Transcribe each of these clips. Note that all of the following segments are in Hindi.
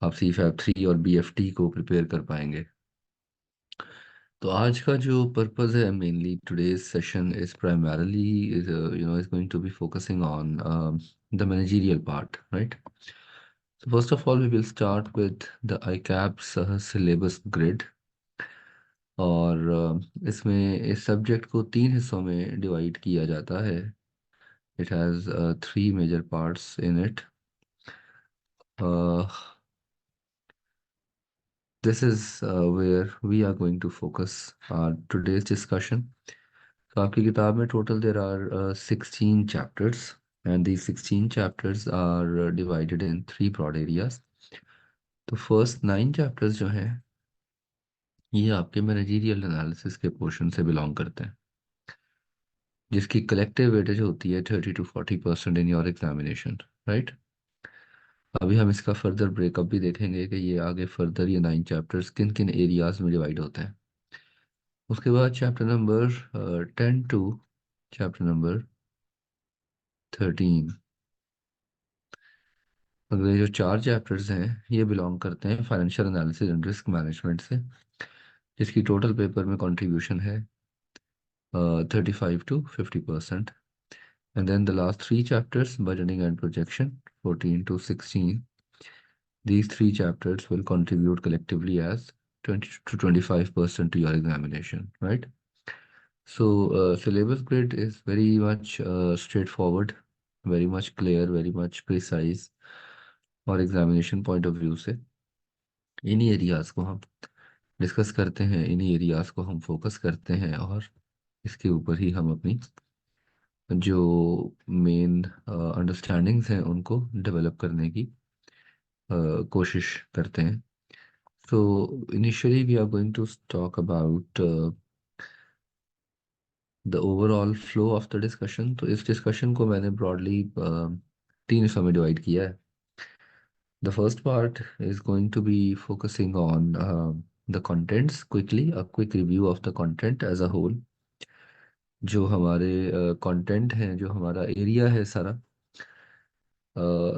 आप सी फैब 3 और BFT को प्रिपेयर कर पाएंगे। तो आज का जो पर्पस है, mainly today's session is primarily is going to be focusing on the managerial part, right? So first of all, we will start with the ICAPS syllabus grid। और इसमें इस सब्जेक्ट को 3 हिस्सों में डिवाइड किया जाता है। It has 3 major parts in it. This is where we are going to focus our today's discussion. तो आपकी किताब में total there are 16 chapters, and these 16 chapters are divided in 3 broad areas। तो फर्स्ट 9 चैप्टर्स जो हैं ये आपके मैनेजरियल एनालिसिस के पोर्शन से बिलोंग करते हैं, जिसकी कलेक्टिव वेटेज होती है 30 to 40% in your examination, right? अभी हम इसका फर्दर ब्रेकअप भी देखेंगे कि ये आगे फर्दर ये 9 चैप्टर्स किन किन एरियाज में डिवाइड होते हैं। उसके बाद chapter number 10 to chapter number 13, अगले जो 4 चैप्टर्स हैं ये बिलोंग करते हैं financial analysis and risk management से, जिसकी टोटल पेपर में कंट्रीब्यूशन है 35 to 50%। And then the last 3 chapters, budgeting and projection, 14 to 16. These 3 chapters will contribute collectively as 20 to 25% to your examination, right? So, syllabus grid is very much straightforward, very much clear, very much precise। और एग्जामिनेशन पॉइंट ऑफ व्यू से इन्हीं एरियाज को हम डिस्कस करते हैं, इन्हीं एरियाज को हम फोकस करते हैं, और इसके ऊपर ही हम अपनी जो मेन अंडरस्टैंडिंग्स हैं उनको डेवलप करने की कोशिश करते हैं। So initially we are going to talk about the overall flow of the discussion. तो इस डिस्कशन को मैंने ब्रॉडली 3 हिस्सों में डिवाइड किया है। The first part is going to be focusing on the contents quickly, a quick review of the content as a whole. जो हमारे कंटेंट हैं, जो हमारा एरिया है सारा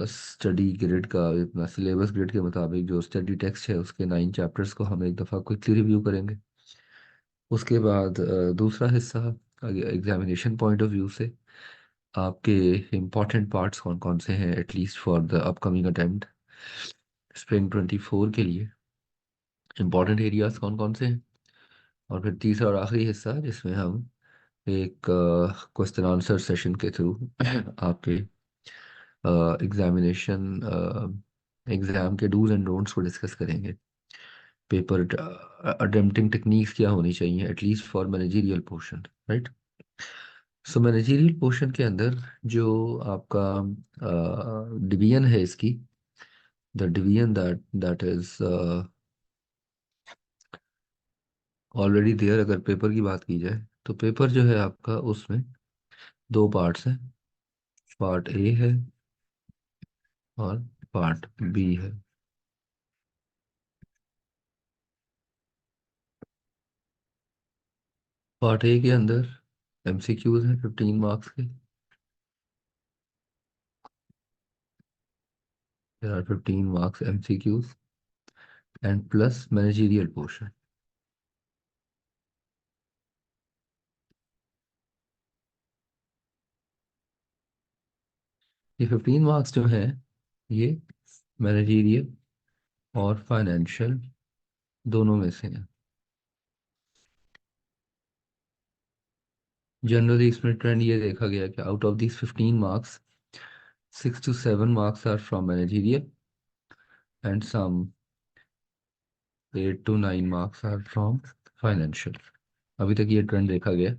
स्टडी ग्रिड का, अपना सिलेबस ग्रिड के मुताबिक जो स्टडी टेक्स्ट है उसके 9 चैप्टर्स को हम एक दफ़ा क्विकली रिव्यू करेंगे। उसके बाद दूसरा हिस्सा एग्जामिनेशन पॉइंट ऑफ व्यू से आपके इम्पॉर्टेंट पार्ट्स कौन कौन से हैं, at least for the upcoming attempt spring 24 के लिए इम्पॉर्टेंट एरियाज कौन कौन से हैं। और फिर तीसरा और आखिरी हिस्सा जिसमें हम एक क्वेश्चन आंसर सेशन के थ्रू आपके एग्जाम के डूज एंड डोंट्स को डिस्कस करेंगे। पेपर अटेम्प्टिंग टेक्निक्स क्या होनी चाहिए at least for managerial portion, right? So managerial portion के अंदर जो आपका डिवीजन है इसकी, the division that is already there. अगर पेपर की बात की जाए तो पेपर जो है आपका उसमें 2 पार्ट्स हैं, पार्ट ए है और पार्ट बी है। पार्ट ए के अंदर MCQs हैं 15 मार्क्स के। There are 15 marks MCQs and plus managerial portion। ये 15 मार्क्स जो हैं ये मैनेजरियल और फाइनेंशियल दोनों में से हैं। जनरली इसमें ट्रेंड ये देखा गया कि out of these 15 marks 6 to 7 marks are from managerial and some 8 to 9 marks are from financial. अभी तक ये ट्रेंड देखा गया।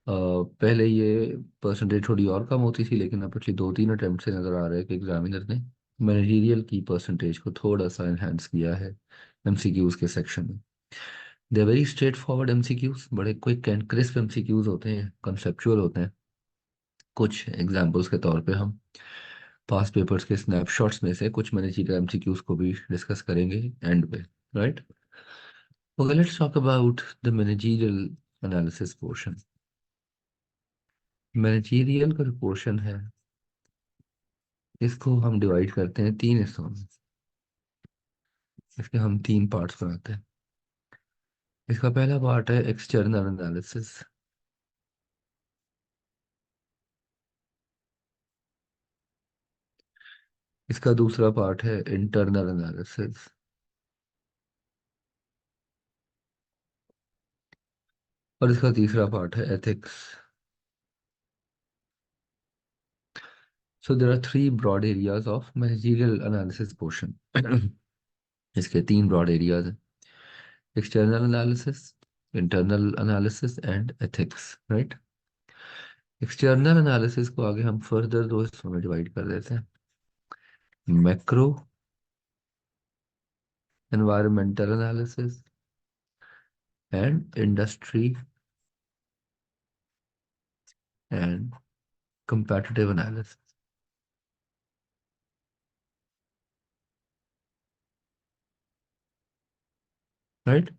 पहले ये परसेंटेज थोड़ी और कम होती थी, लेकिन अब पिछली 2-3 अटेम्प्ट से नज़र आ रहा है कि एग्जामिनर ने मैनेजरियल की परसेंटेज को थोड़ा सा इन्हेंस किया है MCQs के सेक्शन में। They very straight forward MCQs, बड़े क्विक एंड क्रिस्प MCQs होते हैं, कंसेप्चुअल होते हैं। कुछ एग्जाम्पल्स के तौर पे हम पास्ट पेपर्स के स्नैपशॉट्स में से कुछ मैनेजरियल MCQs को भी डिस्कस करेंगे एंड पे, right? Okay, let's talk about the managerial analysis portion. Managerial का जो पोर्शन है इसको हम डिवाइड करते हैं 3 हिस्सों में। इसके हम तीन पार्ट्स बनाते हैं। इसका पहला पार्ट है एक्सटर्नल एनालिसिस। इसका दूसरा पार्ट है इंटरनल एनालिसिस। और इसका तीसरा पार्ट है ethics. So there are three broad areas of managerial analysis portion. इसके तीन ब्रॉड एरियाज हैं, external analysis, internal analysis and ethics, right. External analysis को आगे हम फर्दर दो हिस्सों में डिवाइड कर देते हैं, macro environmental analysis and industry and competitive analysis, right.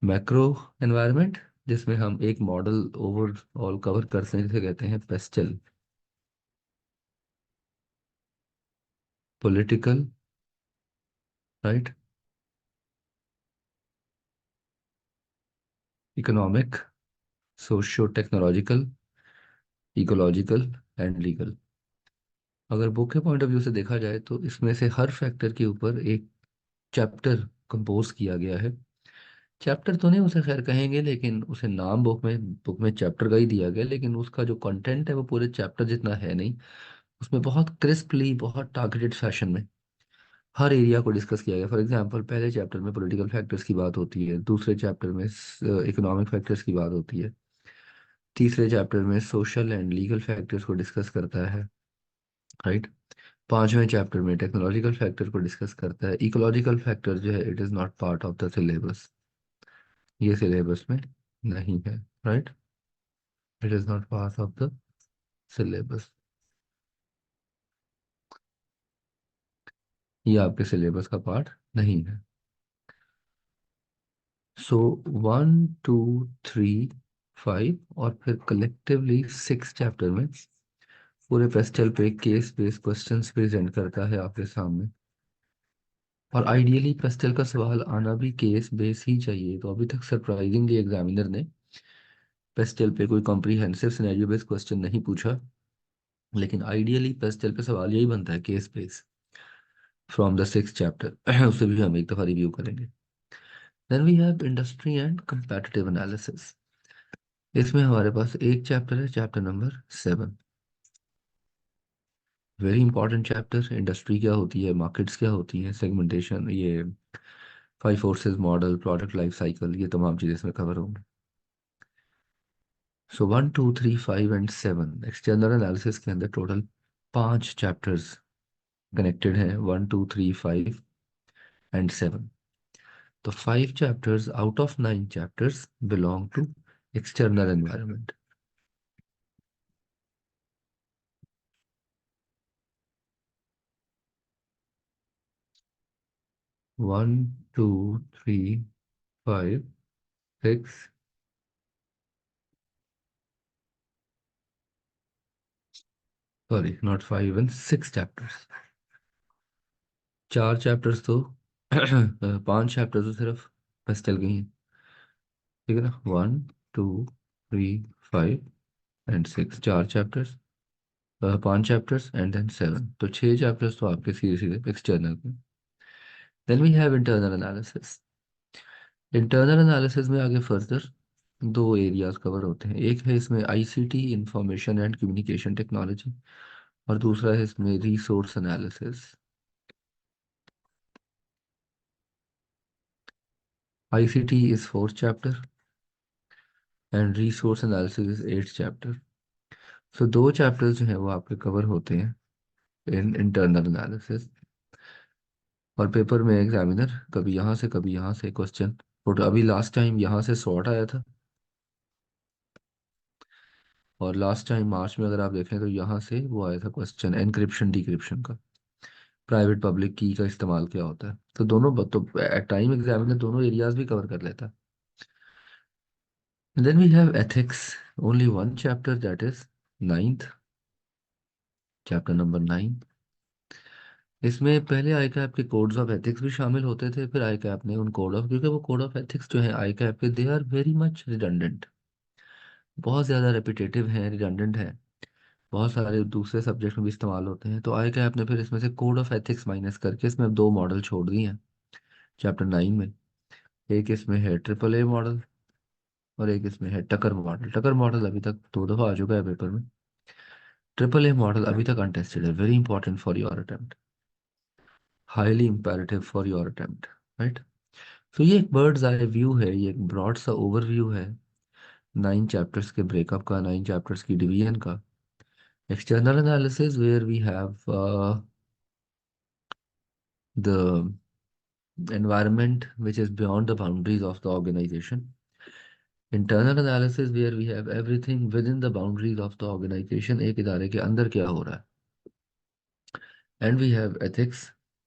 Macro environment, जिसमें हम एक मॉडल ओवरऑल कवर करते हैं, जिसे कहते हैं pastel. Political, right. Economic, socio technological, ecological and legal. अगर बुक के पॉइंट ऑफ व्यू से देखा जाए तो इसमें से हर फैक्टर के ऊपर एक चैप्टर कंपोज किया गया है। चैप्टर तो नहीं उसे खैर कहेंगे, लेकिन उसे नाम बुक में चैप्टर का ही दिया गया, लेकिन उसका जो कंटेंट है वो पूरे चैप्टर जितना है नहीं। उसमें बहुत क्रिस्पली, बहुत टारगेटेड फैशन में हर एरिया को डिस्कस किया गया। फॉर एग्जांपल, पहले चैप्टर में पॉलिटिकल फैक्टर्स की बात होती है, दूसरे चैप्टर में इकोनॉमिक फैक्टर्स की बात होती है, तीसरे चैप्टर में सोशल एंड लीगल फैक्टर्स को डिस्कस करता है, राइट। पांचवें चैप्टर में टेक्नोलॉजिकल फैक्टर को डिस्कस करता है। इकोलॉजिकल फैक्टर जो है, it is not part of the syllabus, ये सिलेबस में नहीं है, right. It is not part of the syllabus, ये आपके सिलेबस का पार्ट नहीं है। सो 1, 2, 3, 5 और फिर कलेक्टिवली 6 चैप्टर में पूरे पेस्टल पे केस बेस्ड क्वेश्चंस प्रेजेंट करता है आपके सामने। और आइडियली पेस्टल का सवाल आना भी केस बेस ही चाहिए। तो अभी तक सरप्राइजिंगली एग्जामिनर ने पेस्टल पे कोई कॉम्प्रिहेंसिव सिनेरियो बेस्ड क्वेश्चन नहीं पूछा, लेकिन आइडियली पेस्टल पे सवाल यही बनता है, case base from the 6 chapter. उसे भी हम एक दफा रिव्यू करेंगे। Then we have industry and competitive analysis. इसमें हमारे पास एक चैप्टर है, chapter number 7। Very important chapter. Industry क्या होती है, मार्केट्स क्या होती है, सेगमेंटेशन, ये 5 forces model, product life cycle, ये तमाम चीज़ें इसमें कवर होंगी। सो 1, 2, 3, 5 एंड 7 एक्सटर्नल एनालिसिस के अंदर टोटल 5 चैप्टर्स कनेक्टेड हैं, 1, 2, 3, 5 एंड 7। तो 5 chapters out of 9 chapters belong to external environment. 1, 2, 3, 5, 6, sorry not 5 and 6 chapters. 4 chapters तो 5 चैप्टर्स तो सिर्फ बस चल गई हैं, ठीक है ना। 1, 2, 3, 5 and 6, 4 chapters, 5 chapters and then 7, तो 6 चैप्टर्स तो आपके सीधे सीधे एक्सटर्नल के। Then we have internal analysis. Internal analysis में आगे फर्दर दो एरियाज कवर होते हैं। एक है इसमें ICT, information and communication technology, और दूसरा है इसमें resource analysis. ICT is 4 chapter and resource analysis is 8 chapter. So 2 chapters जो हैं वो आपके कवर होते हैं इन इंटरनल एनालिसिस। और पेपर में एग्जामिनर कभी यहाँ से कभी यहाँ से क्वेश्चन, और अभी लास्ट टाइम यहाँ से सॉर्ट आया था, और लास्ट टाइम मार्च में अगर आप देखें तो यहाँ से वो आया था क्वेश्चन एनक्रिप्शन डिक्रिप्शन का, प्राइवेट पब्लिक की का इस्तेमाल क्या होता है। तो दोनों तो एट टाइम एग्जामिनर दोनों एरियाज भी कवर कर लेता है। Then we have ethics, only 1 chapter, that is 9th, chapter number 9। इसमें पहले आई कैप के कोड्स ऑफ एथिक्स भी शामिल होते थे, फिर आई कैप ने उन कोड ऑफ, क्योंकि वो कोड ऑफ एथिक्स जो है आई कैप के, they are very much redundant, बहुत ज़्यादा रेपिटेटिव हैं, रिडंडेंट हैं, बहुत सारे दूसरे सब्जेक्ट में भी इस्तेमाल होते हैं। तो आई कैप ने फिर इसमें से कोड ऑफ एथिक्स माइनस करके इसमें अब दो मॉडल छोड़ दिए हैं चैप्टर 9 में। एक इसमें है ट्रिपल ए मॉडल और एक इसमें है टकर मॉडल। टकर मॉडल अभी तक 2 दफ़ा आ चुका है पेपर में। ट्रिपल ए मॉडल अभी तक अनटेस्टेड है, very important for your attempt, highly imperative for your attempt, right. तो ये एक बर्ड्स आई व्यू है, ये एक ब्रॉड सा ओवरव्यू है 9 चैप्टर्स के ब्रेकअप का, 9 चैप्टर्स की डिवीजन का। External analysis where we have the environment which is beyond the boundaries of the organization. Internal analysis where we have everything within the boundaries of the organization, एक इदारे के अंदर क्या हो रहा है. And we have ethics.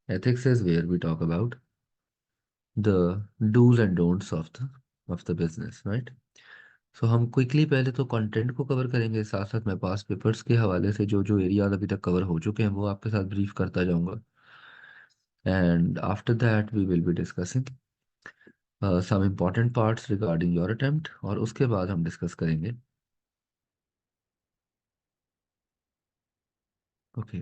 Ethics is where we talk about the do's and don'ts of the business, right? So हम क्विकली पहले तो कंटेंट को कवर करेंगे, साथ साथ मैं पास पेपर्स के हवाले से जो जो एरियाज अभी तक कवर हो चुके हैं वो आपके साथ ब्रीफ करता जाऊंगा. And after that we will be discussing some important parts regarding your attempt, और उसके बाद हम डिस्कस करेंगे. ओके.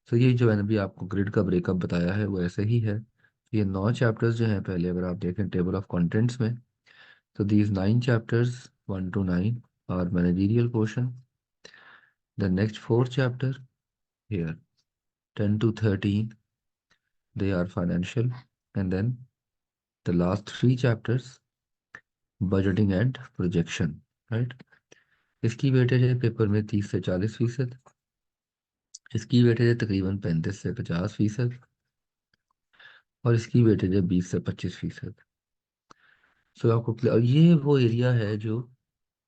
तो ये जो मैंने अभी आपको ग्रिड का ब्रेकअप बताया है वो ऐसे ही है. ये 9 चैप्टर्स जो हैं, पहले अगर आप देखें टेबल ऑफ कंटेंट्स में, तो these 9 chapters 1 to 9 are managerial portion. The next 4 chapter here 10 to 13 they are financial, and then the last 3 chapters budgeting and projection, right. इसकी वेटेज है पेपर में 30 से 40%. इसकी वेटेज है तकरीबन 35 से 50%. और इसकी वेटेज है 20 से 25%. सो आपको और ये वो एरिया है जो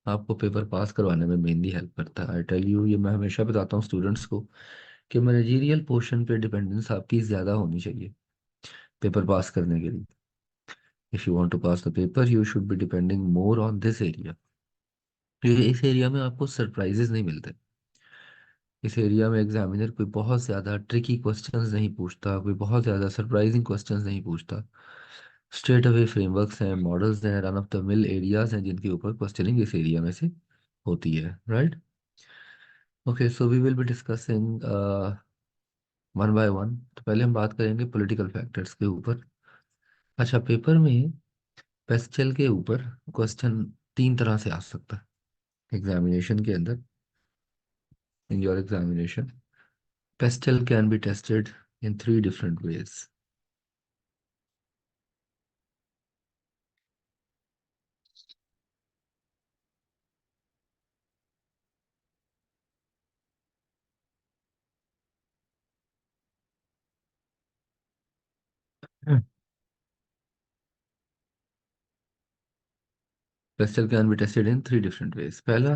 आपको पेपर पास करवाने में मेनली हेल्प करता है. आई टेल यू, ये मैं हमेशा बताता हूँ स्टूडेंट्स को कि मैनेजरियल पोर्शन पे डिपेंडेंस आपकी ज़्यादा होनी चाहिए पेपर पास करने के लिए. If you want to pass the paper you should be depending more on this area, क्योंकि इस एरिया में आपको सरप्राइजेस नहीं मिलते. इस एरिया में एग्जामिनर कोई बहुत ज़्यादा ट्रिकी क्वेश्चंस नहीं पूछता, कोई बहुत ज़्यादा सरप्राइजिंग क्वेश्चंस नहीं पूछता. स्ट्रेट अवे फ्रेमवर्क्स हैं, मॉडल्स हैं, run of the mill areas हैं जिनके ऊपर क्वेश्चनिंग इस एरिया में से होती है, right. Okay, so we will be discussing one by one. तो पहले हम बात करेंगे पॉलिटिकल फैक्टर्स के ऊपर. अच्छा, पेपर में पेस्टल के ऊपर क्वेश्चन 3 तरह से आ सकता है एग्जामिनेशन के अंदर. इन your examination pastel can be tested in 3 different ways. Pastel can be tested in 3 different ways. पहला,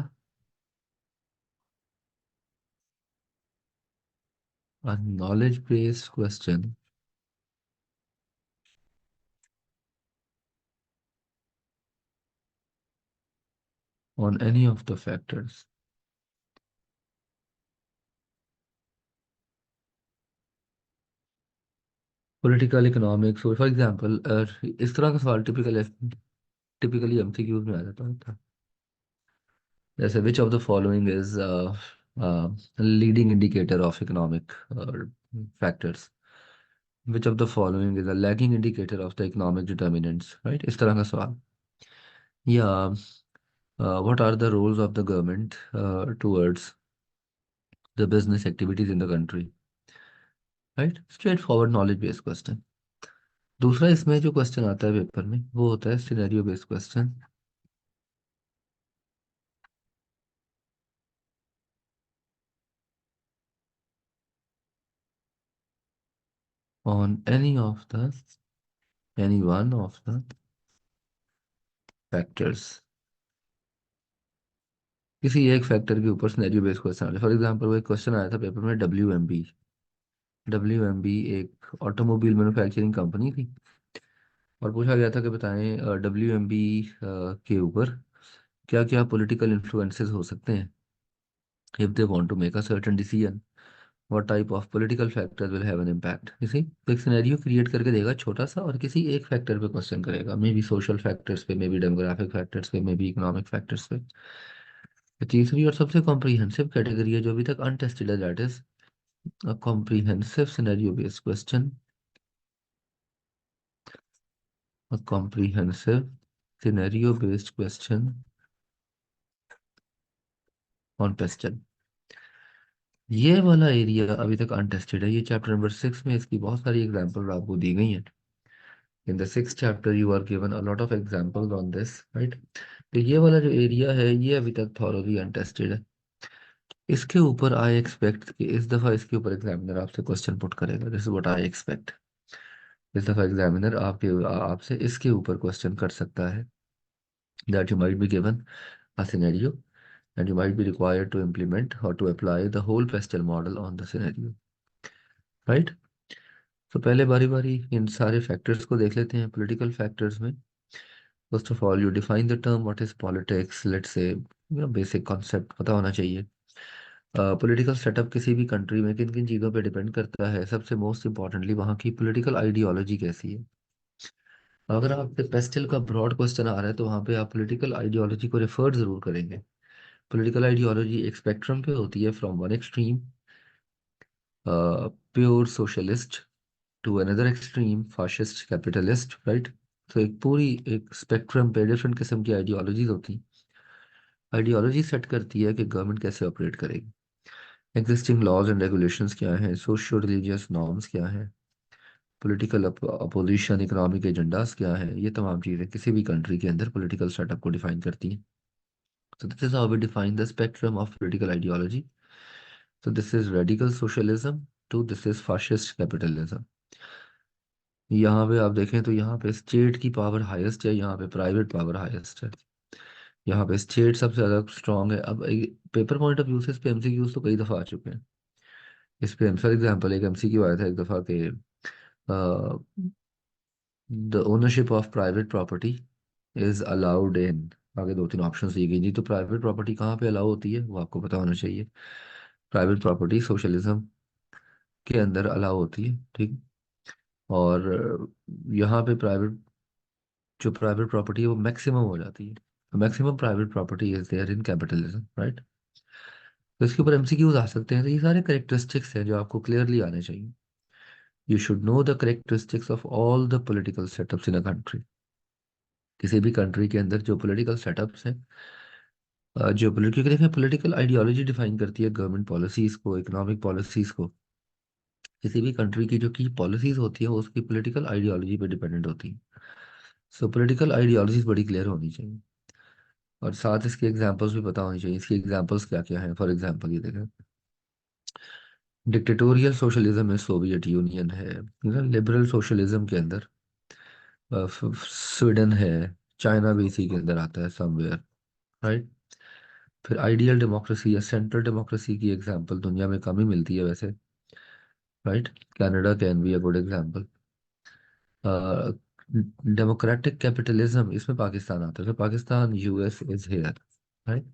a knowledge based question on any of the factors. Political, economics, for example इस तरह का सवाल टिपिकली एमसीक्यूज में आ जाता था. जैसे which of the following is leading indicator of economic factors, which of the following is a lagging indicator of the economic determinants, right, इस तरह का सवाल. या what are the roles of the government towards the business activities in the country, right. Straightforward knowledge based question. दूसरा इसमें जो क्वेश्चन आता है पेपर में वो होता है scenario based question on any one of the factors. किसी एक फैक्टर के ऊपर सिनेरियो बेस्ड क्वेश्चन आया. फॉर एग्जांपल वो एक क्वेश्चन आया था पेपर में, डब्ल्यू एम बी एक ऑटोमोबाइल मैन्युफैक्चरिंग कंपनी थी, और पूछा गया था कि बताएं डब्ल्यू एम बी के ऊपर क्या क्या पॉलिटिकल इन्फ्लुएंसेस हो सकते हैं if they want to make a certain decision. What type of political factors will have an impact. किसी तो एक सिनेरियो क्रिएट करके देगा छोटा सा, और किसी एक फैक्टर पे क्वेश्चन करेगा, मे बी सोशल फैक्टर्स पे, मे बी डेमोग्राफिक फैक्टर्स पे, मे बी इकोनॉमिक फैक्टर्स पे। तो तीसरी और सबसे कॉम्प्रिहेंसिव कैटेगरी है जो अभी तक अनटेस्टेड है, that is a comprehensive scenario based question. A comprehensive scenario based question on pastel. ये वाला एरिया अभी तक अनटेस्टेड है। ये चैप्टर नंबर 6 में इसकी बहुत सारी एग्जांपल आपको दी गई हैं। In the 6th chapter you are given a lot of examples on this, right. तो ये वाला जो एरिया है ये अभी तक थॉरोली अनटेस्टेड है। इसके ऊपर आई एक्सपेक्ट कि इस दफ़ा इसके ऊपर एग्जामिनर आपसे क्वेश्चन पुट करेगा। This is what I expect. इस दफ़ा एग्जामिनर आपसे इसके ऊपर क्वेश्चन कर सकता है, that you might be given a scenario and you might be required to implement or to apply the whole pestle model on the scenario, right? तो पहले बारी बारी इन सारे फैक्टर्स को देख लेते हैं। पॉलिटिकल फैक्टर्स में first of all you define the term what is politics. Let's say basic concept पता होना चाहिए। पॉलिटिकल सेटअप किसी भी कंट्री में किन किन चीज़ों पे डिपेंड करता है, सबसे मोस्ट इंपॉर्टेंटली वहाँ की पॉलिटिकल आइडियोलॉजी कैसी है। अगर आपसे पेस्टल का ब्रॉड क्वेश्चन आ रहा है तो वहाँ पे आप पॉलिटिकल आइडियोलॉजी को रेफर जरूर करेंगे। पॉलिटिकल आइडियोलॉजी एक स्पेक्ट्रम पे होती है, from one extreme pure socialist to another extreme fascist capitalist, right. तो एक पूरी एक स्पेक्ट्रम पे डिफरेंट किस्म की आइडियोलॉजीज होती हैं। आइडियोलॉजी सेट करती है कि गवर्नमेंट कैसे ऑपरेट करेगी, एग्जिस्टिंग लॉज एंड रेगुलेशंस क्या हैं, सोशियो रिलीजियस नॉर्म्स क्या हैं, पॉलिटिकल अपोजिशन, इकोनॉमिक एजेंडास क्या हैं। ये तमाम चीज़ें किसी भी कंट्री के अंदर पॉलिटिकल सेटअप को डिफाइन करती हैं। So this is how we define the spectrum of political ideology. So this is radical socialism to this is fascist capitalism. यहाँ पे आप देखें तो यहाँ पे स्टेट की पावर हाईएस्ट है, यहाँ पे प्राइवेट पावर हाईएस्ट है। यहाँ पे स्टेट सबसे ज़्यादा स्ट्रांग है। अब पेपर पॉइंट ऑफ व्यू से इस पे एमसीक्यूज तो कई दफ़ा आ चुके हैं। इस पे फॉर एग्जांपल एक एमसीक्यू आया था एक दफ़ा के, the ownership of private property is allowed in, आगे दो तीन ऑप्शन दी गई थी। तो प्राइवेट प्रॉपर्टी कहाँ पे अलाउ होती है वो आपको पता होना चाहिए। प्राइवेट प्रॉपर्टी सोशलिज्म के अंदर अलाउ होती है, ठीक। और यहाँ पे प्राइवेट जो प्राइवेट प्रॉपर्टी है वो मैक्सिमम हो जाती है। Maximum private property is there in capitalism, right. तो इसके ऊपर एमसीक्यूज आ सकते हैं। तो ये सारे करेक्टरिस्टिक्स हैं जो आपको क्लियरली आने चाहिए। You should know the characteristics of all the political setups in a country. किसी भी कंट्री के अंदर जो पॉलिटिकल सेटअप्स हैं, जो क्योंकि देखें पॉलिटिकल आइडियोलॉजी डिफाइन करती है गवर्नमेंट पॉलिसीज को, इकोनॉमिक पॉलिसीज को। किसी भी कंट्री की जो की पॉलिसीज होती है वो उसकी पॉलिटिकल आइडियोलॉजी पे डिपेंडेंट होती है। सो पॉलिटिकल आइडियोलॉजीज बड़ी क्लियर होनी चाहिए, और साथ इसके एग्जांपल्स भी पता होनी चाहिए। इसकी एग्जांपल्स क्या क्या हैं। फॉर एग्जांपल ये देखें, डिक्टेटोरियल सोशलिज्म में सोवियत यूनियन है। लिबरल सोशलिज्म के अंदर स्वीडन है। चाइना भी इसी के अंदर आता है समवेयर, राइट। फिर आइडियल डेमोक्रेसी या सेंट्रल डेमोक्रेसी की एग्जांपल दुनिया में कम ही मिलती है वैसे, राइट। Canada can be a good example. Democratic capitalism, इसमें पाकिस्तान आता है। तो Pakistan US is here, right.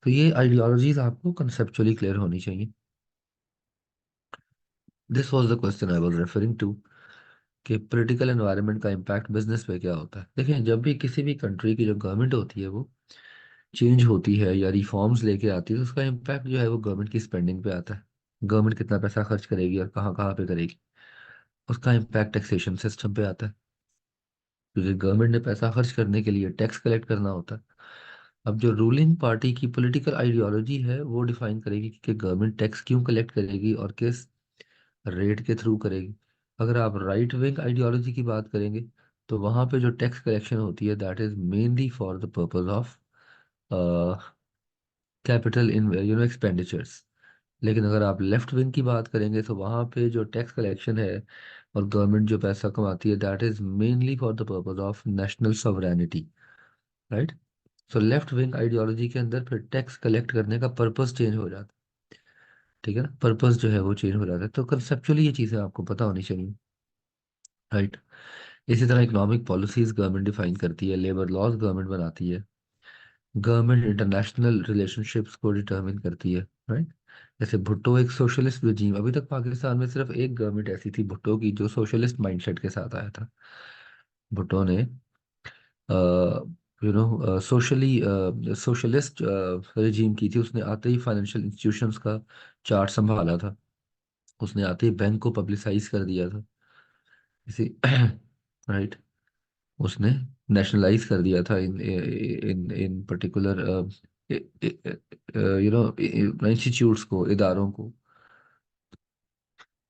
तो ये आइडियोलॉजीज आपको कंसेप्चुअली क्लियर होनी चाहिए। This was the question I was referring to, कि पॉलिटिकल एनवायरनमेंट का इम्पैक्ट बिजनेस पे क्या होता है। देखिए जब भी किसी भी कंट्री की जो गवर्नमेंट होती है वो चेंज होती है या रिफॉर्म्स लेके आती है, तो उसका इम्पैक्ट जो है वो गवर्नमेंट की स्पेंडिंग पे आता है। गवर्नमेंट कितना पैसा खर्च करेगी और कहाँ कहाँ पे करेगी, उसका इम्पैक्ट टैक्सेशन सिस्टम पे आता है। क्योंकि गवर्नमेंट ने पैसा खर्च करने के लिए टैक्स कलेक्ट करना होता है। अब जो रूलिंग पार्टी की पॉलिटिकल आइडियोलॉजी है वो डिफाइन करेगी कि गवर्नमेंट टैक्स क्यों कलेक्ट करेगी और किस रेट के थ्रू करेगी। अगर आप राइट विंग आइडियोलॉजी की बात करेंगे तो वहाँ पे जो टैक्स कलेक्शन होती है that is mainly for the purpose of capital in expenditures. लेकिन अगर आप लेफ्ट विंग की बात करेंगे तो वहाँ पे जो टैक्स कलेक्शन है और गवर्नमेंट जो पैसा कमाती है that is mainly for the purpose of national sovereignty, right. So left wing ideology के अंदर फिर टैक्स कलेक्ट करने का पर्पस चेंज हो जाता है, ठीक है ना। पर्पस जो है वो चेंज हो जाता है। तो कंसेप्चुअली ये चीज़ें आपको पता होनी चाहिए, राइट। इसी तरह इकोनॉमिक पॉलिसीज गवर्नमेंट डिफाइन करती है, लेबर लॉज गवर्नमेंट बनाती है, गवर्नमेंट इंटरनेशनल रिलेशनशिप्स को डिटरमिन करती है, राइट। जैसे भुट्टो एक सोशलिस्ट रजीम, अभी तक पाकिस्तान में सिर्फ एक गवर्नमेंट ऐसी थी भुट्टो की जो सोशलिस्ट माइंडसेट के साथ आया था। भुट्टो ने सोशली सोशलिस्ट रजीम की थी। उसने आते ही फाइनेंशियल इंस्टीट्यूशंस का चार्ट संभाला था। उसने आते ही बैंक को पब्लिसाइज कर दिया था इसी राइट। उसने नेशनलाइज कर दिया था इन इन इन पर्टिकुलर इंस्टीट्यूट्स को, इदारों को।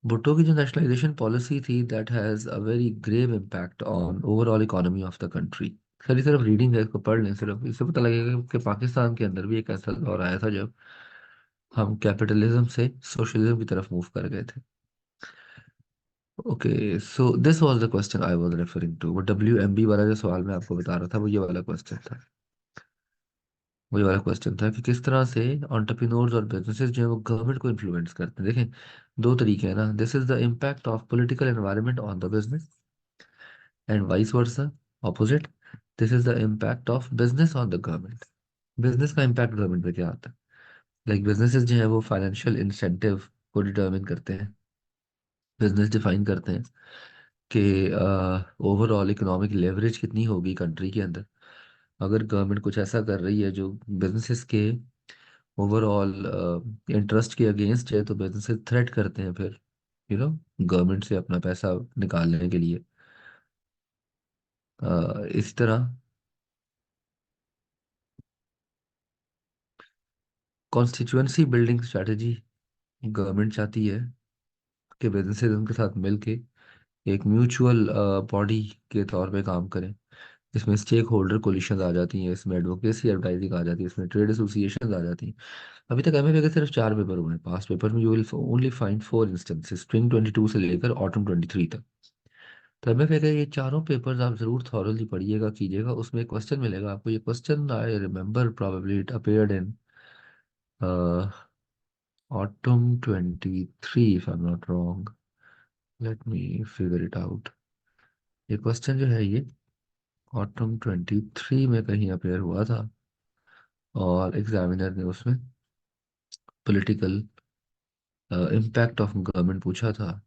भुट्टो की जो नेशनलाइजेशन पॉलिसी थी that has a very grave impact on overall economy of the country. खाली सिर्फ रीडिंग है, इसको पढ़ लें, सिर्फ इससे पता लगेगा कि पाकिस्तान के अंदर भी एक ऐसा दौर आया था जब हम कैपिटलिज्म से सोशलिज्म की तरफ मूव कर गए थे। Okay, so this was the question I was referring to. वो WMB वाला जो सवाल मैं आपको बता रहा था वो ये वाला क्वेश्चन था। वही वाला क्वेश्चन था कि किस तरह से एंटरप्रेन्योर्स और बिजनेसेस जो है वो गवर्नमेंट को इन्फ्लुएंस करते हैं। देखें, दो तरीके हैं ना। This is the impact of political environment on the business and vice versa, opposite. This is the impact of business on the government. Business का इम्पैक्ट गवर्नमेंट पे क्या आता है? लाइक बिजनेसेस जो है वो फाइनेंशियल इंसेंटिव को डिटरमिन करते हैं। बिजनेस डिफाइन करते हैं कि ओवरऑल इकोनॉमिक लेवरेज कितनी होगी कंट्री के अंदर। अगर गवर्नमेंट कुछ ऐसा कर रही है जो बिजनेसेस के ओवरऑल इंटरेस्ट के अगेंस्ट है तो बिजनेसेस थ्रेट करते हैं फिर गवर्नमेंट से अपना पैसा निकालने के लिए। इस तरह कॉन्स्टिट्यूएंसी बिल्डिंग स्ट्रेटजी गवर्नमेंट चाहती है कि बिजनेसेस उनके साथ मिलके एक म्यूचुअल बॉडी के तौर पे काम करें। इसमें स्टेक होल्डर कोलिशंस आ जाती हैं, इसमें एडवोकेसी एडवर्टाइजिंग आ जाती है, इसमें ट्रेड एसोसिएशंस आ जाती हैं। अभी तक MFA के सिर्फ 4 पेपर हुए हैं। पास्ट पेपर में you will only find 4 instances, spring 22 से लेकर ऑटम 23 तक। तो MFA के ये चारों पेपर्स आप जरूर थॉरली पढ़िएगा, कीजिएगा। उसमें क्वेश्चन मिलेगा आपको। ये question I remember probably it appeared in autumn 23 if I am not wrong. Let me figure it out. ये क्वेश्चन जो है ये ऑटम 23 में कहीं अपेयर हुआ था और एग्जामिनर ने उसमें पॉलिटिकल इम्पैक्ट ऑफ गवर्नमेंट पूछा था।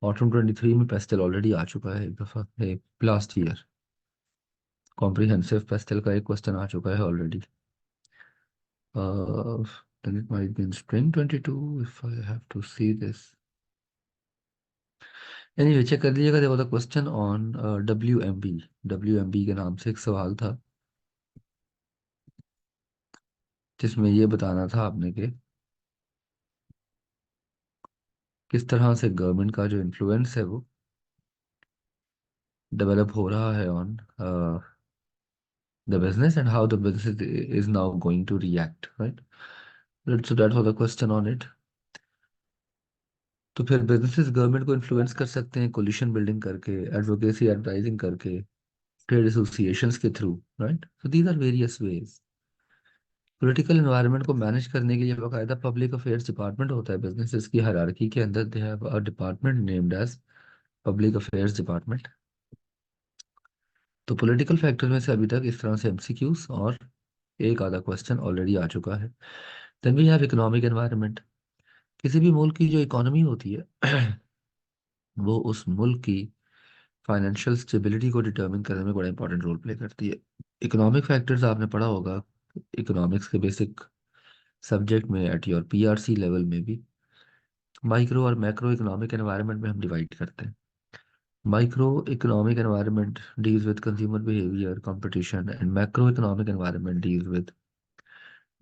ऑटम 23 में पेस्टल ऑलरेडी आ चुका है एक दफ़ा, एक लास्ट ईयर कॉम्प्रिहेंसिव पेस्टल का एक क्वेश्चन आ चुका है already. then it might be in spring 22 if I have to see this. Anyway check कर लीजिएगा। देखो द क्वेश्चन ऑन WMB के नाम से एक सवाल था जिसमें ये बताना था आपने कि किस तरह से गवर्नमेंट का जो इन्फ्लुएंस है वो डेवलप हो रहा है on the business and how the business is now going to react, right? So that was the question on it. तो फिर बिजनेसेस गवर्नमेंट को इन्फ्लुएंस कर सकते हैं कोलिशन बिल्डिंग करके, एडवोकेसी एडवर्टाइजिंग करके, ट्रेड एसोसिएशंस के through, right. So these are various ways. Political environment को मैनेज करने के लिए बाकायदा पब्लिक अफेयर्स डिपार्टमेंट होता है। बिजनेसेस की हायरार्की के अंदर they have a department named as public affairs department. तो पॉलिटिकल फैक्टर में से अभी तक इस तरह से MCQs और एक आधा क्वेश्चन ऑलरेडी आ चुका है। Then we have economic environment. किसी भी मुल्क की जो इकोनॉमी होती है वो उस मुल्क की फाइनेंशियल स्टेबिलिटी को डिटरमिन करने में बड़ा इंपॉर्टेंट रोल प्ले करती है। इकोनॉमिक फैक्टर्स आपने पढ़ा होगा इकोनॉमिक्स के बेसिक सब्जेक्ट में, एट योर PRC लेवल में भी। माइक्रो और मैक्रो इकोनॉमिक एनवायरनमेंट में हम डिवाइड करते हैं। Micro economic environment deals with consumer behaviour, competition, and macro economic environment deals with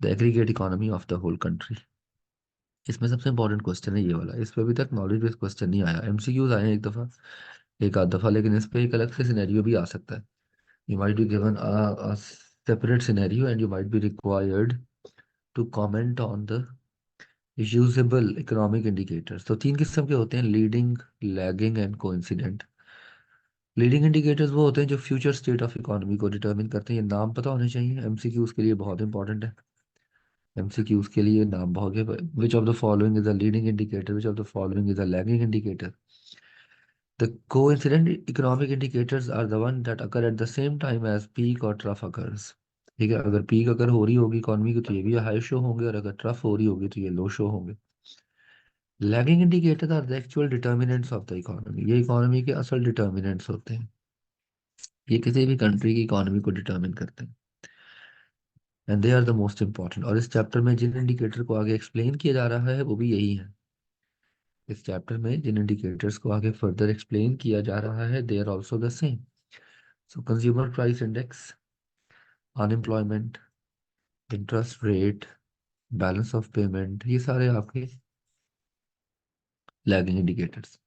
the aggregate economy of the whole country. इसमें सबसे इंपॉर्टेंट क्वेश्चन है ये वाला। इस पे अभी तक नॉलेज बेस्ड क्वेश्चन नहीं आया। MCQs आए हैं एक दफ़ा, एक आध दफ़ा, लेकिन इस पे एक अलग से सिनेरियो भी आ सकता है। You might be given a separate scenario and you might be required to comment on the usable economic indicators। तो 3 किस्म के होते हैं: leading, lagging and coincident. Leading indicators वो होते हैं जो फ्यूचर स्टेट ऑफ इकोनॉमी को डिटरमिन करते हैं। ये नाम पता होने चाहिए, MCQ उसके लिए बहुत इंपॉर्टेंट है। एमसीक्यूज के लिए नाम बहुत है। विच of the following is a leading indicator, which of the following is a lagging indicator. The coincident economic indicators are the one that occur at the same time as peak or trough occurs। ठीक है, अगर पीक अगर हो रही होगी इकोनॉमी की तो ये भी हाई शो होंगे, और अगर ट्रफ हो रही होगी तो ये लो शो होंगे। Lagging indicator are the actual determinants of the economy, ये इकोनॉमी के असल डिटर्मिनेंट्स होते हैं। ये किसी भी कंट्री की इकोनॉमी को डिटर्मिन करते हैं, and they are the most important. और इस चैप्टर में जिन इंडिकेटर को आगे एक्सप्लेन किया जा रहा है वो भी यही है। इस चैप्टर में जिन इंडिकेटर्स को आगे फर्दर एक्सप्लेन किया जा रहा है they are also the same. So consumer price index, unemployment, interest rate, balance of payment, ये सारे आपके lagging indicators.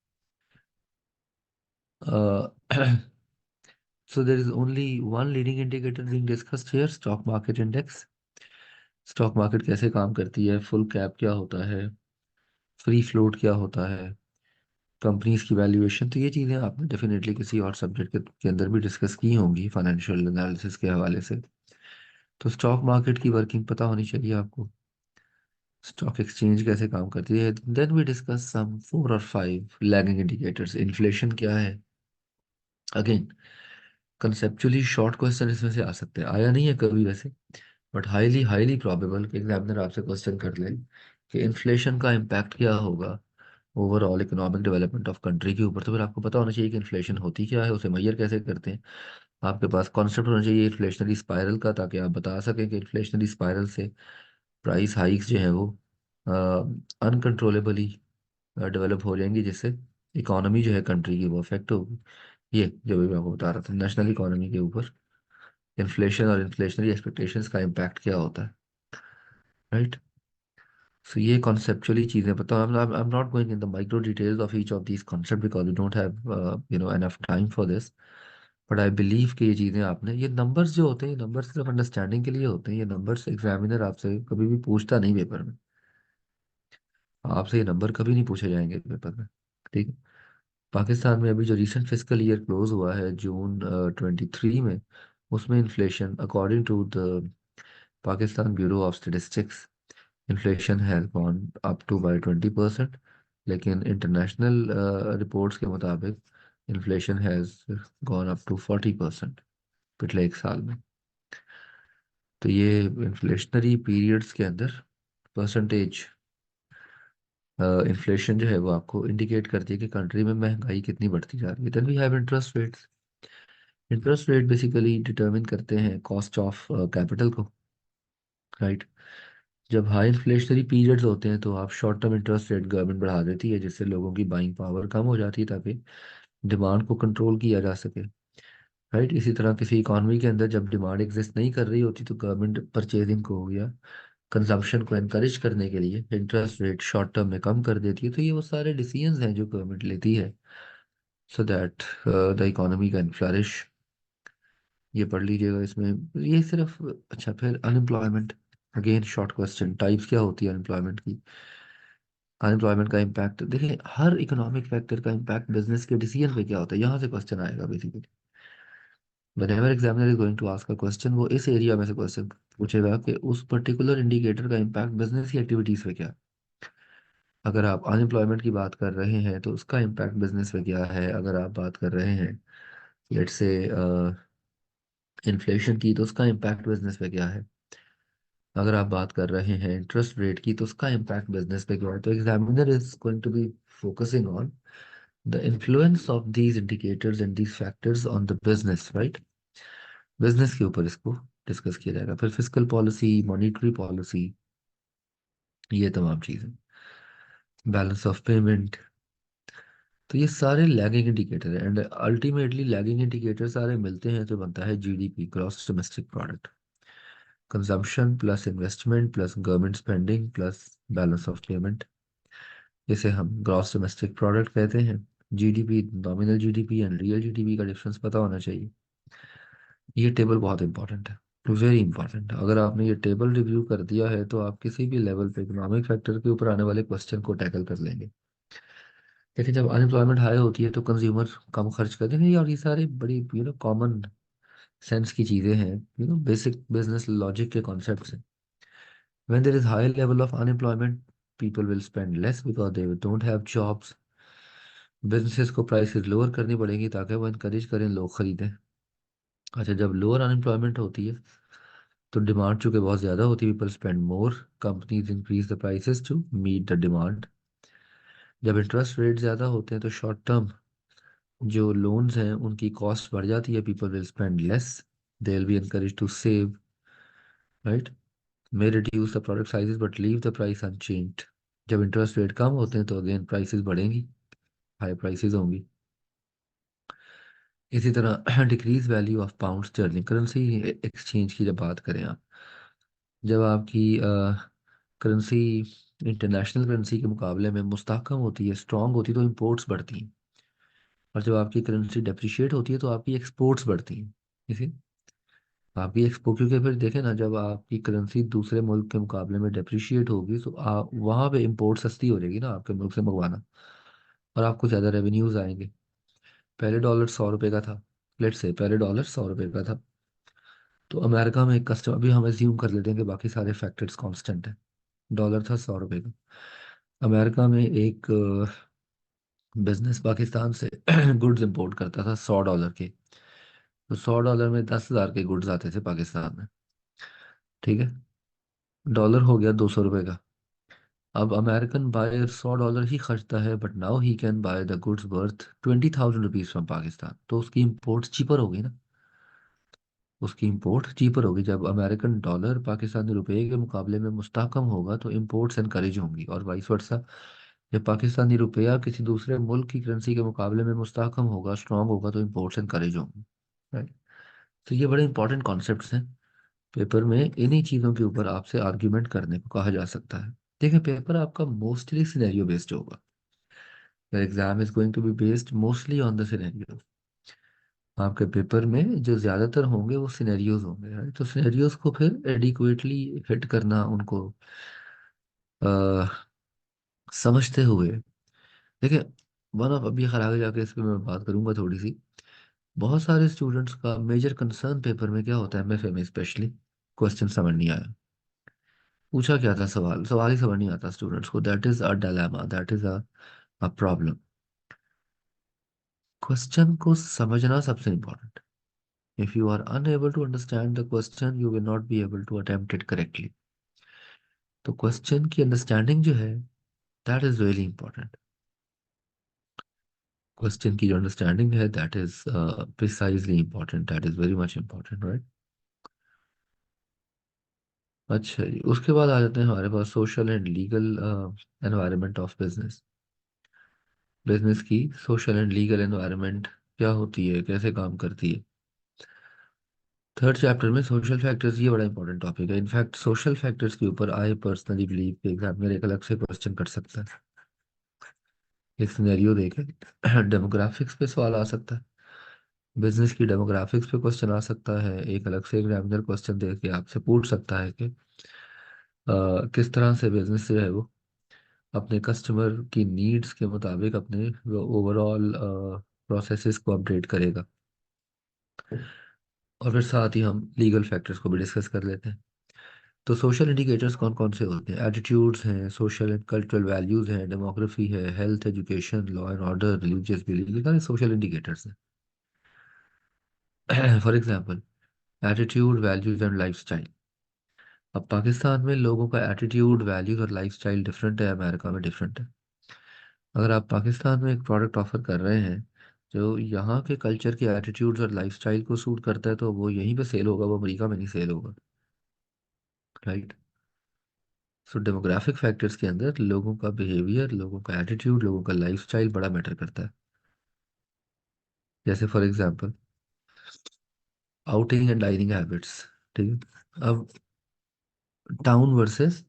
So there is only one leading indicator being discussed here, stock market index। Stock market कैसे काम करती है, फुल कैप क्या होता है, फ्री फ्लोट क्या होता है, कंपनीज की वैल्यूएशन, तो ये चीज़ें आपने डेफिनेटली किसी और सब्जेक्ट के अंदर भी डिस्कस की होंगी फाइनेंशियल एनालिसिस के हवाले से। तो स्टॉक मार्केट की वर्किंग पता होनी चाहिए आपको, स्टॉक एक्सचेंज कैसे काम करती है। देन वी डिस्कस सम 4 और 5 लैगिंग इंडिकेटर्स। इन्फ्लेशन क्या है, अगेन कंसेप्चुअली शॉर्ट क्वेश्चन इसमें से आ सकते हैं, आया नहीं है कभी वैसे, बट हाईली हाईली प्रॉबेबल कि एग्जामिनर आपसे क्वेश्चन कर ले कि इन्फ्लेशन का इम्पैक्ट क्या होगा overall economic development of country के ऊपर। तो फिर आपको पता होना चाहिए कि इन्फ्लेशन होती क्या है, उसे मेजर कैसे करते हैं। आपके पास कॉन्सेप्ट होना चाहिए इन्फ्लेशनरी स्पाइरल का, ताकि आप बता सकें कि इन्फ्लेशनरी स्पाइरल से प्राइस हाइक्स जो है वो अनकंट्रोलेबली डेवलप हो जाएंगी, जिससे इकोनॉमी जो है कंट्री की वो अफेक्ट होगी। ये जो भी मैं आपको बता रहा था नेशनल इकोनॉमी के ऊपर इन्फ्लेशन और इन्फ्लेशनरी एक्सपेक्टेशंस का इम्पैक्ट क्या होता है, राइट। सो ये कॉन्सेप्चुअली चीज़ें पता, I am not going in the micro details of each of these concept because we don't have enough time for this. But I believe कि ये चीज़ें आपने, ये नंबर्स जो होते हैं, ये नंबर्स सिर्फ अंडरस्टैंडिंग के लिए होते हैं, ये नंबर्स एग्जामिनर आपसे कभी भी पूछता नहीं पेपर में। आपसे ये नंबर कभी नहीं पूछे जाएंगे पेपर में, ठीक है। पाकिस्तान में अभी जो रिसेंट फिस्कल ईयर क्लोज हुआ है जून 23 में, उसमें inflation according to the Pakistan bureau of statistics, inflation has gone up to by 20%। लेकिन इंटरनेशनल रिपोर्ट्स के मुताबिक inflation has gone up to 40% पिछले एक साल में। तो ये इन्फ्लेशनरी पीरियड्स के अंदर परसेंटेज इन्फ्लेशन जो है वो आपको इंडिकेट करती है कि कंट्री में महंगाई कितनी बढ़ती जा रही है। Then we have interest rates. Interest rate basically determine करते हैं कॉस्ट ऑफ कैपिटल को, राइट। जब हाई इन्फ्लेशनरी पीरियड्स होते हैं तो आप short term interest rate government बढ़ा देती है, जिससे लोगों की बाइंग पावर कम हो जाती है, ताकि डिमांड को कंट्रोल किया जा सके, राइट। इसी तरह किसी इकॉनमी के अंदर जब डिमांड एग्जिस्ट नहीं कर रही होती तो गवर्नमेंट परचेजिंग को या कंजम्पशन को एनकरेज करने के लिए इंटरेस्ट रेट शॉर्ट टर्म में कम कर देती है। तो ये वो सारे डिसीजंस हैं जो गवर्नमेंट लेती है so that the economy can flourish. ये पढ़ लीजिएगा इसमें, ये सिर्फ। अच्छा, फिर unemployment, again short question, types क्या होती है अनएम्प्लॉयमेंट की। अनएम्प्लॉयमेंट का इम्पैक्ट देखिए, हर इकोनॉमिक फैक्टर का इम्पैक्ट बिजनेस के डिसीजन पे क्या होता है, यहाँ से क्वेश्चन आएगा basically. whenever examiner is going to ask a question, वो इस एरिया में से क्वेश्चन पूछेगा कि उस पर्टिकुलर इंडिकेटर का इम्पैक्ट बिजनेस की एक्टिविटीज पे क्या है। अगर आप अनएम्प्लॉयमेंट की बात कर रहे हैं तो उसका इम्पैक्ट बिजनेस पे क्या है। अगर आप बात कर रहे हैं लेट्स से इन्फ्लेशन की, तो उसका इम्पैक्ट बिजनेस पे क्या है। अगर आप बात कर रहे हैं इंटरेस्ट रेट की, तो उसका इम्पैक्ट बिजनेस पे क्या है। तो examiner is going to be focusing on the influence of these indicators and these factors on the business, right. Business के ऊपर इसको डिस्कस किया जाएगा। फिर फिस्कल पॉलिसी, मॉनेटरी पॉलिसी, ये तमाम चीज़ें, बैलेंस ऑफ पेमेंट, तो ये सारे लैगिंग इंडिकेटर है। एंड अल्टीमेटली लैगिंग इंडिकेटर सारे मिलते हैं तो बनता है GDP, gross domestic product. Consumption plus investment plus government spending plus balance of payment, इसे हम ग्रॉस डोमेस्टिक प्रोडक्ट कहते हैं। GDP, nominal GDP and real GDP का डिफरेंस पता होना चाहिए। ये टेबल बहुत इंपॉर्टेंट है, वेरी इंपॉर्टेंट। अगर आपने ये टेबल रिव्यू कर दिया है तो आप किसी भी लेवल पे इकोनॉमिक फैक्टर के ऊपर आने वाले क्वेश्चन को टैकल कर लेंगे। देखिए, जब अनएम्प्लॉयमेंट हाई होती है तो कंज्यूमर कम खर्च करते हैं, और ये सारी बड़ी कॉमन सेंस की चीज़ें हैं, बेसिक बिजनेस लॉजिक के कॉन्सेप्ट्स हैं। When there is high level of unemployment, people will spend less because they don't have jobs. Businesses को प्राइसेस लोअर करनी पड़ेगी ताकि वो इनकरेज करें लोग खरीदें। अच्छा, जब लोअर अनएम्प्लॉयमेंट होती है तो डिमांड चूंकि बहुत ज़्यादा होती है, people spend more, companies increase the prices to meet the demand. जब इंटरेस्ट रेट ज़्यादा होते हैं तो शॉर्ट टर्म जो लोन्स हैं उनकी कॉस्ट बढ़ जाती है, people will spend less, they will be encourage to save, right. May reduce the product sizes but leave the price unchanged. जब इंटरेस्ट रेट कम होते हैं तो अगेन प्राइसेस बढ़ेंगी, हाई प्राइसेस होंगी। इसी तरह decrease value of pound sterling, currency exchange की जब बात करें आप, जब आपकी करेंसी इंटरनेशनल करेंसी के मुकाबले में मुस्तहकम होती है, स्ट्रांग होती है, तो इंपोर्ट्स बढ़ती हैं। और जब आपकी करेंसी डेप्रिशिएट होती है तो आपकी एक्सपोर्ट्स बढ़ती हैं। इसी आपकी एक्सपोर्ट, क्योंकि फिर देखें ना, जब आपकी करेंसी दूसरे मुल्क के मुकाबले में डेप्रिशिएट होगी तो आप वहाँ पे इंपोर्ट सस्ती हो जाएगी ना आपके मुल्क से मंगवाना, और आपको ज़्यादा रेवेन्यूज आएंगे। पहले डॉलर 100 रुपये का था, लेट्स से पहले डॉलर 100 रुपये का था, तो अमेरिका में एक कस्टमर, अभी हम एज्यूम कर लेते हैं कि बाकी सारे फैक्टर्स कांस्टेंट है, डॉलर था 100 रुपये का। अमेरिका में एक बिजनेस पाकिस्तान से गुड्स इंपोर्ट करता था 100 डॉलर के, तो 100 डॉलर में 10,000 के गुड्स आते थे पाकिस्तान में, ठीक है। डॉलर हो गया 200 रुपये का। अब अमेरिकन बायर 100 डॉलर ही खर्चता है, but now he can by the goods worth 20,000 rupees from Pakistan, तो उसकी इंपोर्ट चीपर होगी ना, उसकी इंपोर्ट चीपर होगी। जब अमेरिकन डॉलर पाकिस्तानी रुपए के मुकाबले में मुस्तहकम होगा तो इंपोर्ट्स एनकरेज होंगी, और वाइस वर्सा, जब पाकिस्तानी रुपया किसी दूसरे मुल्क की करेंसी के मुकाबले में मुस्तहकम होगा, स्ट्रांग होगा, तो इंपोर्ट्स एनकरेज होंगी, राइट। तो ये बड़े इंपॉर्टेंट कॉन्सेप्ट्स हैं। पेपर में इन्हीं चीज़ों के ऊपर आपसे आर्ग्यूमेंट करने को कहा जा सकता है। देखिए, पेपर आपका मोस्टली सिनेरियो बेस्ड होगा। The exam is going to be based mostly on the scenario. आपके पेपर में जो ज़्यादातर होंगे वो सिनेरियोज होंगे, right? तो सिनेरियोज को फिर एडिक्वेटली हिट करना, उनको समझते हुए, देखिए, वन ऑफ, अभी खैर आगे जाके इस पे मैं बात करूंगा थोड़ी सी। बहुत सारे स्टूडेंट्स का मेजर कंसर्न पेपर में क्या होता है, एमएफए में स्पेशली, क्वेश्चन समझ नहीं आया, पूछा क्या था सवाल, सवाल ही समझ नहीं आता स्टूडेंट्स को, that is a dilemma, that is a problem. Question को समझना सबसे important. If you are unable to understand the question, you will not be able to attempt it correctly. तो क्वेश्चन की अंडरस्टैंडिंग जो है, that is really important. Question की जो अंडरस्टैंडिंग है, that is precisely important, that is very much important, right. अच्छा जी, उसके बाद आ जाते हैं हमारे पास social and legal environment of business. Business की सोशल एंड लीगल एनवायरनमेंट क्या होती है, कैसे काम करती है। थर्ड चैप्टर में सोशल फैक्टर्स, ये बड़ा इंपॉर्टेंट टॉपिक है। इनफैक्ट सोशल फैक्टर्स के ऊपर आई पर्सनली बिलीव कि एग्जामिनर एक अलग से क्वेश्चन कर सकता है, एक सिनेरियो देके डेमोग्राफिक्स पे सवाल आ सकता है, बिजनेस की डेमोग्राफिक्स पे क्वेश्चन आ सकता है, एक अलग से एग्जामिनर क्वेश्चन दे के आपसे पूछ सकता है कि किस तरह से बिजनेस जो है वो अपने कस्टमर की नीड्स के मुताबिक अपने ओवरऑल प्रोसेसेस को अपडेट करेगा। और फिर साथ ही हम लीगल फैक्टर्स को भी डिस्कस कर लेते हैं। तो सोशल इंडिकेटर्स कौन कौन से होते हैं, एटीट्यूड्स हैं, सोशल एंड कल्चरल वैल्यूज हैं, डेमोग्राफी है, health, education, law and order, religious belief, ये सारे सोशल इंडिकेटर्स हैं। For example, attitude, values and lifestyle. अब पाकिस्तान में लोगों का एटीट्यूड, वैल्यूज और लाइफस्टाइल डिफरेंट है, अमेरिका में डिफरेंट है। अगर आप पाकिस्तान में एक प्रोडक्ट ऑफर कर रहे हैं जो यहाँ के कल्चर के एटीट्यूड्स और लाइफस्टाइल को सूट करता है, तो वो यहीं पे सेल होगा, वो अमेरिका में नहीं सेल होगा, राइट। सो डेमोग्राफिक फैक्टर्स के अंदर लोगों का बिहेवियर, लोगों का एटीट्यूड, लोगों का लाइफस्टाइल बड़ा मैटर करता है। जैसे for example, outing and dining habits, ठीक है। अब टाउन वर्सेस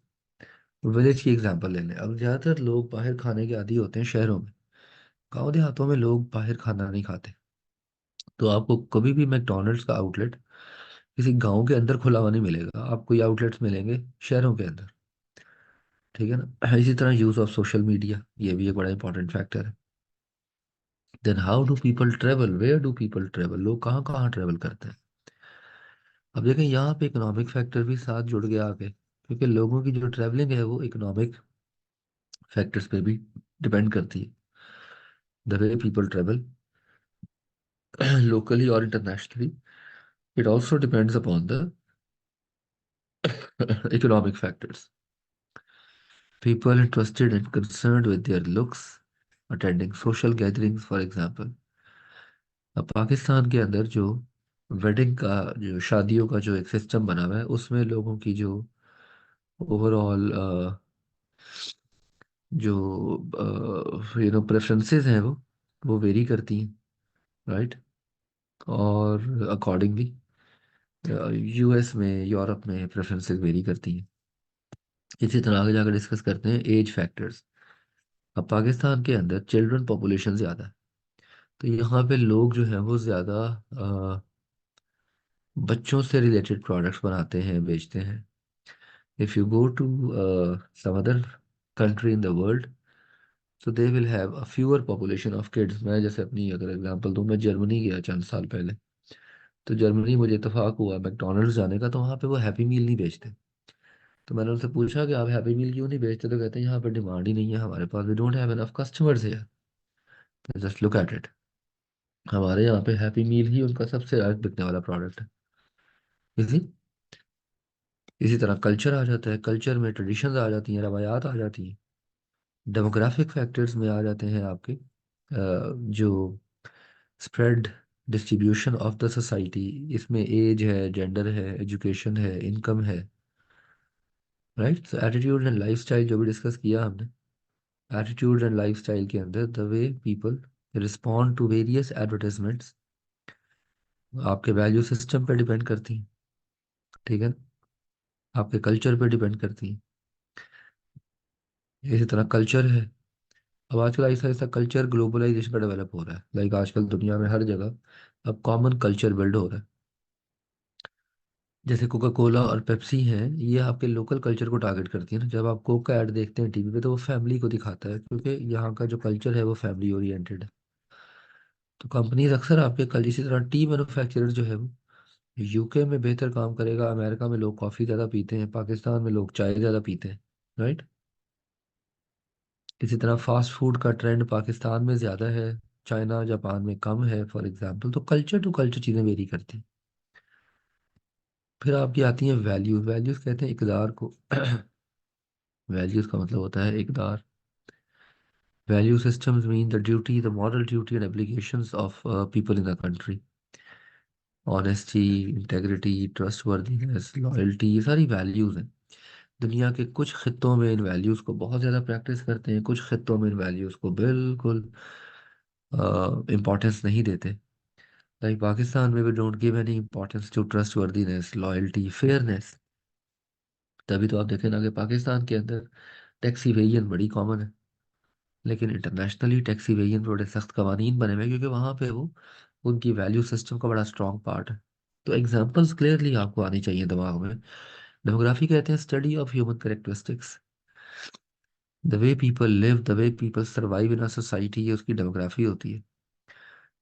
विलेज की एग्जांपल ले लें। अब ज़्यादातर लोग बाहर खाने के आदी होते हैं शहरों में, गांव देहातों में लोग बाहर खाना नहीं खाते। तो आपको कभी भी मैकडोनल्ड्स का आउटलेट किसी गांव के अंदर खुला हुआ नहीं मिलेगा, आपको ये आउटलेट्स मिलेंगे शहरों के अंदर, ठीक है ना। इसी तरह यूज़ ऑफ सोशल मीडिया, ये भी एक बड़ा इंपॉर्टेंट फैक्टर है। Then how do people travel, where do people travel, लोग कहाँ कहाँ ट्रेवल करते हैं। अब देखें, यहाँ पे इकोनॉमिक फैक्टर भी साथ जुड़ गया आगे, क्योंकि लोगों की जो ट्रैवलिंग है वो इकोनॉमिक फैक्टर्स पे भी डिपेंड करती है। The way people travel locally or internationally, it also depends upon the economic factors. People interested and concerned with their looks, attending social gatherings, for example. अब पाकिस्तान के अंदर जो वेडिंग का जो शादियों का जो एक सिस्टम बना हुआ है उसमें लोगों की जो ओवरऑल जो प्रेफरेंसेस हैं वो वेरी करती हैं, राइट। और अकॉर्डिंगली यूएस में, यूरोप में प्रेफरेंसेस वेरी करती हैं। इसी तरह आगे जाकर डिस्कस करते हैं एज फैक्टर्स। अब पाकिस्तान के अंदर चिल्ड्रन पॉपुलेशन ज़्यादा है, तो यहाँ पे लोग जो हैं वो ज़्यादा बच्चों से रिलेटेड प्रोडक्ट्स बनाते हैं, बेचते हैं। If you go to some other country in the world, तो they will have a fewer population of kids. मैं जैसे अपनी अगर एग्जांपल दूं, मैं जर्मनी गया चंद साल पहले, तो जर्मनी मुझे इत्तेफाक हुआ मैकडोनल्ड्स जाने का, तो वहाँ पे वो हैप्पी मील नहीं बेचते। तो मैंने उनसे पूछा कि आप हैप्पी मील क्यों नहीं बेचते, तो कहते हैं यहाँ पे डिमांड ही नहीं है हमारे पास, we don't have enough customers here. Just look at it. हमारे यहाँ पे हैप्पी मील ही उनका सबसे ज्यादा बिकने वाला प्रोडक्ट है। इसी इसी तरह कल्चर आ जाता है, कल्चर में ट्रेडिशंस आ जाती हैं, रवायात आ जाती हैं। डेमोग्राफिक फैक्टर्स में आ जाते हैं आपके जो spread distribution of the society. इसमें एज है, जेंडर है, एजुकेशन है, इनकम है, right. So attitude and lifestyle जो भी डिस्कस किया हमने, एटीट्यूड एंड लाइफस्टाइल के अंदर the way people respond to various advertisements आपके वैल्यू सिस्टम पे डिपेंड करती हैं, ठीक है, आपके कल्चर पे डिपेंड करती हैं। इसी तरह कल्चर है। अब आजकल ऐसा ऐसा कल्चर ग्लोबलाइजेशन का डेवलप हो रहा है, लाइक आजकल दुनिया में हर जगह अब कॉमन कल्चर बिल्ड हो रहा है। जैसे कोका कोला और पेप्सी हैं, ये आपके लोकल कल्चर को टारगेट करती है ना। जब आप कोक का ऐड देखते हैं टीवी पे, तो वो फैमिली को दिखाता है, क्योंकि यहाँ का जो कल्चर है वो फैमिली ओरिएंटेड है। तो कंपनीज अक्सर आपके कल, इसी तरह टी मैन्युफैक्चरर जो है वो यूके में बेहतर काम करेगा। अमेरिका में लोग कॉफ़ी ज़्यादा पीते हैं, पाकिस्तान में लोग चाय ज़्यादा पीते हैं, राइट। इसी तरह फास्ट फूड का ट्रेंड पाकिस्तान में ज़्यादा है, चाइना जापान में कम है, फॉर एग्जांपल। तो कल्चर टू कल्चर चीज़ें वेरी करती हैं। फिर आपकी आती हैं वैल्यूज। वैल्यूज कहते हैं इकदार को। वैल्यूज का मतलब होता है इकदार। Value systems mean the duty, the moral duty and applications of people in the country. Honesty, integrity, trustworthiness, loyalty, ये सारी वैल्यूज हैं। दुनिया के कुछ खित्तों में इन वैल्यूज को बहुत ज़्यादा प्रैक्टिस करते हैं, कुछ खित्तों में इन वैल्यूज को बिल्कुल इम्पोर्टेंस नहीं देते। लाइक पाकिस्तान में भी don't give any importance to trustworthiness, loyalty, fairness. तभी तो आप देखें ना कि पाकिस्तान के अंदर टैक्स इवेजन बड़ी कॉमन है, लेकिन इंटरनेशनली टैक्स इवेजन बड़े सख्त कवानीन बने हुए हैं, क्योंकि वहाँ पे वो उनकी वैल्यू सिस्टम का बड़ा स्ट्रॉन्ग पार्ट है। तो एग्जाम्पल्स क्लियरली आपको आनी चाहिए दिमाग में। डेमोग्राफी कहते हैं study of human characteristics, the way people live, the way people survive in a society, ये उसकी डेमोग्राफी होती है।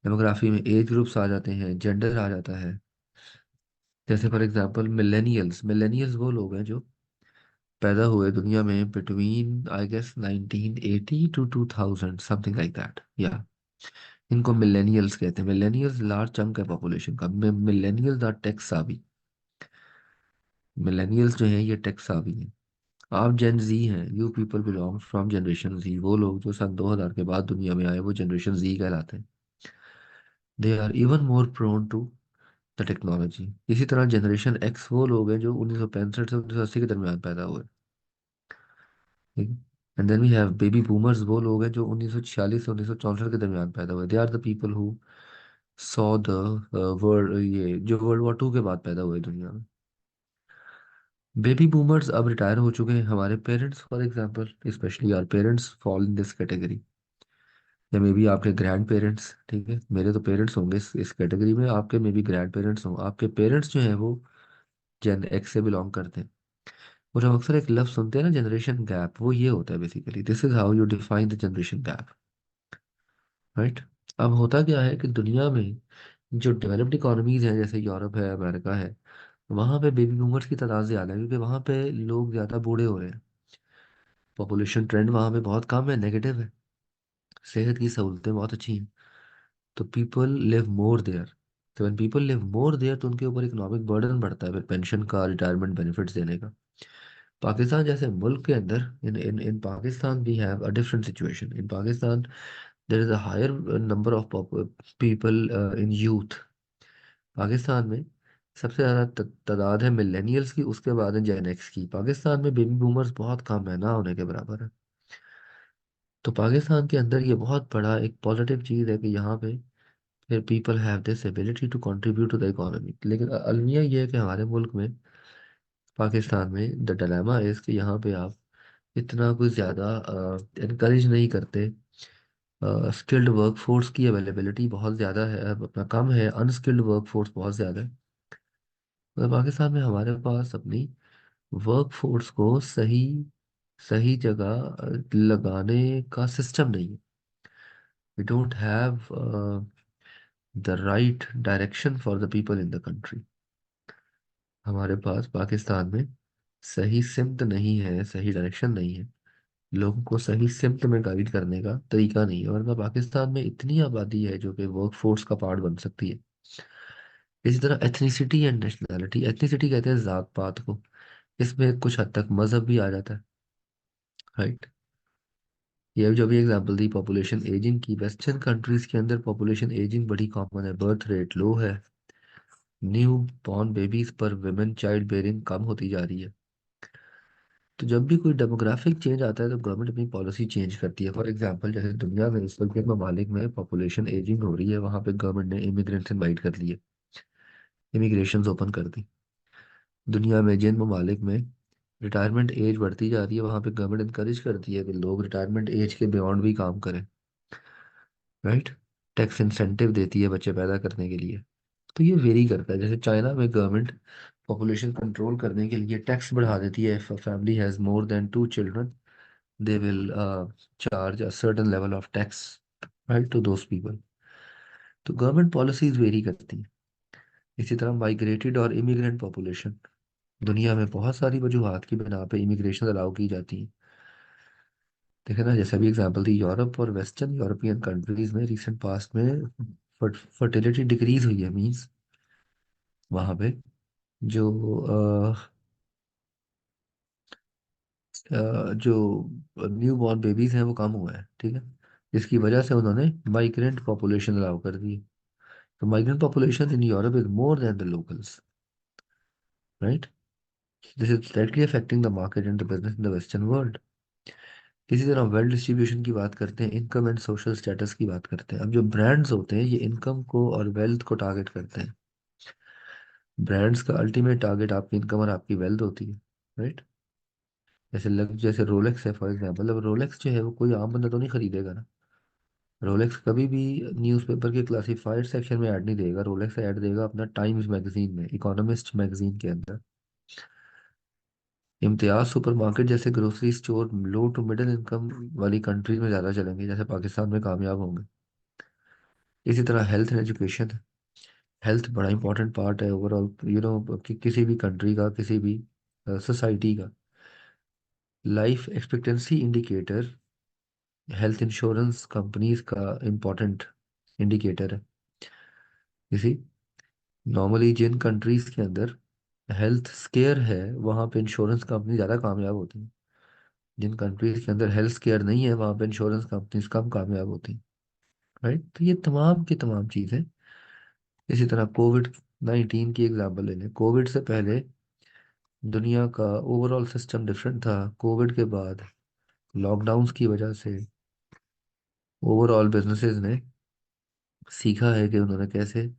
डेमोग्राफी में एज ग्रुप्स आ जाते हैं, जेंडर आ जाता है। जैसे फॉर एग्जांपल मिलेनियल्स। मिलेनियल्स वो लोग हैं जो पैदा हुए दुनिया में between I guess 1980 to 2000, something like that, या इनको मिलेनियल्स कहते हैं। मिलेनियल्स लार्ज चंक है पॉपुलेशन का। Millennials are tech savvy. Millennials जो हैं ये टेक सावी हैं। आप जेन जी हैं, you people belong from generation Z. वो लोग जो सन 2000 के बाद दुनिया में आए वो जनरेशन जी कहलाते हैं। They are even more prone to the technology. इसी तरह जनरेशन एक्स वो लोग हैं जो 1965 से 1980 के दरमियान पैदा हुए, ठीक है। And then we have baby boomers. वो लोग हैं जो 1946 से 1964 के दरमियान पैदा हुए। They are the people who saw the world, ये जो वर्ल्ड वॉर 2 के बाद पैदा हुए दुनिया में। बेबी बूमर्स अब रिटायर हो चुके हैं। हमारे parents for example, specially our parents fall in this category, या मे बी आपके ग्रैंड पेरेंट्स, ठीक है। मेरे तो पेरेंट्स होंगे इस कैटेगरी में, आपके मे बी ग्रैंड पेरेंट्स हों। आपके पेरेंट्स जो हैं वो जेन एक्स से बिलोंग करते हैं। और हम अक्सर एक लफ्ज सुनते हैं ना, जनरेशन गैप, वो ये होता है basically, this is how you define the generation gap, right. अब होता क्या है कि दुनिया में जो डेवलप्ड इकोनॉमीज हैं, जैसे यूरोप है, अमेरिका है, वहाँ पे बेबी बूमर्स की तादाद ज़्यादा है क्योंकि वहाँ पे लोग ज़्यादा बूढ़े हो रहे हैं। पॉपुलेशन ट्रेंड वहाँ पे बहुत कम है, नेगेटिव है। सेहत की सहूलतें बहुत अच्छी हैं। तो पीपल लिव मोर देयर। तो when people live more there तो उनके ऊपर इकोनॉमिक बर्डन बढ़ता है, फिर पेंशन का, रिटायरमेंट बेनिफिट्स देने का। पाकिस्तान जैसे मुल्क के अंदर, in in in Pakistan we have a different situation. In Pakistan there is a higher number of people in youth. Pakistan में सबसे ज़्यादा तादाद है मिलेनियल्स की, उसके बाद है जेन एक्स की। पाकिस्तान में बेबी बूमर्स बहुत कम है, ना होने के बराबर है। तो पाकिस्तान के अंदर ये बहुत बड़ा एक पॉजिटिव चीज़ है कि यहाँ पे फिर people have this ability to contribute to the economy. लेकिन अलमिया ये है कि हमारे मुल्क में, पाकिस्तान में, द डलेमा इज़ कि यहाँ पे आप इतना कुछ ज़्यादा इनकरेज नहीं करते। स्किल्ड वर्कफोर्स की अवेलेबिलिटी बहुत ज़्यादा है, अपना कम है, अनस्किल्ड वर्कफोर्स बहुत ज़्यादा है। मतलब पाकिस्तान में हमारे पास अपनी वर्कफोर्स को सही सही जगह लगाने का सिस्टम नहीं है। We don't have the right direction for the people in the country. हमारे पास पाकिस्तान में सही सिम्त नहीं है, सही डायरेक्शन नहीं है। लोगों को सही सिम्त में गाइड करने का तरीका नहीं है, वरना पाकिस्तान में इतनी आबादी है जो कि वर्कफोर्स का पार्ट बन सकती है। इसी तरह एथनिसिटी एंड नेशनैलिटी, एथनिसिटी कहते हैं जात पात को, इसमें कुछ हद तक मजहब भी आ जाता है, राइट। ये जो भी एग्जांपल दी पॉपुलेशन एजिंग की, वेस्टर्न कंट्रीज के अंदर पॉपुलेशन एजिंग बड़ी कॉमन है, बर्थ रेट लो है, न्यू बॉर्न बेबीज पर विमेन चाइल्ड बेयरिंग कम होती जा रही है। तो जब भी कोई डेमोग्राफिक चेंज आता है तो गवर्नमेंट अपनी पॉलिसी चेंज करती है। फॉर एग्जांपल जैसे दुनिया में इस वक्त के ममालिक में पॉपुलेशन एजिंग हो रही है, वहाँ पे गवर्नमेंट ने इमिग्रेंट्स इनवाइट कर लिए, इमिग्रेशन ओपन कर दी। दुनिया में जिन ममालिक में रिटायरमेंट एज बढ़ती जा रही है, वहाँ पे गवर्नमेंट इंकरेज करती है कि लोग रिटायरमेंट एज के बियॉन्ड भी काम करें, राइट। टैक्स इंसेंटिव देती है बच्चे पैदा करने के लिए। तो ये वेरी करता है। जैसे चाइना में गवर्नमेंट पॉपुलेशन कंट्रोल करने के लिए टैक्स बढ़ा देती है। If family has more than 2 children, they will charge a certain level of tax, right, to those people। तो गवर्नमेंट पॉलिसीज वेरी करती हैं। इसी तरह माइग्रेटेड और इमिग्रेंट पॉपुलेशन, दुनिया में बहुत सारी वजूहात की बिना पे इमिग्रेशन अलाउ की जाती है। देखे ना, जैसे अभी एग्जांपल दी, यूरोप और वेस्टर्न यूरोपियन कंट्रीज में रिसेंट पास्ट में फर्टिलिटी डिक्रीज हुई है। मींस वहाँ पे जो जो न्यू बॉर्न बेबीज हैं वो कम हुए हैं, ठीक है। जिसकी वजह से उन्होंने माइग्रेंट पॉपुलेशन अलाउ कर दी। तो migrant population in Europe is more than the locals, right? This is directly affecting the market and the business in the Western world। इसी तरह वेल्थ डिस्ट्रीब्यूशन की बात करते हैं, इनकम एंड सोशल स्टेटस की बात करते हैं। अब जो ब्रांड्स होते हैं ये इनकम को और वेल्थ को टारगेट करते हैं। ब्रांड्स का अल्टीमेट टारगेट आपकी इनकम और आपकी वेल्थ होती है, राइट। जैसे रोलेक्स है फॉर एग्जांपल। अब रोलेक्स जो है वो कोई आम बंदा तो नहीं खरीदेगा ना। रोलेक्स कभी भी न्यूज़पेपर के क्लासिफाइड सेक्शन में ऐड नहीं देगा। रोलेक्स ऐड देगा अपना टाइम्स मैगजीन में, इकोनॉमिस्ट मैगजीन के अंदर। इम्तियाज सुपरमार्केट जैसे grocery store low to middle income वाली कंट्रीज में ज़्यादा चलेंगे, जैसे पाकिस्तान में कामयाब होंगे। इसी तरह हेल्थ एंड एजुकेशन, हेल्थ बड़ा इंपॉर्टेंट पार्ट है ओवरऑल, कि किसी भी कंट्री का, किसी भी सोसाइटी का। Life expectancy indicator health insurance companies का इम्पोर्टेंट इंडिकेटर है। इसी नॉर्मली जिन कंट्रीज के अंदर हेल्थ स्केयर है वहाँ पे इंश्योरेंस कंपनी ज़्यादा कामयाब होती है। जिन कंट्रीज के अंदर हेल्थ केयर नहीं है वहाँ पे इंश्योरेंस कंपनीज कम कामयाब होती हैं, राइट। तो ये तमाम की तमाम चीज़ें। इसी तरह कोविड-19 की एग्जांपल ले लें। कोविड से पहले दुनिया का ओवरऑल सिस्टम डिफरेंट था। कोविड के बाद लॉकडाउन्स की वजह से ओवरऑल बिजनेसेस ने सीखा है कि उन्होंने कैसे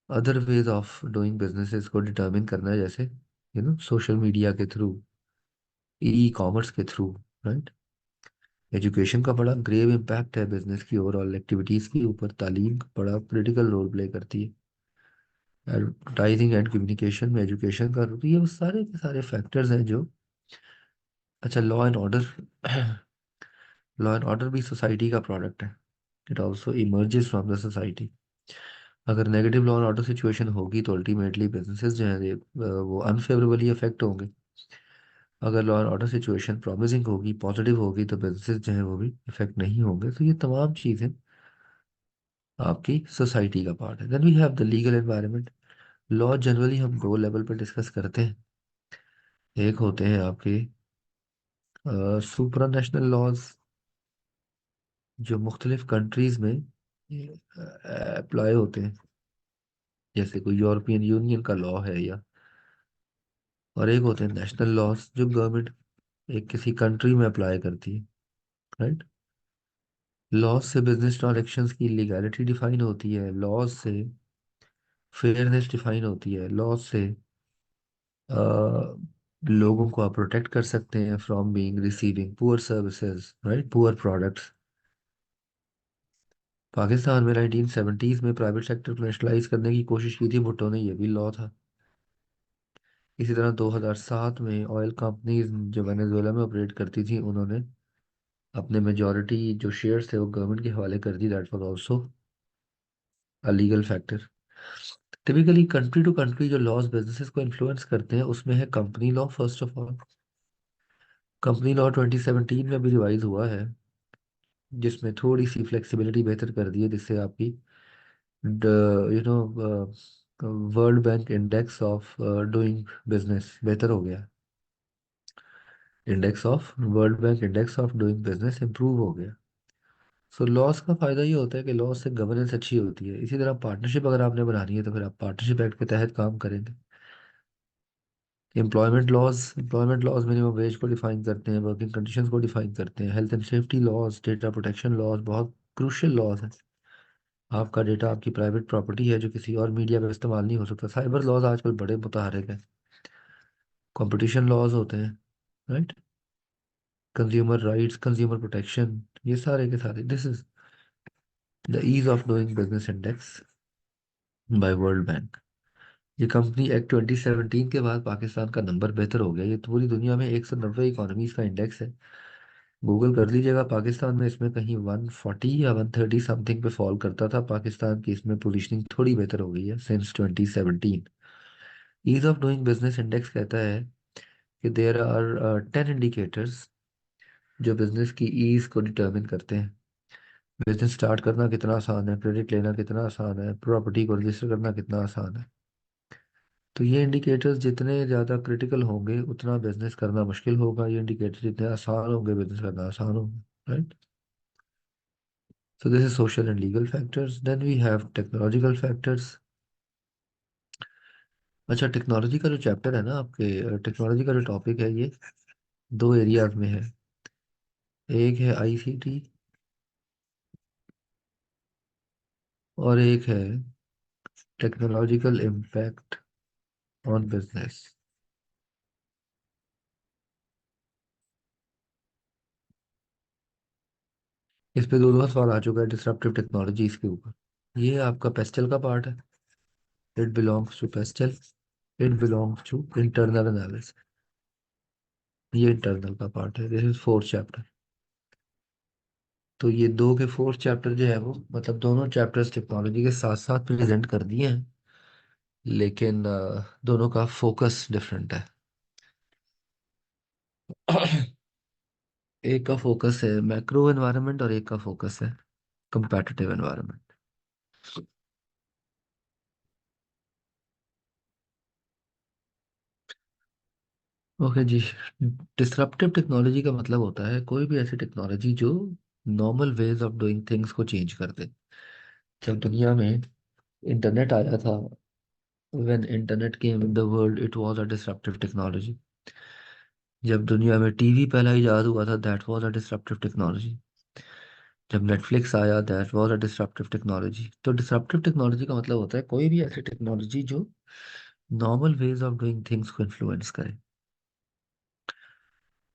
other ways of doing businesses को डिटर्मिन करना है, जैसे सोशल मीडिया के थ्रू, ई कॉमर्स के थ्रू, राइट। एजुकेशन का बड़ा ग्रेव इम्पैक्ट है बिजनेस की ओवरऑल एक्टिविटीज के ऊपर। तालीम बड़ा क्रिटिकल रोल प्ले करती है। एडवर्टाइजिंग एंड कम्युनिकेशन में एजुकेशन का रोल, तो ये वो सारे के सारे फैक्टर्स हैं जो। अच्छा, law and order. Law and order भी सोसाइटी का प्रोडक्ट है। It also emerges from the society. अगर negative law and order situation होगी तो अल्टीमेटली बिजनेसेस जो हैं वो अनफेवरेबली अफेक्ट होंगे। अगर law and order situation promising होगी, पॉजिटिव होगी, तो बिजनेसेस जो हैं वो भी इफेक्ट नहीं होंगे। तो ये तमाम चीज़ें आपकी सोसाइटी का पार्ट है। Then we have the legal environment. Law generally हम दो लेवल पर डिस्कस करते हैं। एक होते हैं आपके सुप्रा नेशनल लॉज, जो मुख्तलिफ कंट्रीज में अप्लाई होते हैं, जैसे कोई यूरोपियन यूनियन का लॉ है या। और एक होते हैं नेशनल लॉज, जो गवर्नमेंट एक किसी कंट्री में अप्लाई करती है, राइट। लॉज से बिजनेस ट्रांजेक्शन्स की लीगैलिटी डिफाइन होती है, लॉज से फेयरनेस डिफाइन होती है, लॉज से लोगों को आप प्रोटेक्ट कर सकते हैं from being receiving poor services, right, poor products. Pakistan में 1970s में प्राइवेट सेक्टर को नेशनलाइज करने की कोशिश की थी भुट्टो ने, ये भी लॉ था। इसी तरह 2007 में ऑयल कंपनीज जो वेनेजुएला में ऑपरेट करती थी, उन्होंने अपने मेजॉरिटी जो शेयर्स थे वो गवर्नमेंट के हवाले कर दी। That was also a legal factor. Typically country to country जो लॉज बिजनेसेस को इन्फ्लुएंस करते हैं उसमें है company law. First of all, company law 2017 में भी रिवाइज हुआ है, जिसमें थोड़ी सी फ्लेक्सिबिलिटी बेहतर कर दी है, जिससे आपकी you know world bank index of doing business बेहतर हो गया। Index of world bank index of doing business improve हो गया। सो लॉस का फायदा ये होता है कि लॉस से गवर्नेंस अच्छी होती है। इसी तरह पार्टनरशिप अगर आपने बनानी है तो फिर आप पार्टनरशिप एक्ट के तहत काम करेंगे। एम्प्लॉयमेंट लॉज मिनिमम वेज को डिफाइन करते हैं, वर्किंग कंडीशंस को डिफाइन करते हैं। Health and safety laws, data protection laws बहुत क्रूशियल लॉज हैं। आपका डेटा आपकी प्राइवेट प्रॉपर्टी है जो किसी और मीडिया में इस्तेमाल नहीं हो सकता। साइबर लॉज आजकल बड़े मुतहरक हैं। कंपटीशन लॉज होते हैं, right. Consumer rights, consumer protection, ये सारे के सारे। This is the ease of doing business index by World Bank. ये कंपनी एक्ट 2017 के बाद पाकिस्तान का नंबर बेहतर हो गया। ये तो पूरी दुनिया में 190 इकोनॉमीज का इंडेक्स है। गूगल कर लीजिएगा, पाकिस्तान में इसमें कहीं 140 या 130 समथिंग पे फॉल करता था। पाकिस्तान की इसमें पोजीशनिंग थोड़ी बेहतर हो गई है since 2017। Ease of doing business index कहता है कि देयर आर 10 इंडिकेटर्स जो बिजनेस की ईज को डिटरमिन करते हैं। बिजनेस स्टार्ट करना कितना आसान है, क्रेडिट लेना कितना आसान है, प्रॉपर्टी को रजिस्टर करना कितना आसान है। तो ये इंडिकेटर्स जितने ज़्यादा क्रिटिकल होंगे उतना बिजनेस करना मुश्किल होगा। ये इंडिकेटर्स जितने आसान होंगे बिजनेस करना आसान होगा, right. So this is social and legal factors. Then we have technological factors. अच्छा, टेक्नोलॉजी का जो चैप्टर है ना आपके, टेक्नोलॉजी का जो टॉपिक है ये दो एरियाज में है। एक है आईसीटी और एक है टेक्नोलॉजिकल इम्पैक्ट ऑन बिजनेस। इस पे दो दो सवाल आ चुका है डिसरप्टिव टेक्नोलॉजी इसके ऊपर। ये आपका पेस्टल का पार्ट है। It belongs to PESTEL. It belongs to internal analysis. ये इंटरनल का पार्ट है। This is fourth chapter. तो ये दो के फोर्थ चैप्टर जो है वो मतलब दोनों चैप्टर्स टेक्नोलॉजी के साथ साथ प्रेजेंट कर दिए हैं, लेकिन दोनों का फोकस डिफरेंट है। एक का फोकस है मैक्रो एनवायरनमेंट और एक का फोकस है कंपैटिटिव एनवायरनमेंट। ओके जी। डिसरप्टिव टेक्नोलॉजी का मतलब होता है कोई भी ऐसी टेक्नोलॉजी जो normal ways of doing things को चेंज कर दे। जब दुनिया में इंटरनेट आया था, when internet came in the world, it was a disruptive technology. जब दुनिया में टीवी पहला इजाद हुआ था, that was a disruptive technology. जब नेटफ्लिक्स आया, that was a disruptive technology. तो डिसरप्टिव टेक्नोलॉजी का मतलब होता है कोई भी ऐसी टेक्नोलॉजी जो normal ways of doing things को इन्फ्लुएंस करे।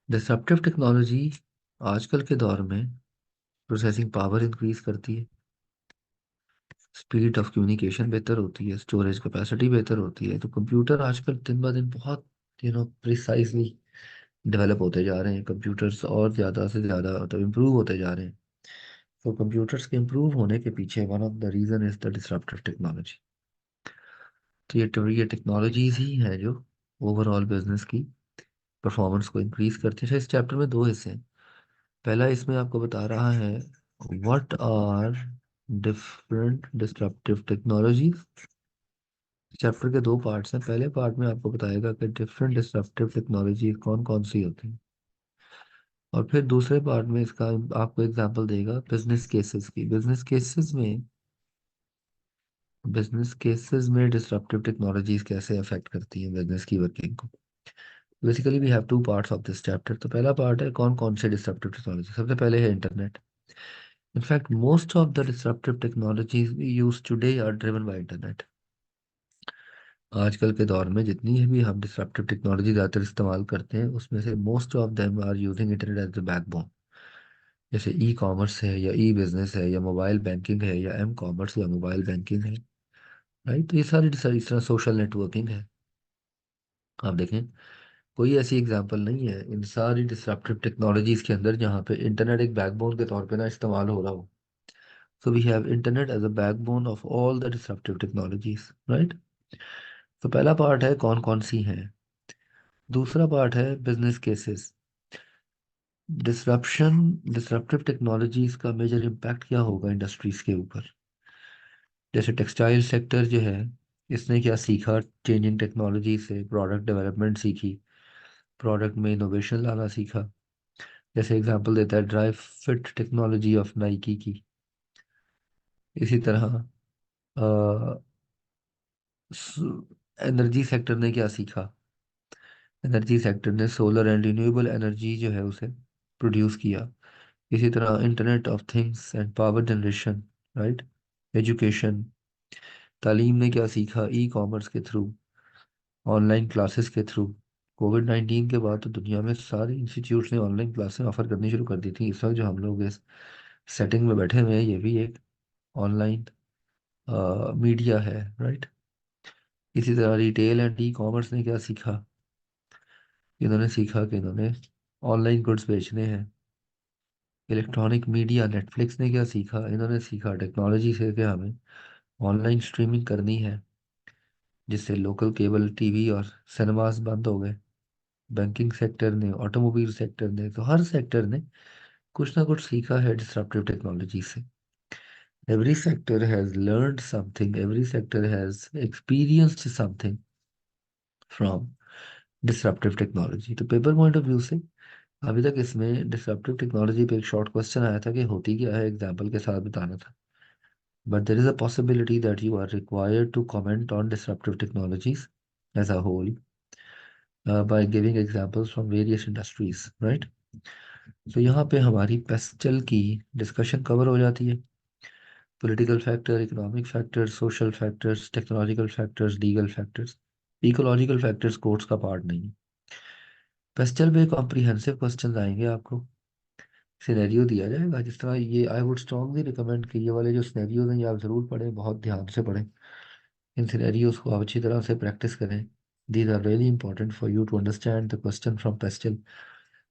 डिसरप्टिव टेक्नोलॉजी आजकल के दौर में प्रोसेसिंग पावर इंक्रीज करती है, स्पीड ऑफ कम्युनिकेशन बेहतर होती है, स्टोरेज कैपेसिटी बेहतर होती है। तो कंप्यूटर आजकल दिन ब दिन बहुत प्रिसाइजली डेवलप होते जा रहे हैं। कंप्यूटर्स और ज़्यादा से ज़्यादा इम्प्रूव होते जा रहे हैं। तो कंप्यूटर्स के इम्प्रूव होने के पीछे one of the reason is the disruptive technology. तो ये टेक्नोलॉजीज ही है जो ओवरऑल बिजनेस की परफॉर्मेंस को इंक्रीज करती है। इस चैप्टर में दो हिस्से हैं। पहला इसमें आपको बता रहा है what are different disruptive technologies. Chapter के दो पार्ट्स हैं। पहले पार्ट में आपको बताएगा कि डिफरेंट डिसरप्टिव टेक्नोलॉजी कौन कौन सी होती हैं, और फिर दूसरे पार्ट में इसका आपको एग्जांपल देगा बिजनेस केसेस की। बिजनेस केसेस में डिसरप्टिव टेक्नोलॉजीज कैसे अफेक्ट करती हैं बिजनेस की वर्किंग को। Basically we have two parts of this chapter. तो पहला पार्ट है कौन कौन से डिसरप्टिव टेक्नोलॉजी। सबसे पहले है internet. In fact most of the disruptive technologies we use today are driven by internet. आजकल के दौर में जितनी भी हम डिसरप्टिव टेक्नोलॉजी ज़्यादातर इस्तेमाल करते हैं उसमें से most of them are using internet as the backbone. जैसे ई कॉमर्स है या ई बिजनेस है या मोबाइल बैंकिंग है या एम कॉमर्स या मोबाइल बैंकिंग है। राइट। तो ये सारी इस तरह सोशल नेटवर्किंग है। आप देखें कोई ऐसी एग्जांपल नहीं है इन सारी डिसरप्टिव टेक्नोलॉजीज के अंदर जहाँ पे इंटरनेट एक बैकबोन के तौर पे ना इस्तेमाल हो रहा हो। So we have internet as a backbone of all the disruptive technologies. Right. तो पहला पार्ट है कौन कौन सी हैं। दूसरा पार्ट है business cases. Disruption disruptive technologies का मेजर इम्पैक्ट क्या होगा इंडस्ट्रीज के ऊपर। जैसे टेक्सटाइल सेक्टर जो है इसने क्या सीखा चेंजिंग टेक्नोलॉजी से, प्रोडक्ट डेवलपमेंट सीखी, प्रोडक्ट में इनोवेशन लाना सीखा। जैसे एग्जांपल देता है dry fit technology of Nike की। इसी तरह एनर्जी सेक्टर ने क्या सीखा। एनर्जी सेक्टर ने सोलर एंड रिन्यूएबल एनर्जी जो है उसे प्रोड्यूस किया। इसी तरह internet of things and power generation. Right. Education, तालीम ने क्या सीखा ई कॉमर्स के थ्रू, ऑनलाइन क्लासेस के थ्रू। कोविड-19 के बाद तो दुनिया में सारे इंस्टीट्यूट्स ने ऑनलाइन क्लासेस ऑफर करनी शुरू कर दी थी। इस वक्त जो हम लोग इस सेटिंग में बैठे हुए हैं ये भी एक ऑनलाइन मीडिया है। राइट। इसी तरह रिटेल एंड ई कॉमर्स ने क्या सीखा। इन्होंने सीखा कि इन्होंने ऑनलाइन गुड्स बेचने हैं। इलेक्ट्रॉनिक मीडिया नेटफ्लिक्स ने क्या सीखा। इन्होंने सीखा टेक्नोलॉजी से कि हमें ऑनलाइन स्ट्रीमिंग करनी है, जिससे लोकल केबल टीवी और सिनेमास बंद हो गए। बैंकिंग सेक्टर ने, ऑटोमोबाइल सेक्टर ने, तो हर सेक्टर ने कुछ ना कुछ सीखा है डिसरप्टिव टेक्नोलॉजी से। Every sector has learned something, every sector has experienced something from disruptive technology. तो पेपर पॉइंट ऑफ व्यू से अभी तक इसमें डिसरप्टिव टेक्नोलॉजी पे एक शॉर्ट क्वेश्चन आया था कि होती क्या है, एग्जाम्पल के साथ बताना था। But there is a possibility that you are required to comment on disruptive technologies as a whole by giving examples from various industries, right? तो यहाँ पे हमारी पेस्टल की डिस्कशन कवर हो जाती है। Political factor, economic factors, social factors, technological factors, legal factors. Ecological factors course का पार्ट नहीं है। पेस्टल पे कॉम्प्रिहेंसिव क्वेश्चन आएंगे आपको। सिनेरियो दिया जाएगा जिस तरह ये आई वुड स्ट्रांगली रिकमेंड कि ये वाले जो सिनेरियोज हैं ये आप ज़रूर पढ़ें, बहुत ध्यान से पढ़ें। इन सिनेरियोज को आप अच्छी तरह से प्रैक्टिस करें। These are really important for you to understand the question from PESTEL.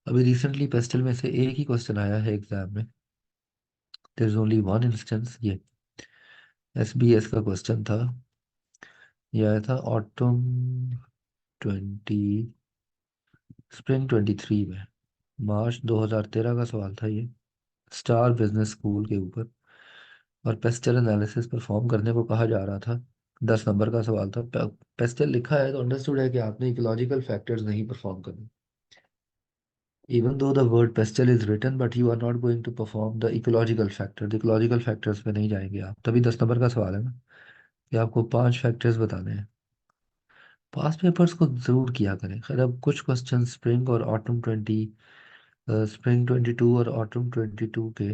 अभी रिसेंटली पेस्टल में से एक ही क्वेश्चन आया है एग्जाम में। There is only one instance. ये एसबीएस का क्वेश्चन था। ये आया था ऑटम 20 स्प्रिंग 23 में, मार्च 2013 का सवाल था ये, स्टार बिजनेस स्कूल के ऊपर। और पेस्टल एनालिसिस परफॉर्म करने को कहा जा रहा था। 10 नंबर का सवाल था। पेस्टल लिखा है तो अंडरस्टूड है कि आपने इकोलॉजिकल फैक्टर्स नहीं परफॉर्म करने। Even though the word pestle is written, but you are not going to perform the ecological factor. The ecological factors पे नहीं जाएंगे आप, तभी 10 नंबर का सवाल है ना कि आपको 5 फैक्टर्स बताने हैं। पास्ट पेपर्स को जरूर किया करें। खैर अब कुछ क्वेश्चन स्प्रिंग और स्प्रिंग 22 और ऑटम 22 के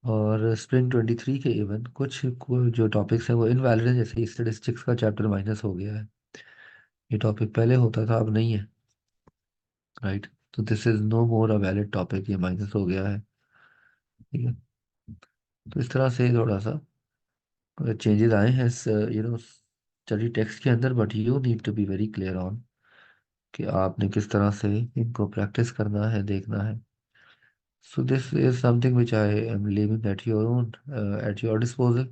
और स्प्रिंग 23 के, इवन जो टॉपिक्स हैं वो इनवैलिड है। जैसे स्टेटिस्टिक्स का चैप्टर माइनस हो गया है। ये टॉपिक पहले होता था, अब नहीं है। राइट। तो this is no more a valid topic, ये माइनस हो गया है। ठीक है। तो इस तरह से थोड़ा सा चेंजेस आए हैं इस स्टडी टेक्स्ट के अंदर। But you need to be very clear on कि आपने किस तरह से इनको प्रैक्टिस करना है, देखना है। So this is something which I am leaving at your own at your disposal.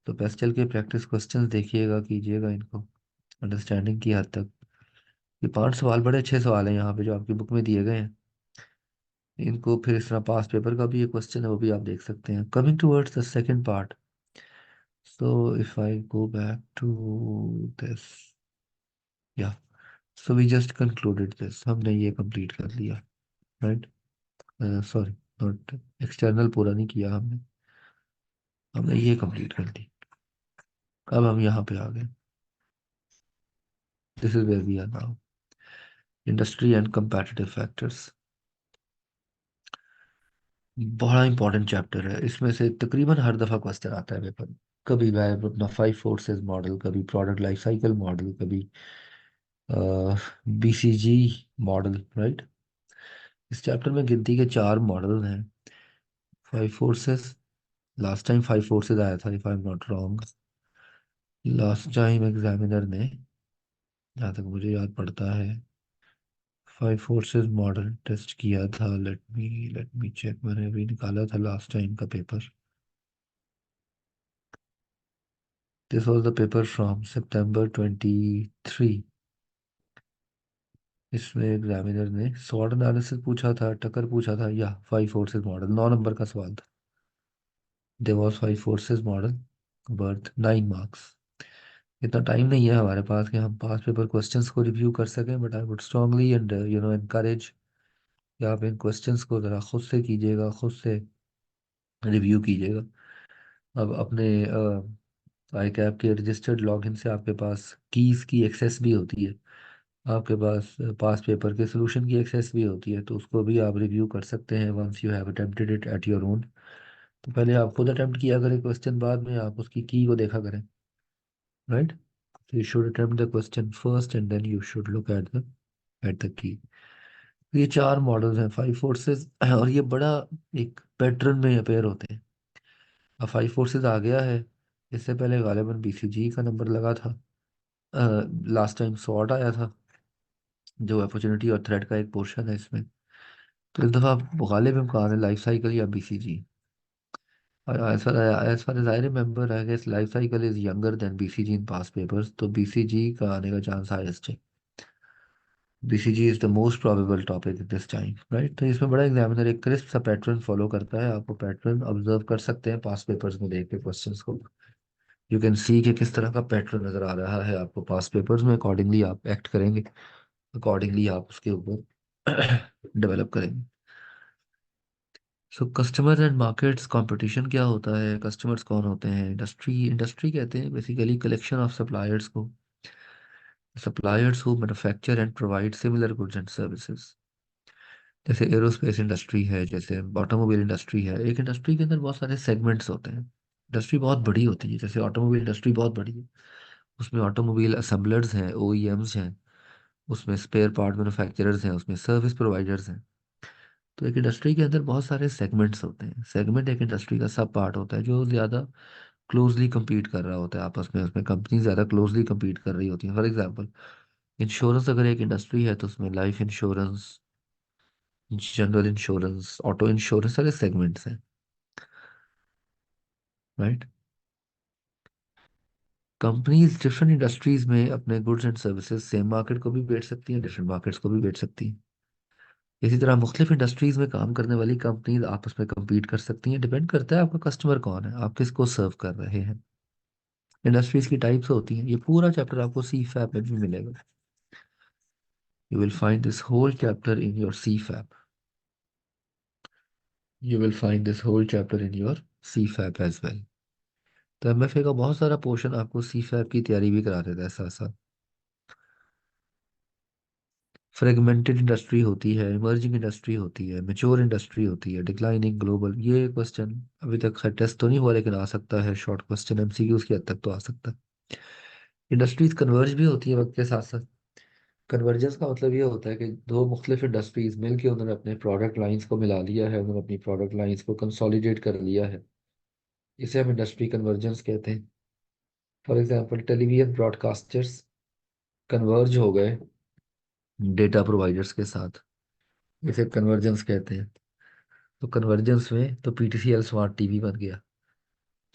तो बस चल के प्रैक्टिस क्वेश्चंस देखिएगा, कीजिएगा इनको अंडरस्टैंडिंग की हद तक। ये 5 सवाल बड़े अच्छे सवाल हैं यहाँ पे जो आपकी बुक में दिए गए हैं। इनको फिर इस तरह पास पेपर का भी ये क्वेश्चन है, वो भी आप देख सकते हैं। Coming towards the second part, so if I go back to this, या so we just concluded this, हमने ये कंप्लीट कर लिया, राइट? सॉरी, नॉट एक्सटर्नल पूरा नहीं किया हमने, हमने ये कंप्लीट कर दी। अब हम यहाँ पे आ गए, this is where we are now, industry and competitive factors. बड़ा इंपॉर्टेंट चैप्टर है, इसमें से तकरीबन हर दफ़ा क्वेश्चन आता है पेपर में। कभी वह अपना 5 फोर्सेस मॉडल, कभी प्रोडक्ट लाइफ साइकिल मॉडल, कभी बीसीजी मॉडल, राइट? इस चैप्टर में गिनती के 4 मॉडल हैं। 5 फोर्सेस, लास्ट टाइम 5 फोर्सेस आया था if I am not wrong. Last time examiner ने, जहाँ तक मुझे याद पड़ता है, 5 फोर्सेस मॉडल टेस्ट किया था। लेट मी चेक, मैंने अभी निकाला था लास्ट टाइम का paper. This was the paper from September 23। इसमें एग्जामिनर ने स्वॉट एनालिसिस पूछा था, टक्कर पूछा था, या 5 फोर्सेस मॉडल, 9 नंबर का सवाल था। There was 5 forces model, worth 9 marks. इतना टाइम नहीं है हमारे पास कि हम पास पेपर क्वेश्चंस को रिव्यू कर सकें, but I would strongly and encourage कि आप इन क्वेश्चंस को ज़रा खुद से कीजिएगा, खुद से रिव्यू कीजिएगा। अब अपने आई कैप के रजिस्टर्ड लॉगिन से आपके पास कीज़ की एक्सेस भी होती है, आपके पास पास पेपर के सोल्यूशन की एक्सेस भी होती है, तो उसको भी आप रिव्यू कर सकते हैं once you have attempted it at your own. तो पहले आप खुद अटेम्प्ट किया करें क्वेश्चन, बाद में आप उसकी की को देखा करें, right? So you should attempt the question first and then you should look at the key। ये 4 मॉडल्स हैं 5 फोर्सेस, और ये बड़ा एक पैटर्न में अपेयर होते हैं। अब 5 फोर्सेस आ गया है, इससे पहले गालिबन बीसीजी का नंबर लगा था, लास्ट टाइम सॉर्ट आया था जो अपॉर्चुनिटी और थ्रेट का एक पोर्शन है इसमें। तो इस दफ़ा गालिब इम्कान है लाइफ साइकिल या BCG. as far as I remember, I guess life cycle is younger than BCG in past papers, तो BCG का आने का चांस हाईएस्ट है। BCG is the most probable topic at this time, right? तो इसमें बड़ा एग्जामिनर एक क्रिस्प सा पैटर्न फॉलो करता है, आपको पैटर्न ऑब्जर्व कर सकते हैं पास पेपर्स में देख के क्वेश्चंस को। यू कैन सी कि किस तरह का पैटर्न नजर आ रहा है आपको पास पेपर्स में, अकॉर्डिंगली आप एक्ट करेंगे, अकॉर्डिंगली आप उसके ऊपर डेवलप करेंगे। So customer and markets competition क्या होता है, कस्टमर्स कौन होते हैं? इंडस्ट्री कहते हैं बेसिकली कलेक्शन ऑफ सप्लायर्स को, suppliers who manufacture and provide similar goods and services. जैसे एरोस्पेस इंडस्ट्री है, जैसे ऑटोमोबाइल इंडस्ट्री है। एक इंडस्ट्री के अंदर बहुत सारे सेगमेंट्स होते हैं, इंडस्ट्री बहुत बड़ी होती है। जैसे ऑटोमोबाइल इंडस्ट्री बहुत बड़ी है, उसमें ऑटोमोबाइल असेंबलर्स हैं, ओईएम्स हैं, उसमें स्पेयर पार्ट मैन्युफैक्चरर्स हैं, उसमें सर्विस प्रोवाइडर्स हैं। तो एक इंडस्ट्री के अंदर बहुत सारे सेगमेंट्स होते हैं। सेगमेंट एक इंडस्ट्री का सब पार्ट होता है जो ज़्यादा क्लोजली compete कर रहा होता है आपस में, उसमें कंपनी ज़्यादा क्लोजली compete कर रही होती है। फॉर एग्जांपल, इंश्योरेंस अगर एक इंडस्ट्री है तो उसमें life insurance, general insurance, auto insurance, सारे सेगमेंट्स हैं, राइट? कंपनीज डिफरेंट इंडस्ट्रीज में अपने goods and services same market को भी बेच सकती हैं, डिफरेंट मार्केट्स को भी बेच सकती हैं। इसी तरह मुख्तलिफ इंडस्ट्रीज में काम करने वाली कंपनीज आपस में compete कर सकती हैं। डिपेंड करता है आपका कस्टमर कौन है, आप किसको सर्व कर रहे हैं। इंडस्ट्रीज की टाइप्स होती हैं, ये पूरा चैप्टर आपको सी फैप में भी मिलेगा। You will find this whole chapter in your CFAP, you will find this whole chapter in your CFAP as well. तो एमएफए का बहुत सारा पोर्शन आपको सी फैप की तैयारी भी करा देता है साथ साथ। फ्रेगमेंटेड इंडस्ट्री होती है, इमर्जिंग इंडस्ट्री होती है, मेच्योर इंडस्ट्री होती है, डिक्लाइनिंग, ग्लोबल। ये क्वेश्चन अभी तक खैर टेस्ट तो नहीं हुआ, लेकिन आ सकता है, शॉर्ट क्वेश्चन एमसीक्यूज की हद तक तो आ सकता है। इंडस्ट्रीज कन्वर्ज भी होती है वक्त के साथ साथ। कन्वर्जेंस का मतलब ये होता है कि दो मुख्तलिफ इंडस्ट्रीज मिलकर उन्होंने अपने प्रोडक्ट लाइंस को मिला लिया है, उन्होंने अपनी प्रोडक्ट लाइंस को कंसोलिडेट कर लिया है, इसे हम इंडस्ट्री कन्वर्जेंस कहते हैं। For example, television broadcasters converge हो गए डेटा प्रोवाइडर्स के साथ, इसे कन्वर्जेंस कहते हैं। तो कन्वर्जेंस में तो पीटीसीएल स्मार्ट टीवी बन गया।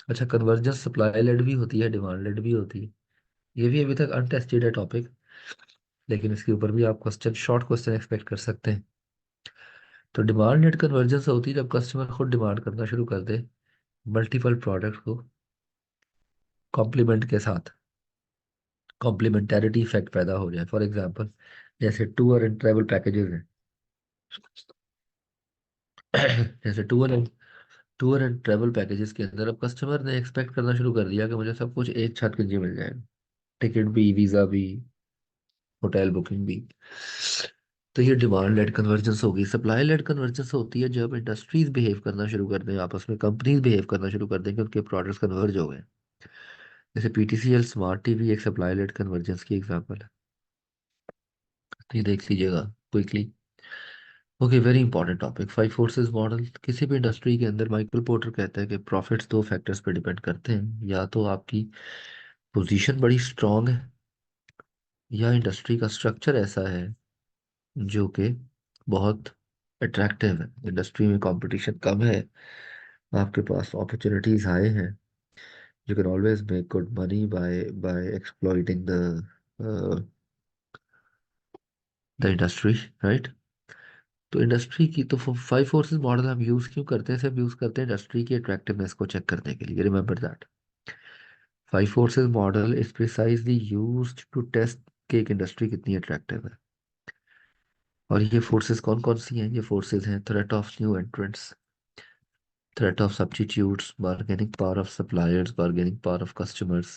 अच्छा, कन्वर्जेंस सप्लाई लेड भी होती है, डिमांड लेड भी होती है। ये भी अभी तक अनटेस्टेड है टॉपिक, लेकिन इसके ऊपर भी आप क्वेश्चन, शॉर्ट क्वेश्चन एक्सपेक्ट कर सकते हैं। तो डिमांड लेड कन्वर्जेंस होती है जब कस्टमर खुद डिमांड करना शुरू कर दे मल्टीपल प्रोडक्ट को कॉम्प्लीमेंट के साथ, कॉम्प्लीमेंटेरिटी इफेक्ट पैदा हो जाए। फॉर एग्जांपल, जैसे टूर एंड ट्रैवल पैकेजेस हैं। जैसे टूर एंड ट्रैवल पैकेजेस के अंदर अब कस्टमर ने एक्सपेक्ट करना शुरू कर दिया कि मुझे सब कुछ एक छत के नीचे मिल जाएगा, टिकट भी, वीज़ा भी, होटल बुकिंग भी। तो ये डिमांड लेड कन्वर्जेंस होगी। सप्लाई लेड कन्वर्जेंस होती है जब इंडस्ट्रीज बिहेव करना शुरू कर दें, आपस में कंपनीज बिहेव करना शुरू कर दें कि उनके प्रोडक्ट्स कन्वर्ज हो गए। जैसे पीटीसीएल स्मार्ट टीवी एक सप्लाई लेड कन्वर्जेंस की एग्जांपल है। तो ये देख लीजिएगा quickly. Okay, very important topic, five forces model. किसी भी इंडस्ट्री के अंदर माइकल पोर्टर कहता है कि प्रॉफिट्स दो फैक्टर्स पे डिपेंड करते हैं, या तो आपकी पोजीशन बड़ी स्ट्रांग है, या इंडस्ट्री का स्ट्रक्चर ऐसा है जो कि बहुत अट्रैक्टिव है। इंडस्ट्री में कंपटीशन कम है, आपके पास अपॉर्चुनिटीज हाई हैं, you can always make good money by exploiting the industry, right. तो इंडस्ट्री की तो फाइव फोर्सेस मॉडल हम यूज क्यों करते हैं? सिर्फ यूज करते हैं इंडस्ट्री की अट्रैक्टिवनेस को चेक करने के लिए। Remember that five forces model is precisely used to test कि एक इंडस्ट्री कितनी अट्रैक्टिव है। और ये फोर्सेस कौन कौन सी हैं? ये फोर्सेस हैं threat of new entrants, threat of substitutes, bargaining power of suppliers, bargaining power of customers,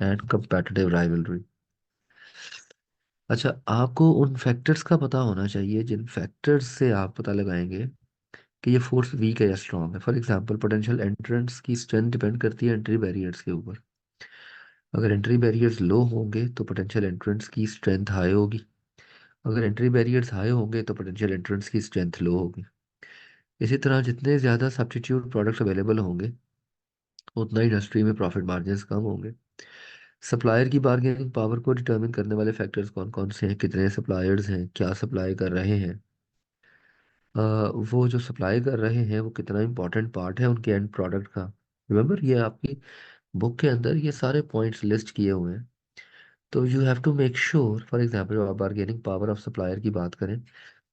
and competitive rivalry। अच्छा, आपको उन फैक्टर्स का पता होना चाहिए जिन फैक्टर्स से आप पता लगाएंगे कि ये फोर्स वीक है या स्ट्रांग है। फॉर एग्जांपल, पोटेंशियल एंट्रेंट्स की स्ट्रेंथ डिपेंड करती है एंट्री बैरियर्स के ऊपर। अगर एंट्री बैरियर्स लो होंगे तो पोटेंशियल एंट्रेंट्स की स्ट्रेंथ हाई होगी। अगर एंट्री बैरियर्स हाई होंगे तो पोटेंशियल एंट्रेंट्स की स्ट्रेंथ लो होगी। इसी तरह जितने ज़्यादा सब्स्टिट्यूट प्रोडक्ट्स अवेलेबल होंगे उतना इंडस्ट्री में प्रॉफिट मार्जिन्स कम होंगे। सप्लायर की बार्गेनिंग पावर को डिटरमिन करने वाले फैक्टर्स कौन कौन से हैं? कितने सप्लायर्स हैं, क्या सप्लाई कर रहे हैं, अ, वो जो सप्लाई कर रहे हैं वो कितना इंपॉर्टेंट पार्ट है उनके एंड प्रोडक्ट का। रिमेंबर, ये आपकी बुक के अंदर ये सारे पॉइंट्स लिस्ट किए हुए हैं। तो you have to make sure, for example जब आप बार्गेनिंग पावर ऑफ सप्लायर की बात करें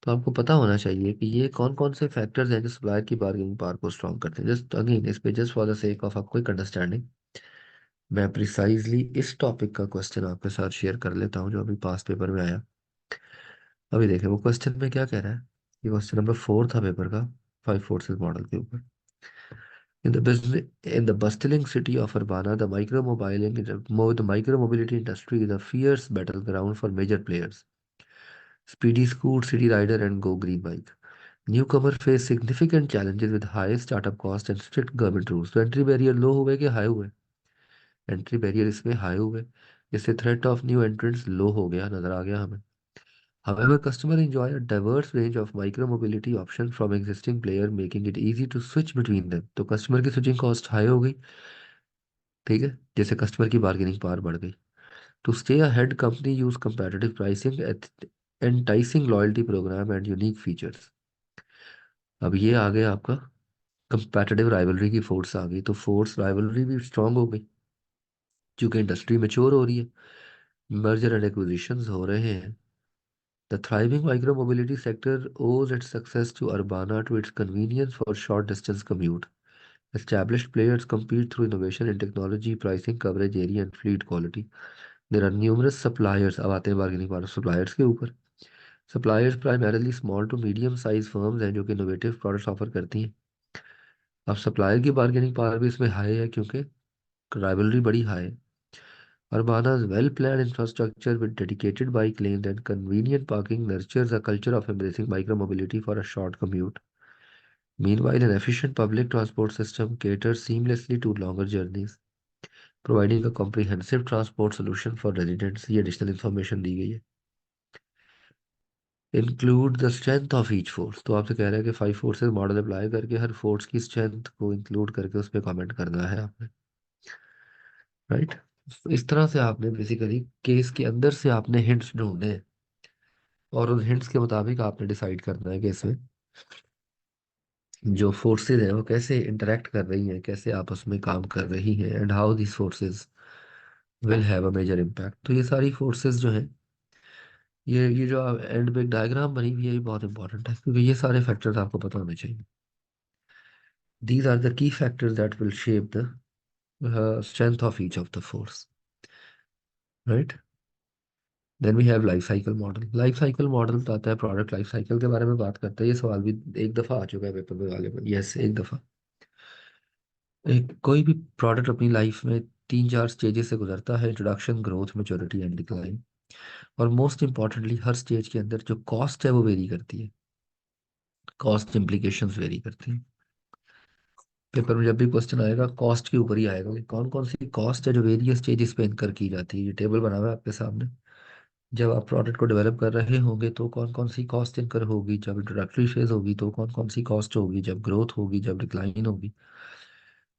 तो आपको पता होना चाहिए कि ये कौन कौन से फैक्टर्स हैं जो सप्लायर की बार्गेनिंग पावर को स्ट्रॉन्ग करते हैं। जस्ट अगेन, इस पे just for the sake of आपको एक अंडरस्टैंडिंग, मैं प्रिसाइजली इस टॉपिक का क्वेश्चन आपके साथ शेयर कर लेता हूँ जो अभी पास पेपर में आया। अभी देखें वो क्वेश्चन में क्या कह रहा है। ये क्वेश्चन नंबर 4 था पेपर का, फाइव फोर्सेस मॉडल के ऊपर। In the bustling city of Urbana, the micro-mobility industry is a fierce battleground for major players. Speedy Scoot, City Rider, and Go Green Bike. Newcomer face significant challenges with high startup cost and strict government rules. तो एंट्री बैरियर लो हुए कि हाई हुए? एंट्री बैरियर इसमें हाई हुए, जिससे थ्रेट ऑफ न्यू एंट्रेंट्स लो हो गया, नजर आ गया हमें। However, customers enjoy a diverse range of micro-mobility options from existing player, making it easy to switch between them. तो कस्टमर की स्विचिंग कॉस्ट हाई हो गई, ठीक है, जैसे कस्टमर की बार्गेनिंग पावर बढ़ गई। To stay ahead, company use competitive pricing, enticing loyalty program and unique features. अब ये आ गया आपका कंपेटिटिव राइवलरी की फोर्स आ गई, तो फोर्स राइवलरी भी स्ट्रांग हो गई क्योंकि इंडस्ट्री मैच्योर हो रही है, मर्जर एंड एक्विजिशंस हो रहे हैं। The thriving micromobility sector owes its success to Urbana to its convenience for short distance commute. Established players compete through innovation in technology, pricing, coverage area, and fleet quality. There are numerous suppliers. अब आते हैं बार्गेनिंग पावर suppliers के ऊपर। Suppliers primarily small to medium size firms हैं जो कि innovative products ऑफर करती हैं। अब सप्लायर की बार्गेनिंग पावर भी इसमें हाई है क्योंकि राइवलरी बड़ी हाई है। Urbana's well-planned infrastructure with dedicated bike lanes and convenient parking nurtures a culture of embracing micromobility for a short commute. Meanwhile, an efficient public transport system caters seamlessly to longer journeys, providing a comprehensive transport solution for residents। ये additional information दी गई है। Include the strength of each force। तो आपसे कह रहा है कि फाइव फोर्सेस मॉडल अप्लाई करके हर फोर्स की स्ट्रेंथ को इंक्लूड करके उस पर कमेंट करना है आपने, राइट। इस तरह से आपने बेसिकली केस के अंदर से आपने हिंट्स ढूंढने हैं और उन हिंट्स के मुताबिक आपने डिसाइड करना है कि इसमें जो फोर्सेस है वो कैसे इंटरेक्ट कर रही हैं, कैसे आपस में काम कर रही हैं, and how this forces will have a major impact. तो ये सारी फोर्सेस जो है, ये जो एंड में एक डायग्राम बनी हुई है, ये बहुत इंपॉर्टेंट है क्योंकि ये सारे फैक्टर्स आपको पता होने चाहिए। These are the key factors that will shape the strength of each of the force, right. Then we have life cycle model. Life cycle model बताता है, प्रोडक्ट लाइफ साइकिल के बारे में बात करता है। ये सवाल भी एक दफ़ा आ चुका है पेपर में वाले में, यस एक दफ़ा। एक कोई भी प्रोडक्ट अपनी लाइफ में तीन चार स्टेजेस से गुजरता है: introduction, growth, maturity and decline. और मोस्ट इंपॉर्टेंटली हर स्टेज के अंदर जो कॉस्ट है वो वेरी करती है, कॉस्ट इम्प्लीकेशंस वेरी करती हैं। पेपर में जब भी क्वेश्चन आएगा कॉस्ट के ऊपर ही आएगा कि कौन कौन सी कॉस्ट है जो वेरियस स्टेजेस पे इनकर की जाती है। ये टेबल बना हुआ है आपके सामने। जब आप प्रोडक्ट को डेवलप कर रहे होंगे तो कौन कौन सी कॉस्ट इनकर होगी, जब इंट्रोडक्टरी फेज होगी तो कौन कौन सी कॉस्ट होगी, जब ग्रोथ होगी, जब डिक्लाइन होगी।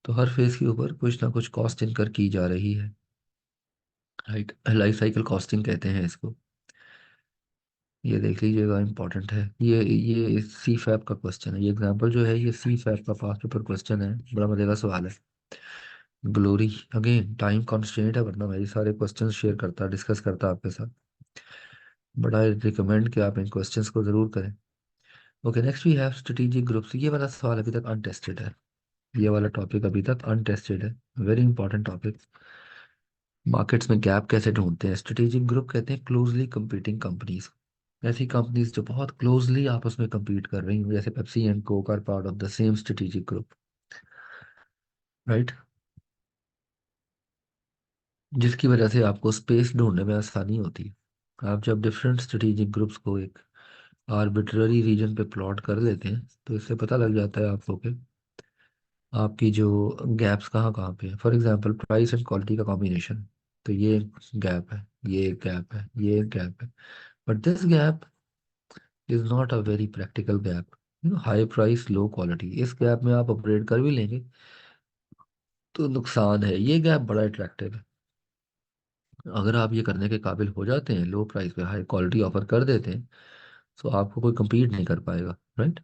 तो हर फेज के ऊपर कुछ ना कुछ कॉस्ट इनकर की जा रही है, राइट। लाइफ साइकिल कॉस्टिंग कहते हैं इसको। ये देख लीजिएगा, इंपॉर्टेंट है। ये सी फैप का क्वेश्चन है। ये एग्जांपल जो है ये सी फैप का पास्ट पेपर क्वेश्चन है, बड़ा मजे का सवाल है। ग्लोरी, अगेन टाइम कॉन्स्टेंट है वरना मैं ये सारे क्वेश्चन शेयर करता डिस्कस करता आपके साथ। बड़ा रिकमेंड कि आप इन क्वेश्चंस को जरूर करें। Okay, next we have strategic groups. ये वाला सवाल अभी तक अनटेस्टेड है, ये वाला टॉपिक अभी तक अनटेस्टेड है, वेरी इंपॉर्टेंट टॉपिक। मार्केट्स में गैप कैसे ढूंढते हैं? स्ट्रेटेजिक ग्रुप कहते हैं क्लोजली कंपीटिंग कंपनीज, ऐसी कंपनीज जो बहुत क्लोजली आपस में compete कर रही हैं, जैसे Pepsi and Coke are part of the same strategic group, right. जिसकी वजह से आपको स्पेस ढूंढने में आसानी होती है। आप जब डिफरेंट स्ट्रेटेजिक ग्रुप्स को एक आर्बिट्ररी रीजन पे प्लॉट कर लेते हैं तो इससे पता लग जाता है आपको कि आपकी जो गैप्स कहाँ कहाँ पे है। For example price and quality का कॉम्बिनेशन, तो ये गैप है, ये गैप है, ये गैप है। But this gap is not a very practical gap, high price low quality, इस गैप में आप ऑपरेट कर भी लेंगे तो नुकसान है। ये गैप बड़ा अट्रैक्टिव है, अगर आप ये करने के काबिल हो जाते हैं, लो प्राइस पे हाई क्वालिटी ऑफर कर देते हैं, तो आपको कोई compete नहीं कर पाएगा, राइट।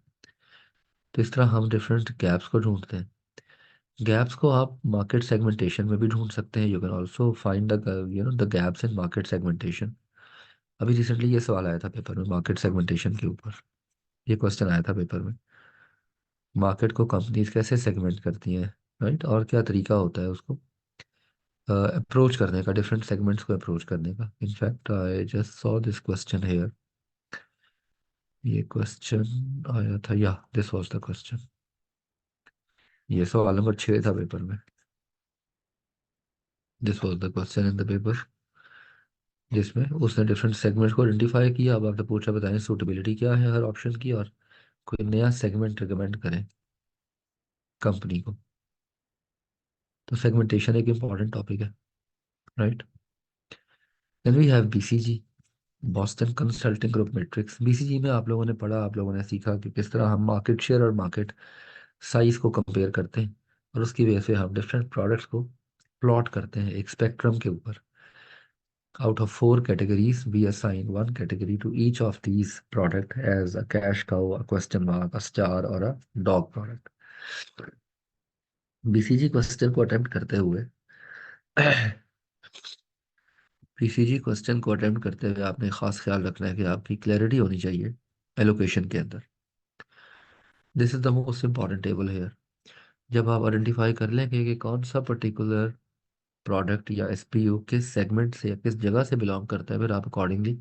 तो इस तरह हम डिफरेंट गैप्स को ढूंढते हैं। गैप्स को आप मार्केट सेगमेंटेशन में भी ढूंढ सकते हैं। You can also find the the gaps in market segmentation. अभी रिसेंटली ये सवाल आया था पेपर में मार्केट सेगमेंटेशन के ऊपर, ये क्वेश्चन आया था पेपर में। मार्केट को कंपनीज कैसे सेगमेंट करती हैं, राइट, और क्या तरीका होता है उसको अप्रोच करने का, डिफरेंट सेगमेंट्स को अप्रोच करने का। In fact I just saw this question here, ये क्वेश्चन आया था, या दिस वाज द क्वेश्चन। ये सवाल नंबर 6 था पेपर में। This was the question in the paper, जिसमें उसने डिफरेंट सेगमेंट्स को आइडेंटिफाई किया। अब आपसे पूछा बताएं सूटेबिलिटी क्या है हर ऑप्शन की, और कोई नया सेगमेंट रिकमेंड करें कंपनी को। तो सेगमेंटेशन एक इंपॉर्टेंट टॉपिक है, right. Then we have BCG, Boston consulting group matrix. BCG में आप लोगों ने पढ़ा, आप लोगों ने सीखा कि किस तरह हम मार्केट शेयर और मार्केट साइज को कंपेयर करते हैं, और उसकी वजह से हम डिफरेंट प्रोडक्ट्स को प्लॉट करते हैं एक स्पेक्ट्रम के ऊपर। Out of four categories, we assign one category to each of these product as a cash cow, a question mark, a star or a dog product. BCG question को अटेम्प्ट करते हुए बीसीजी क्वेश्चन को अटेम्प्ट करते हुए आपने खास ख्याल रखना है कि आपकी क्लैरिटी होनी चाहिए एलोकेशन के अंदर। This is the most important table here. जब आप आइडेंटिफाई कर लेंगे कि कौन सा पर्टिकुलर प्रोडक्ट या एसपीयू किस सेगमेंट से या किस जगह से बिलोंग करता है, फिर आप अकॉर्डिंगली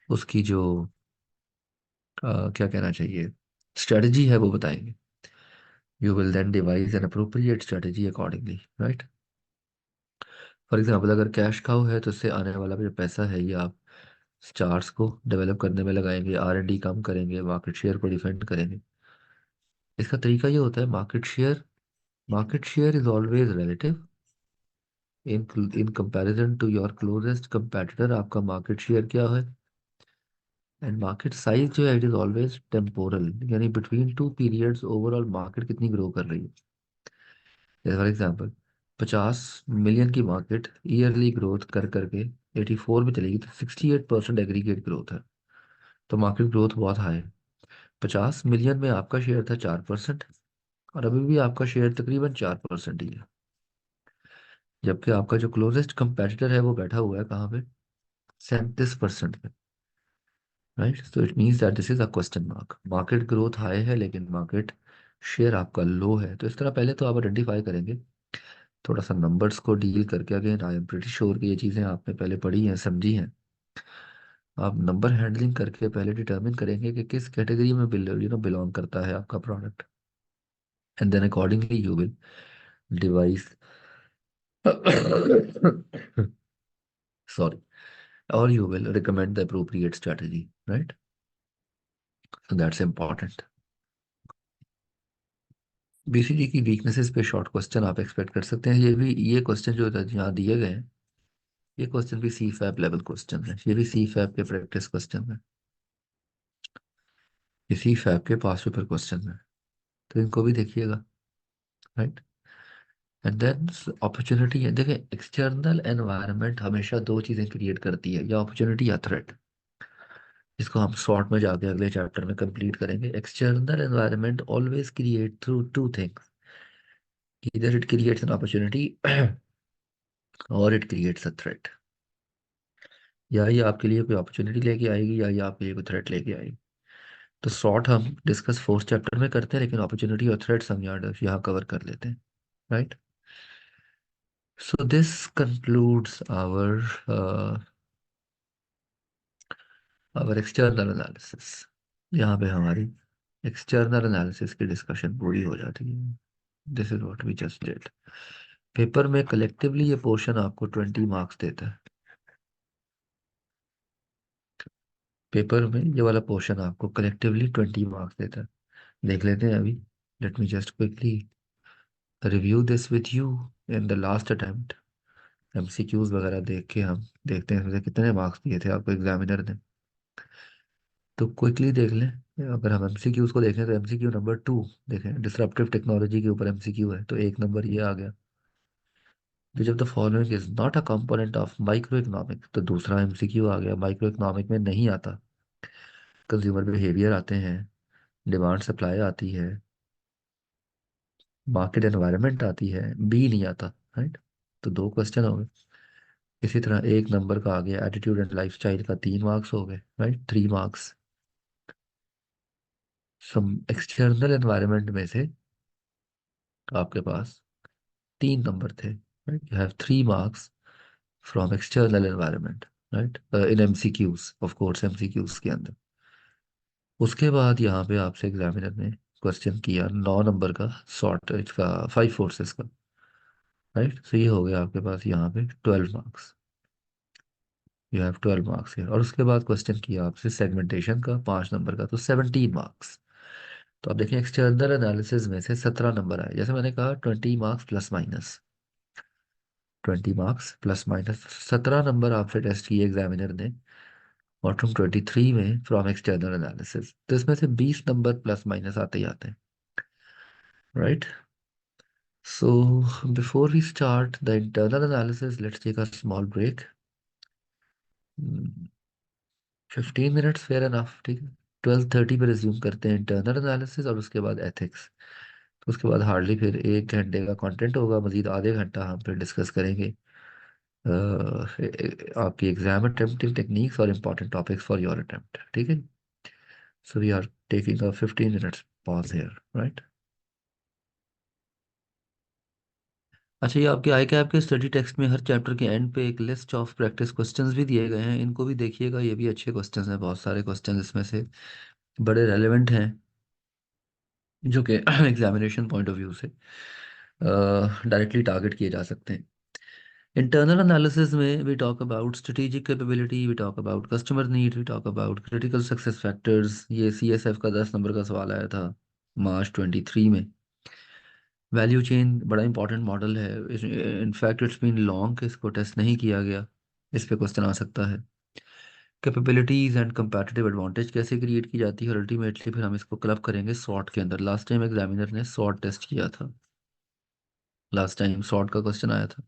उसकी जो क्या कहना चाहिए स्ट्रेटजी है वो बताएंगे। You will then devise an appropriate strategy accordingly, right? For example अगर कैश काउ है तो इससे आने वाला जो पैसा है ये आप स्टार्स को डेवलप करने में लगाएंगे, R&D कम करेंगे, मार्केट शेयर को डिफेंड करेंगे। इसका तरीका ये होता है, market share is always relative in in comparison to your closest competitor. आपका मार्केट शेयर क्या है, एंड मार्केट साइज जो है इट इज ऑलवेज टेम्पोरल, यानी between two periods overall market कितनी ग्रो कर रही है। जैसे फॉर एग्जाम्पल 50 मिलियन की मार्केट ईयरली ग्रोथ कर करके 84 में चलेगी तो 68% एग्रीगेट ग्रोथ है, तो मार्केट ग्रोथ बहुत हाई है। 50 मिलियन में आपका शेयर था 4%, और अभी भी आपका शेयर तकरीबन 4% ही है, जबकि आपका जो क्लोजेस्ट कंपेटिटर है वो बैठा हुआ है कहाँ पे, 37% पे। राइट, तो it means that this is a question mark. Market growth high है लेकिन मार्केट शेयर आपका लो है। तो इस तरह पहले तो आप आइडेंटिफाई करेंगे, थोड़ा सा नंबर्स को डील करके। Again I am pretty sure कि ये चीज़ें आपने पहले पढ़ी हैं, समझी हैं। आप नंबर हैंडलिंग करके पहले डिटर्मिन करेंगे कि किस कैटेगरी में बिलोंग करता है आपका product, and then accordingly you will devise sorry, or you will recommend the appropriate strategy, right? So that's important. BCG की वीकनेसेस पे शॉर्ट क्वेश्चन आप एक्सपेक्ट कर सकते हैं। ये क्वेश्चन जो यहाँ दिए गए हैं, ये क्वेश्चन भी सी फैप लेवल क्वेश्चन है, ये भी सी फैप के प्रैक्टिस क्वेश्चन है, ये सी फैप के पास पेपर क्वेश्चन है, तो इनको भी देखिएगा। राइट, एंड देन अपॉर्चुनिटी है। देखिए, एक्सटर्नल एनवायरनमेंट हमेशा दो चीज़ें क्रिएट करती है, या अपॉर्चुनिटी या थ्रेट। इसको हम शॉर्ट में जाके अगले चैप्टर में कंप्लीट करेंगे। External environment always create through two things, either it creates an opportunity और इट क्रिएट्स अ थ्रेट। या ये आपके लिए कोई अपॉर्चुनिटी लेके आएगी, या ये आपके लिए कोई थ्रेट लेके आएगी। तो शॉर्ट हम डिस्कस फोर्थ चैप्टर में करते हैं, लेकिन अपॉर्चुनिटी और थ्रेट्स हम यहाँ कवर कर लेते हैं। Right, so this concludes our external analysis. यहाँ पे हमारी एक्सटर्नल एनालिसिस की डिस्कशन पूरी हो जाती है। This is what we just did. Paper में कलेक्टिवली ये पोर्शन आपको 20 मार्क्स देता है। पेपर में ये वाला पोर्शन आपको कलेक्टिवली 20 मार्क्स देता है। देख लेते हैं अभी। Let me just quickly review this with you in the last attempt. MCQs वगैरह देख के हम देखते हैं इसमें से कितने मार्क्स दिए थे आपको एग्जामिनर ने। तो क्विकली देख लें। अगर हम एमसीक्यूज को देखें तो एमसीक्यू नंबर 2 देखें, डिसरप्टिव टेक्नोलॉजी के ऊपर एमसीक्यू है, तो एक नंबर ये आ गया। विच of the following is not a component of micro economic, तो दूसरा एमसीक्यू आ गया। माइक्रो इकोनॉमिक में नहीं आता, कंज्यूमर बिहेवियर आते हैं, डिमांड सप्लाई आती है, मार्केट एनवायरनमेंट आती है, बी नहीं आता। राइट, तो दो क्वेश्चन हो गए। इसी तरह एक नंबर का आ गया एटीट्यूड एंड लाइफस्टाइल का, 3 मार्क्स हो गए। Right, 3 marks. Some external environment में से आपके पास 3 नंबर थे। Right, you have 3 marks from external environment. Right, in MCQs, of course MCQs के अंदर। उसके बाद यहाँ पे आपसे एग्जामिनर ने क्वेश्चन किया 9 नंबर का, शॉर्ट इसका 5 फोर्सेस का। राइट, सो ये हो गया आपके पास यहाँ पे 12 मार्क्स। यू हैव 12 मार्क्स है। और उसके बाद क्वेश्चन किया आपसे सेगमेंटेशन का 5 नंबर का, तो 17 मार्क्स। तो आप देखें, एक्सटर्नल एनालिसिस में से 17 नंबर आए। जैसे मैंने कहा 20 marks plus minus, 20 marks plus minus 17 number आपसे टेस्ट किए एग्जामिनर ने, और फ्रॉम 23 में फ्रॉम एक्सटर्नल एनालिसिस। तो इसमें से 20 नंबर प्लस माइनस आते ही आते हैं। Right, so before we start the internal analysis, let's take a small break. 15 minutes fair enough, ठीक है। 12:30 पे रिज्यूम करते हैं इंटरनल एनालिसिस, और उसके बाद एथिक्स। तो उसके बाद हार्डली फिर 1 घंटे का कंटेंट होगा, मजीद आधे घंटा हम फिर डिस्कस करेंगे आपकी एग्जाम अटेम्प्टिंग टेक्निक्स और important topics for your attempt, ठीक है। So we are taking a 15 minutes pause here. Right, अच्छा, ये आपके आई कैप के स्टडी टेक्स्ट में हर चैप्टर के एंड पे एक लिस्ट ऑफ प्रैक्टिस क्वेश्चंस भी दिए गए हैं, इनको भी देखिएगा। ये भी अच्छे क्वेश्चंस हैं, बहुत सारे क्वेश्चंस इसमें से बड़े रेलेवेंट हैं, जो कि एग्जामिनेशन पॉइंट ऑफ व्यू से डायरेक्टली टारगेट किए जा सकते हैं। इंटरनल एनालिसिस में we talk about strategic capability, we talk about customer need, we talk about critical success factors. ये सीएसएफ का 10 नंबर का सवाल आया था मार्च 23 में। वैल्यू चेन बड़ा इंपॉर्टेंट मॉडल है, इनफैक्ट इट्स बीन लॉन्ग कि इसको टेस्ट नहीं किया गया। इस पे क्वेश्चन आ सकता है। कैपेबिलिटीज एंड कंपैटिटिव एडवांटेज कैसे क्रिएट की जाती है, और अल्टीमेटली फिर हम इसको क्लब करेंगे सॉर्ट के अंदर। लास्ट टाइम एग्जामिनर ने सॉर्ट टेस्ट किया था, लास्ट टाइम सॉर्ट का क्वेश्चन आया था।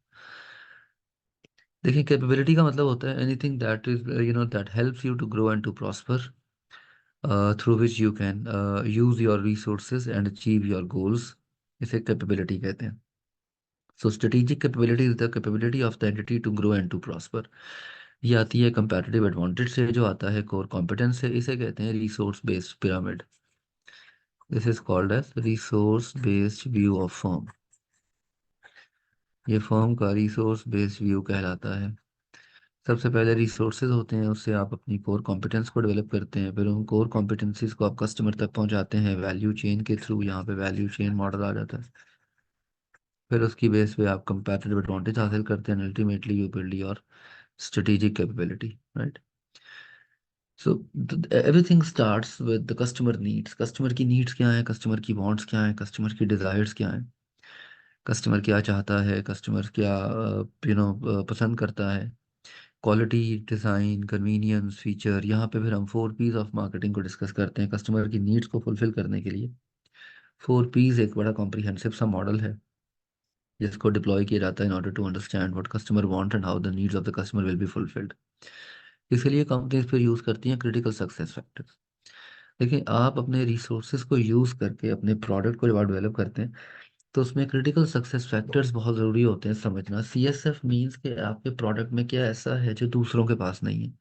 देखिए, कैपेबिलिटी का मतलब होता है anything that is that helps you to grow and to prosper. Through which you can use your resources and achieve your goals, इसे कैपेबिलिटी कहते हैं। So strategic capability is the capability of the entity to grow and to prosper. ये आती है कंपैरेटिव एडवांटेज से, जो आता है कोर कॉम्पिटेंस से। इसे कहते हैं resource based pyramid. This is called as resource based view of firm. ये फर्म का रिसोर्स बेस्ड व्यू कहलाता है। सबसे पहले रिसोर्सेज होते हैं, उससे आप अपनी कोर कॉम्पिटेंस को डेवलप करते हैं, फिर उन कोर कॉम्पिटेंसीज को आप कस्टमर तक पहुंचाते हैं वैल्यू चेन के थ्रू। यहाँ पे वैल्यू चेन मॉडल आ जाता है। फिर उसकी बेस पे आप कंपैरेटिव एडवांटेज हासिल करते हैं, ultimately you build your strategic capability, right. So everything starts with the customer needs. Customer की नीड्स क्या है, कस्टमर की वांट्स क्या है, कस्टमर की डिज़ायर्स क्या है, कस्टमर क्या चाहता है, कस्टमर क्या पसंद करता है। Quality, design, convenience, feature. यहाँ पे फिर हम 4 P's ऑफ मार्केटिंग को डिस्कस करते हैं कस्टमर की नीड्स को फुलफिल करने के लिए। 4 P's एक बड़ा कॉम्प्रिहेंसिव सा मॉडल है जिसको डिप्लॉय किया जाता है in order to understand what customer want and how the needs of the customer will be fulfilled. इसके लिए कंपनीज फिर यूज़ करती हैं क्रिटिकल सक्सेस फैक्टर्स। देखिए, आप अपने रिसोर्सेज को यूज़ करके अपने प्रोडक्ट को जब आप डेवलप करते हैं तो उसमें क्रिटिकल सक्सेस फैक्टर्स बहुत ज़रूरी होते हैं समझना। CSF मीन्स कि आपके प्रोडक्ट में क्या ऐसा है जो दूसरों के पास नहीं है।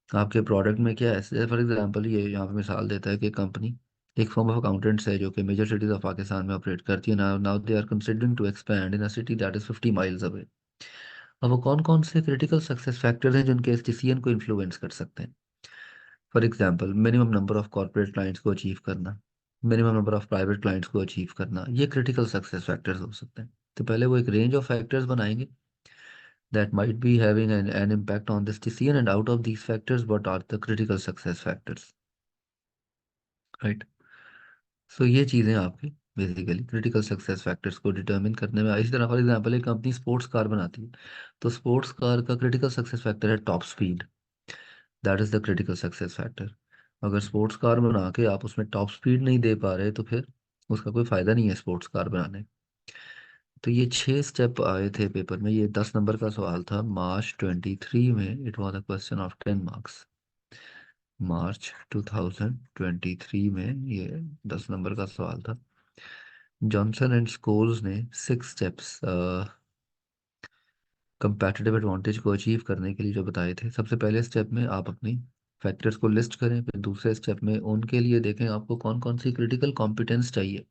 आपके प्रोडक्ट में क्या ऐसा है, फॉर एग्जांपल ये यहाँ पे मिसाल देता है कि कंपनी एक फर्म ऑफ अकाउंटेंट्स है जो कि मेजर सिटीज ऑफ पाकिस्तान में ऑपरेट करती है। Now now they are considering to expand in a city that is 50 miles away. अब वो कौन कौन से क्रिटिकल सक्सेस फैक्टर्स हैं जिनके इस डिसीजन को इन्फ्लुएंस कर सकते हैं। For example, minimum number of corporate clients को अचीव करना, minimum number of private clients को अचीव करना, ये क्रिटिकल सक्सेस फैक्टर्स हो सकते हैं। तो पहले वो एक रेंज ऑफ फैक्टर्स बनाएंगे that might be having an impact on this decision, and out of these factors what are the critical success factors, right? सो ये चीज़ें आपकी बेसिकली क्रिटिकल सक्सेस फैक्टर्स को डिटरमिन करने में। इसी तरह फॉर एग्जांपल एक कंपनी स्पोर्ट्स कार बनाती है, तो स्पोर्ट्स कार का क्रिटिकल सक्सेस फैक्टर है top speed. That is the critical success factor. अगर स्पोर्ट्स कार बना के आप उसमें टॉप स्पीड नहीं दे पा रहे तो फिर उसका कोई फ़ायदा नहीं है स्पोर्ट्स कार बनाने। तो ये 6 स्टेप आए थे पेपर में। ये 10 नंबर का सवाल था मार्च 23 में। It was a question of 10 marks. March 2023 में ये 10 नंबर का सवाल था। जॉनसन एंड स्कोल्स ने 6 स्टेप्स कंपैटिटिव एडवांटेज को अचीव करने के लिए जो बताए थे। सबसे पहले स्टेप में आप अपनी फैक्टर्स को लिस्ट करें, फिर दूसरे स्टेप में उनके लिए देखें आपको कौन कौन सी क्रिटिकल कॉम्पिटेंस चाहिए।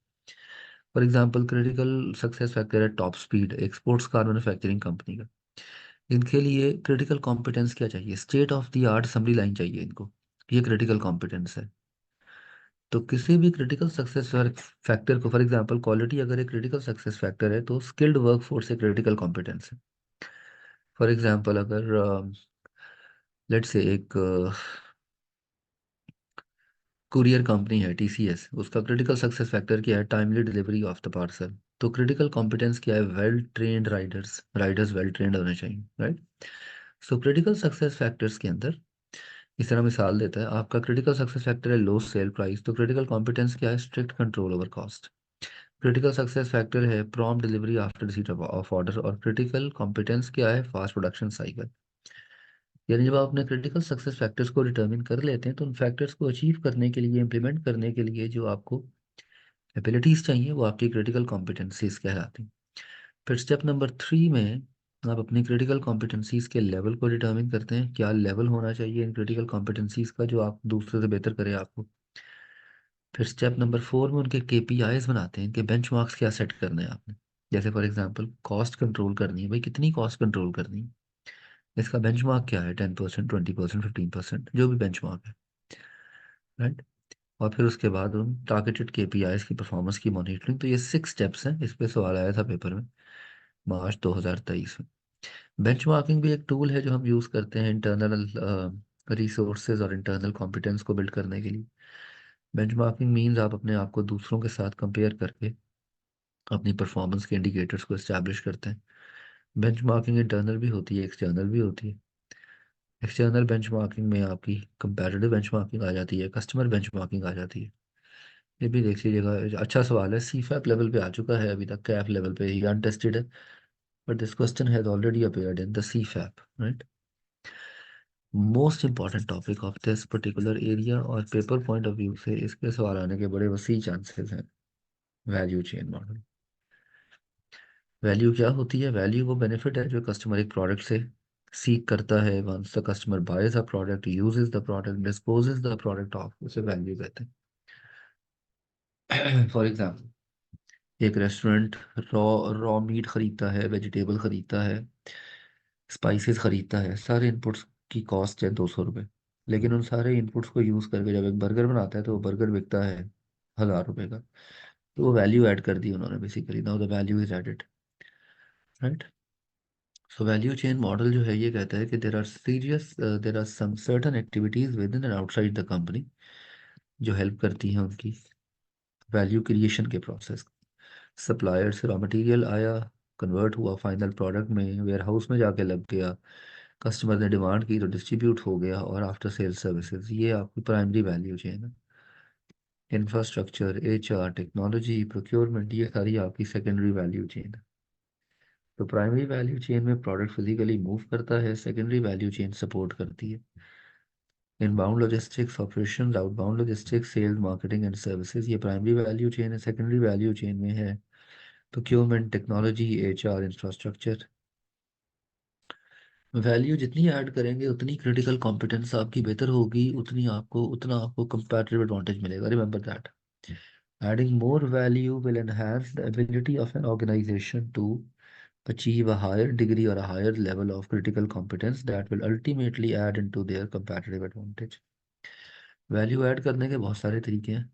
For example, critical success factor है टॉप स्पीड, एक स्पोर्ट्स कार मैन्युफैक्चरिंग कंपनी का। इनके लिए क्रिटिकल कॉम्पिटेंस क्या चाहिए, state of the art assembly line चाहिए इनको। ये क्रिटिकल कॉम्पिटेंस है। तो किसी भी क्रिटिकल सक्सेस फैक्टर को, फॉर एग्जांपल क्वालिटी अगर एक क्रिटिकल सक्सेस फैक्टर है तो स्किल्ड वर्कफोर्स एक क्रिटिकल कॉम्पिटेंस है। फॉर एग्जांपल अगर लेट्स से एक कुरियर कंपनी है TCS, उसका क्रिटिकल सक्सेस फैक्टर क्या है, timely delivery of the parcel. तो क्रिटिकल कॉम्पिटेंस क्या है, well trained riders, riders well trained होने चाहिए, right. So critical success factors के अंदर इस तरह मिसाल देता है, आपका क्रिटिकल सक्सेस फैक्टर है लो सेल प्राइस, तो क्रिटिकल कॉम्पिटेंस क्या है, strict control over cost. Critical success factor है prompt delivery after receipt of order, और क्रिटिकल कॉम्पिटेंस क्या है, फास्ट प्रोडक्शन साइकिल। यानी जब आप अपने क्रिटिकल सक्सेस फैक्टर्स को डिटर्मिन कर लेते हैं तो उन फैक्टर्स को अचीव करने के लिए, इम्प्लीमेंट करने के लिए जो आपको एबिलिटीज़ चाहिए वो आपकी क्रिटिकल कॉम्पिटेंसीज कहलाती हैं। फिर स्टेप नंबर 3 में आप अपनी क्रिटिकल कॉम्पिटेंसीज के लेवल को डिटर्मिन करते हैं, क्या लेवल होना चाहिए इन क्रिटिकल कॉम्पिटेंसीज का जो आप दूसरे से बेहतर करे आपको। फिर स्टेप नंबर 4 में उनके KPIs बनाते हैं, इनके बेंचमार्क्स क्या सेट करने हैं आपने। जैसे फॉर एग्जांपल कॉस्ट कंट्रोल करनी है, भाई कितनी कॉस्ट कंट्रोल करनी है, इसका बेंचमार्क क्या है, 10%, 20%, 15%, जो भी बेंचमार्क है, राइट। और फिर उसके बाद उन टारगेटेड KPIs की परफॉर्मेंस की मॉनिटरिंग। तो ये 6 स्टेप्स हैं, इस पे सवाल आया था पेपर में मार्च 2023 में। बेंचमार्किंग भी एक टूल है जो हम यूज़ करते हैं इंटरनल रिसोर्सेज और इंटरनल कॉम्पिटेंस को बिल्ड करने के लिए। बेंचमार्किंग मीन्स आप अपने आप को दूसरों के साथ कंपेयर करके अपनी परफॉर्मेंस के इंडिकेटर्स को इस्टेब्लिश करते हैं। बेंचमार्किंग इंटरनल भी होती है, एक्सटर्नल भी होती है। एक्सटर्नल बेंचमार्किंग में आपकी कंपैरेटिव बेंचमार्किंग आ जाती है, कस्टमर बेंचमार्किंग आ जाती है। ये भी देख लीजिएगा, अच्छा सवाल है। CFAP लेवल पे आ चुका है, अभी तक कैप लेवल पे ही अनटेस्टेड है, but this question has already appeared in the CFAP, right. Most important topic of this particular area और पेपर पॉइंट ऑफ व्यू से इसके सवाल आने के बड़े वसी चांसेस हैं। Value chain model. वैल्यू क्या होती है? वैल्यू वो बेनिफिट है जो कस्टमर एक प्रोडक्ट से सीख करता है। Once the customer buys a product, uses the product, disposes the product off, उसे वैल्यू कहते हैं। फॉर एग्जाम्पल, एक रेस्टोरेंट रॉ रॉ मीट खरीदता है, वेजिटेबल खरीदता है, स्पाइसेस खरीदता है। सारे इनपुट्स की कॉस्ट है 200 रुपये। लेकिन उन सारे इनपुट्स को यूज़ करके जब एक बर्गर बनाता है तो वो बर्गर बिकता है 1000 रुपये का। तो वो वैल्यू ऐड कर दी उन्होंने basically. Now the value is added, right? So value chain model जो है ये कहता है कि there are some certain activities with in and outside the company जो हेल्प करती हैं उनकी वैल्यू क्रिएशन के प्रोसेस। सप्लायर से रॉ मटेरियल आया, कन्वर्ट हुआ फाइनल प्रोडक्ट में, वेयर हाउस में जाके लग गया, कस्टमर ने डिमांड की तो डिस्ट्रीब्यूट हो गया, और आफ्टर सेल सर्विसेज। ये आपकी प्राइमरी वैल्यू चेन है। इंफ्रास्ट्रक्चर, एचआर, टेक्नोलॉजी, प्रोक्योरमेंट, ये सारी आपकी सेकेंडरी वैल्यू चेन है। तो प्राइमरी वैल्यू चेन में प्रोडक्ट फिजिकली मूव करता है, सेकेंडरी वैल्यू चेन सपोर्ट करती है। Inbound logistics operation, outbound logistics, sales, marketing and services, ये प्राइमरी वैल्यू चेन है। सेकेंडरी वैल्यू चेन में है procurement, technology, HR, infrastructure. Value जितनी ऐड करेंगे उतनी क्रिटिकल कॉम्पिटेंस आपकी बेहतर होगी, उतना आपको कंपैरेटिव एडवांटेज मिलेगा। Remember that adding more value will enhance the ability of an organization to achieve a higher degree or a higher level of critical competence that will ultimately add into their competitive advantage। Value add करने के बहुत सारे तरीके हैं।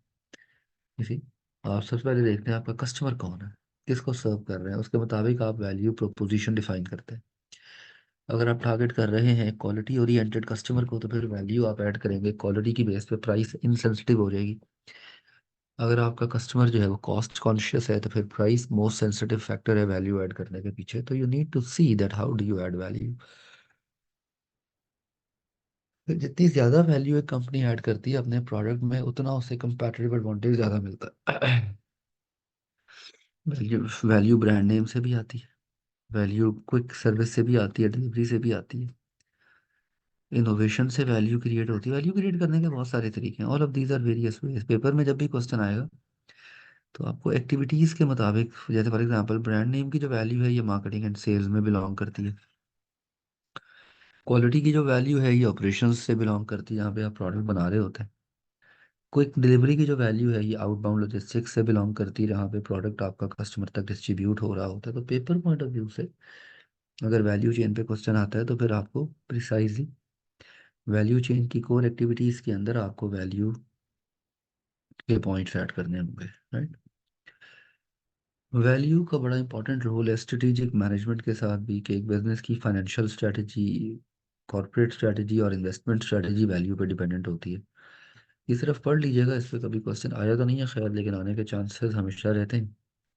इसी आप सबसे पहले देखते हैं आपका कस्टमर कौन है, किसको सर्व कर रहे हैं, उसके मुताबिक आप वैल्यू प्रोपोजिशन डिफाइन करते हैं। अगर आप टारगेट कर रहे हैं क्वालिटी ओरिएंटेड कस्टमर को तो फिर वैल्यू आप ऐड करेंगे क्वालिटी की बेस पे, प्राइस इनसेंसिटिव हो जाएगी। अगर आपका कस्टमर जो है वो कॉस्ट कॉन्शियस है तो फिर प्राइस मोस्ट सेंसिटिव फैक्टर है वैल्यू ऐड करने के पीछे। तो you need to see that how do you add value. जितनी ज़्यादा वैल्यू एक कंपनी ऐड करती है अपने प्रोडक्ट में उतना उसे कंपैरेटिव एडवांटेज ज़्यादा मिलता है। वैल्यू वैल्यू ब्रांड नेम से भी आती है, वैल्यू क्विक सर्विस से भी आती है, डिलीवरी से भी आती है, इनोवेशन से वैल्यू क्रिएट होती है। वैल्यू क्रिएट करने के बहुत सारे तरीके हैं। All of these are various ways. Paper में जब भी क्वेश्चन आएगा तो आपको एक्टिविटीज़ के मुताबिक, जैसे फॉर एग्जांपल ब्रांड नेम की जो वैल्यू है ये मार्केटिंग एंड सेल्स में बिलोंग करती है। क्वालिटी की जो वैल्यू है ये ऑपरेशंस से बिलोंग करती है, जहाँ पे आप प्रोडक्ट बना रहे होते हैं। क्विक डिलीवरी की जो वैल्यू है ये आउटबाउंड लॉजिस्टिक्स से बिलोंग करती है, जहाँ पे प्रोडक्ट आपका कस्टमर तक डिस्ट्रीब्यूट हो रहा होता है। तो पेपर पॉइंट ऑफ व्यू से अगर वैल्यू चेन पे क्वेश्चन आता है तो फिर आपको प्रिसाइजली वैल्यू चेन की कोर एक्टिविटीज़ के अंदर आपको वैल्यू के पॉइंट्स ऐड करने होंगे, राइट? वैल्यू का बड़ा इंपॉर्टेंट रोल है स्ट्रेटेजिक मैनेजमेंट के साथ भी, कि एक बिजनेस की फाइनेंशियल स्ट्रेटजी, कॉर्पोरेट स्ट्रेटजी और इन्वेस्टमेंट स्ट्रेटजी वैल्यू पे डिपेंडेंट होती है। ये सिर्फ पढ़ लीजिएगा, इस पर कभी क्वेश्चन आया तो नहीं है खैर, लेकिन आने के चांसेस हमेशा रहते हैं।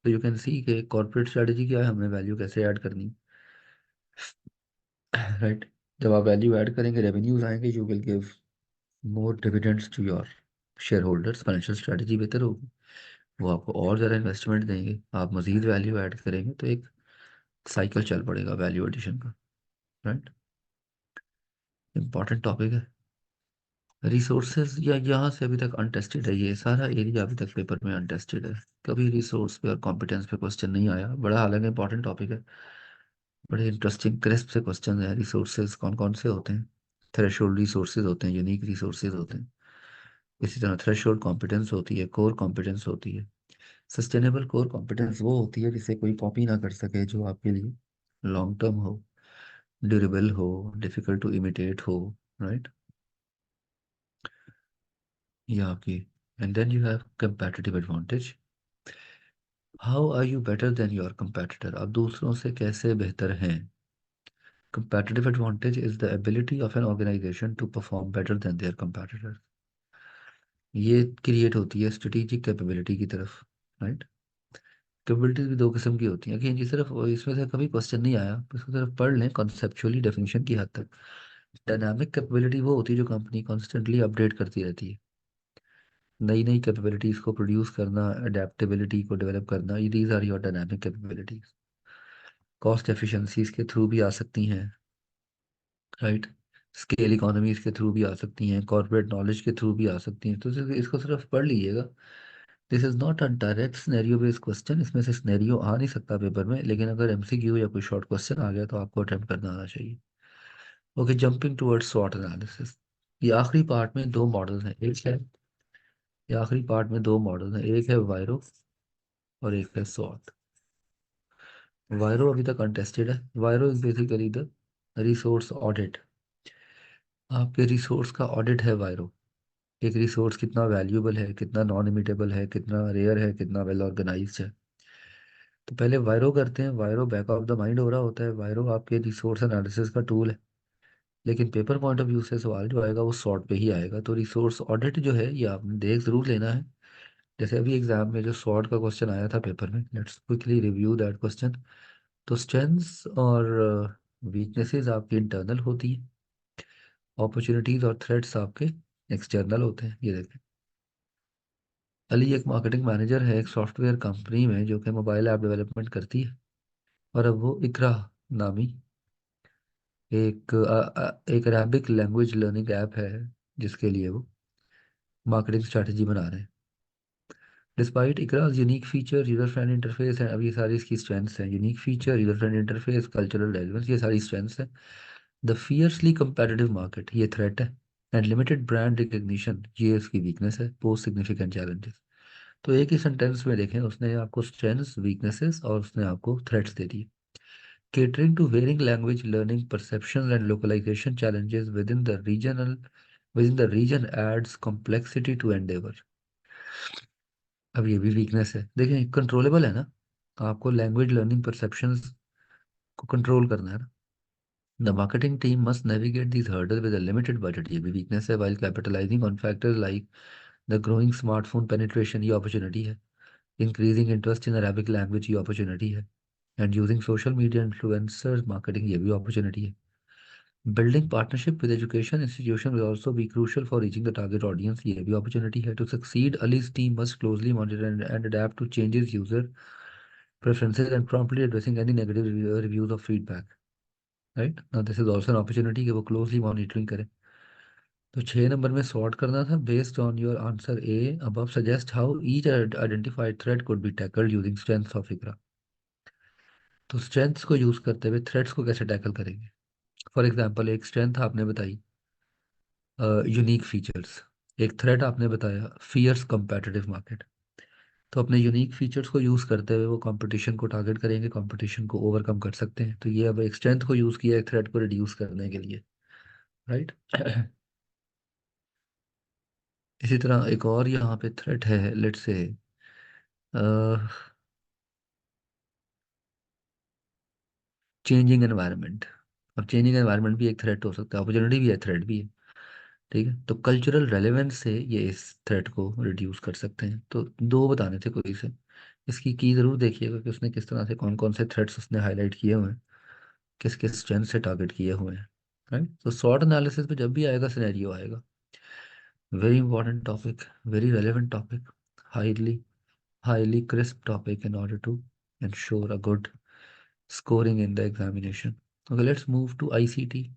तो यू कैन सी कि कॉर्पोरेट स्ट्रेटजी क्या है, हमें वैल्यू कैसे ऐड करनी, राइट? जब आप वैल्यू ऐड करेंगे रेवेन्यूज आएंगे, you will give more dividends to your shareholders. Financial strategy बेहतर होगी, वो आपको और ज़्यादा इन्वेस्टमेंट देंगे, आप मजीद वैल्यू ऐड करेंगे, तो एक साइकिल चल पड़ेगा वैल्यू एडिशन का, राइट? इंपॉर्टेंट टॉपिक है। रिसोर्सेज या यहाँ से अभी तक अनटेस्टेड है, ये सारा एरिया अभी तक पेपर में अनटेस्टेड है। कभी रिसोर्स पे और कॉम्पिटेंस पे क्वेश्चन नहीं आया, बड़ा हालांकि इंपॉर्टेंट टॉपिक है। बड़े इंटरेस्टिंग क्रिस्प से क्वेश्चन है। रिसोर्सेज कौन कौन से होते हैं? थ्रेशोल्ड रिसोर्सेज होते हैं, यूनिक रिसोर्सेज होते हैं। इसी तरह थ्रेशोल्ड कॉम्पिटेंस होती है, कोर कॉम्पिटेंस होती है। सस्टेनेबल कोर कॉम्पिटेंस वो होती है जिसे कोई कॉपी ना कर सके, जो आपके लिए लॉन्ग टर्म हो, ड्यूरेबल हो, डिफिकल्ट टू इमिटेट हो, राइट? ये आपकी। And then you have competitive advantage. How are you better than your competitor? आप दूसरों से कैसे बेहतर हैं? Competitive advantage is the ability of an organization to perform better than their competitor. ये क्रिएट होती है स्ट्रेटेजिक कैपेबिलिटी की तरफ, राइट? कैपेबिलिटीज भी दो किस्म की होती हैं कि जी सिर्फ इसमें से कभी क्वेश्चन नहीं आया, इसको सिर्फ पढ़ लें कॉन्सेप्चुअली डेफिनेशन की हद तक। डायनामिक कैपेबिलिटी वो होती है जो कंपनी कॉन्स्टेंटली अपडेट करती रहती है, नई नई कैपेबिलिटीज को प्रोड्यूस करना, अडेप्टेबिलिटी को डेवलप करना, ये these are your dynamic capabilities. Cost efficiencies के थ्रू भी आ सकती हैं, राइट? स्केल इकोनॉमीज के थ्रू भी आ सकती हैं, कॉर्पोरेट नॉलेज के थ्रू भी आ सकती हैं। तो इसको सिर्फ पढ़ लीजिएगा। This is not a direct scenario based question, इसमें से सिनेरियो आ नहीं सकता पेपर में, लेकिन अगर एमसीक्यू या कोई शॉर्ट क्वेश्चन आ गया तो आपको अटेम्प्ट करना आना चाहिए। ओके, जंपिंग टुवर्ड्स स्वॉट एनालिसिस। ये आखिरी पार्ट में दो मॉडल्स हैं, एक है ये आखिरी पार्ट में दो मॉडल्स हैं, एक है वायरो और एक है स्वॉट। वायरो अभी तक अनटेस्टेड है। VRIO is basically the resource audit. आपके रिसोर्स का ऑडिट है वायरो। एक रिसोर्स कितना वैल्यूएबल है, कितना नॉन इमिटेबल है, कितना रेयर है, कितना वेल ऑर्गेनाइज्ड है। तो पहले वायरो करते हैं। वायरो बैक ऑफ द माइंड हो रहा होता है। वायरो आपके रिसोर्स एनालिसिस का टूल है। लेकिन पेपर पॉइंट ऑफ व्यू से सवाल जो आएगा वो सॉर्ट पे ही आएगा। तो रिसोर्स ऑडिट जो है ये आपने देख जरूर लेना है। जैसे अभी एग्जाम में जो सॉर्ट का क्वेश्चन आया था पेपर में, let's quickly review that question. तो स्ट्रेंथ्स और वीकनेसेस आपकी इंटरनल होती है, अपॉर्चुनिटीज और थ्रेट्स आपके एक्सटर्नल होते हैं। ये देखें, अली एक मार्केटिंग मैनेजर है एक सॉफ्टवेयर कंपनी में जो कि मोबाइल ऐप डेवलपमेंट करती है। और अब वो इकरा नामी एक अरेबिक लैंग्वेज लर्निंग ऐप है जिसके लिए वो मार्केटिंग स्ट्रैटेजी बना रहे हैं। Despite Ikraj unique feature, user friend interface है, अब ये सारी इसकी स्ट्रेंथ्स हैं। Unique feature, user friend interface, cultural relevance, ये सारी स्ट्रेंथ्स हैं। द फियर्सली कंपेटिटिव मार्केट, ये थ्रेट है। एंड लिमिटेड ब्रांड रिकग्निशन, ये इसकी वीकनेस है। Post significant challenges. तो एक ही सेंटेंस में देखें, उसने आपको स्ट्रेंथ्स, वीकनेसेस और उसने आपको थ्रेट्स दे दिए। Catering to varying language learning perceptions and localization challenges within the region adds complexity to endeavor। अब ये भी वीकनेस है। देखें, कंट्रोलेबल है ना, आपको लैंग्वेज लर्निंग परसेप्शंस को कंट्रोल करना है ना। The marketing team must navigate this hurdle with a limited budget, ये भी वीकनेस है। While capitalising on factors like the growing smartphone penetration, ये अपॉर्चुनिटी है। Increasing interest in Arabic language, ये अपॉर्चुनिटी है। And using social media influencers marketing, ये भी अपॉर्चुनिटी है। Building partnership with education institution will also be crucial for reaching the target audience, ये भी opportunity है। To succeed, Ali's team must closely monitor and adapt to changes user preferences and promptly addressing any negative reviews or feedback. Right? Now this is also an opportunity कि वो closely monitoring करें। तो 6 नंबर में सॉर्ट करना था। Based on your answer A above, suggest how each identified threat could be tackled using strengths of ICRA। तो स्ट्रेंथ्स को यूज करते हुए थ्रेट्स को कैसे टैकल करेंगे। फॉर एग्जाम्पल, एक स्ट्रेंथ आपने बताई यूनिक फीचर्स, एक थ्रेट आपने बताया फियर्स कंपेटिटिव मार्केट। तो अपने यूनिक फीचर्स को यूज़ करते हुए वो कंपटीशन को टारगेट करेंगे, कंपटीशन को ओवरकम कर सकते हैं। तो ये अब एक स्ट्रेंथ को यूज़ किया एक थ्रेट को रिड्यूस करने के लिए। राइट। इसी तरह एक और यहाँ पे थ्रेट है, लेट्स से चेंजिंग एनवायरनमेंट। अब चेंजिंग एनवायरनमेंट भी एक थ्रेट हो सकता है, अपॉर्चुनिटी भी है, थ्रेट भी है। ठीक है, तो कल्चरल रेलेवेंस से ये इस थ्रेट को रिड्यूस कर सकते हैं। तो दो बताने थे कोई से। इसकी की ज़रूर देखिएगा कि उसने किस तरह से कौन कौन से थ्रेट्स उसने हाईलाइट किए हुए हैं, किस किस स्ट्रेंथ से टारगेट किए हुए हैं। राइट, तो शॉर्ट एनालिसिस पे जब भी आएगा सिनेरियो आएगा। Very important topic, very relevant topic, highly highly crisp topic in order to ensure a good scoring in the examination. Okay, let's move to ICT.